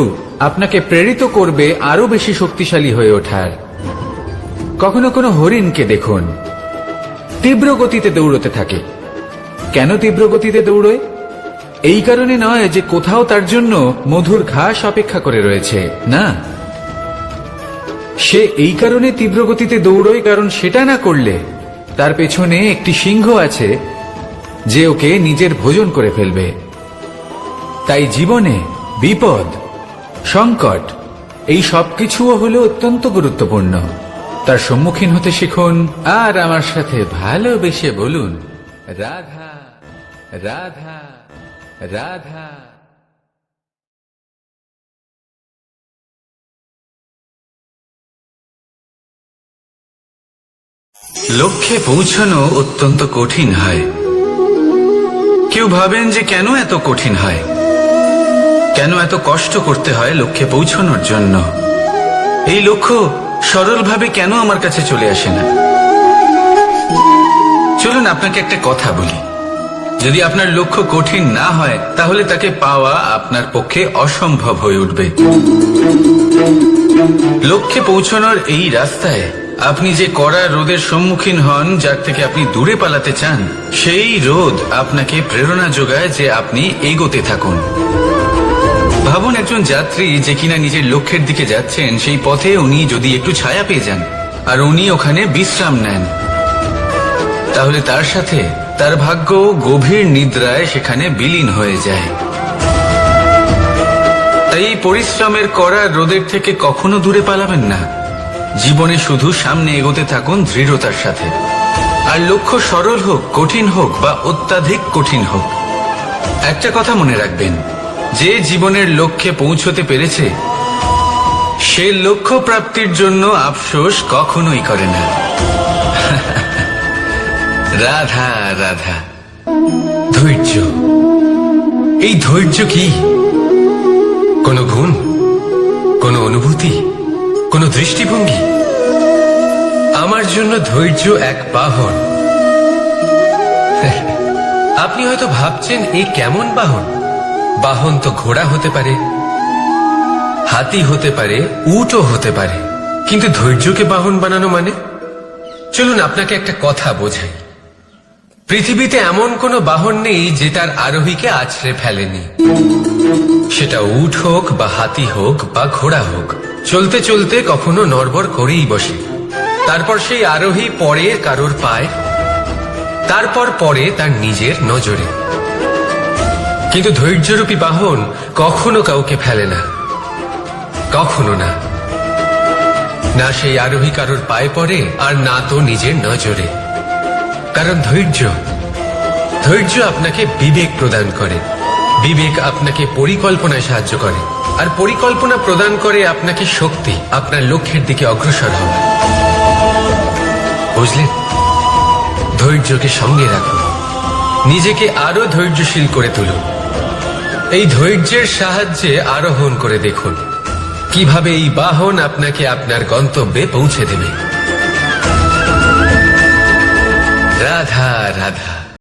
আপনাকে প্রেরিত করবে আরো বেশি শক্তিশালী হয়ে ওঠার। কখনো কোনো হরিণকে দেখুন, তীব্র গতিতে দৌড়তে থাকে। কেন তীব্র গতিতে দৌড়য়? এই কারণে নয় যে কোথাও তার জন্য মধুর ঘাস অপেক্ষা করে রয়েছে, না। সে এই কারণে তীব্র গতিতে দৌড়য় কারণ সেটা না করলে তার পেছনে একটি সিংহ আছে যে ওকে নিজের ভোজন করে ফেলবে। তাই জীবনে বিপদ, সংকট এই সবকিছুও হলো অত্যন্ত গুরুত্বপূর্ণ। তার সম্মুখীন হতে শিখুন আর আমার সাথে ভালোবেসে বলুন, রাধা রাধা রাধা। লক্ষ্যে পৌঁছানো অত্যন্ত কঠিন হয়। কেউ ভাবেন যে কেন এত কঠিন হয়, কেন এত কষ্ট করতে হয় লক্ষ্যে পৌঁছানোর জন্য। এই লক্ষ্য সরলভাবে কেন আমার কাছে চলে আসে না? চলুন আপনাকে একটা কথা বলি, যদি আপনার লক্ষ্য কঠিন না হয় তাহলে তাকে পাওয়া আপনার পক্ষে অসম্ভব হয়ে উঠবে। লক্ষ্যে পৌঁছানোর এই রাস্তায় আপনি যে কড়া রোদের সম্মুখীন হন, যার থেকে আপনি দূরে পালাতে চান, সেই রোদ আপনাকে প্রেরণা যোগায় যে আপনি এগোতে থাকুন। ভাবুন একজন যাত্রী যে কিনা নিজের লক্ষ্যের দিকে যাচ্ছেন, সেই পথে উনি যদি একটু ছায়া পেয়ে যান আর উনি ওখানে বিশ্রাম নেন, তাহলে তার সাথে তার ভাগ্য গভীর নিদ্রায় সেখানে বিলীন হয়ে যায়। তাই এই পরিশ্রমের কড়া রোদের থেকে কখনো দূরে পালাবেন না। জীবনে শুধু সামনে এগোতে থাকুন দৃঢ়তার সাথে। আর লক্ষ্য সরল হোক, কঠিন হোক বা অত্যাধিক কঠিন হোক, একটা কথা মনে রাখবেন, যে জীবনের লক্ষ্যে পৌঁছতে পেরেছে সে লক্ষ্য প্রাপ্তির জন্য আফসোস কখনোই করে না। রাধা রাধা। ধৈর্য, এই ধৈর্য কি কোনো গুণ, কোনো অনুভূতি, কোনো দৃষ্টিভঙ্গি? আমার জন্য ধৈর্য এক বাহন। আপনি হয়তো ভাবছেন এই কেমন বাহন? বাহন তো ঘোড়া হতে পারে, হাতি হতে পারে, উটও হতে পারে, কিন্তু ধৈর্যকে বাহন বানানো মানে? চলুন আপনাকে একটা কথা বোঝাই। পৃথিবীতে এমন কোনো বাহন নেই যে তার আরোহীকে আছড়ে ফেলেনি। সেটা উট হোক বা হাতি হোক বা ঘোড়া হোক, চলতে চলতে কখনো নড়বড় করেই বসে। তারপর সেই আরোহী পড়ে কারোর পায়, তারপর পড়ে তার নিজের নজরে। কিন্তু ধৈর্যরূপী বাহন কখনো কাউকে ফেলে না, কখনো না। না সেই আরোহী কারোর পায়ে পড়ে আর না তো নিজের নজরে। কারণ ধৈর্য আপনাকে বিবেক প্রদান করে, বিবেক আপনাকে পরিকল্পনায় সাহায্য করে, আর পরিকল্পনা প্রদান করে আপনাকে শক্তি আপনার লক্ষ্যের দিকে অগ্রসর হওয়া। বুঝলেন? ধৈর্যকে সঙ্গে রাখুন, নিজেকে আরো ধৈর্যশীল করে তুলুন। এই ধৈর্যের সাহায্যে আরোহণ করে দেখুন কিভাবে এই বাহন আপনাকে আপনার গন্তব্যে পৌঁছে দেবে। রাধা রাধা।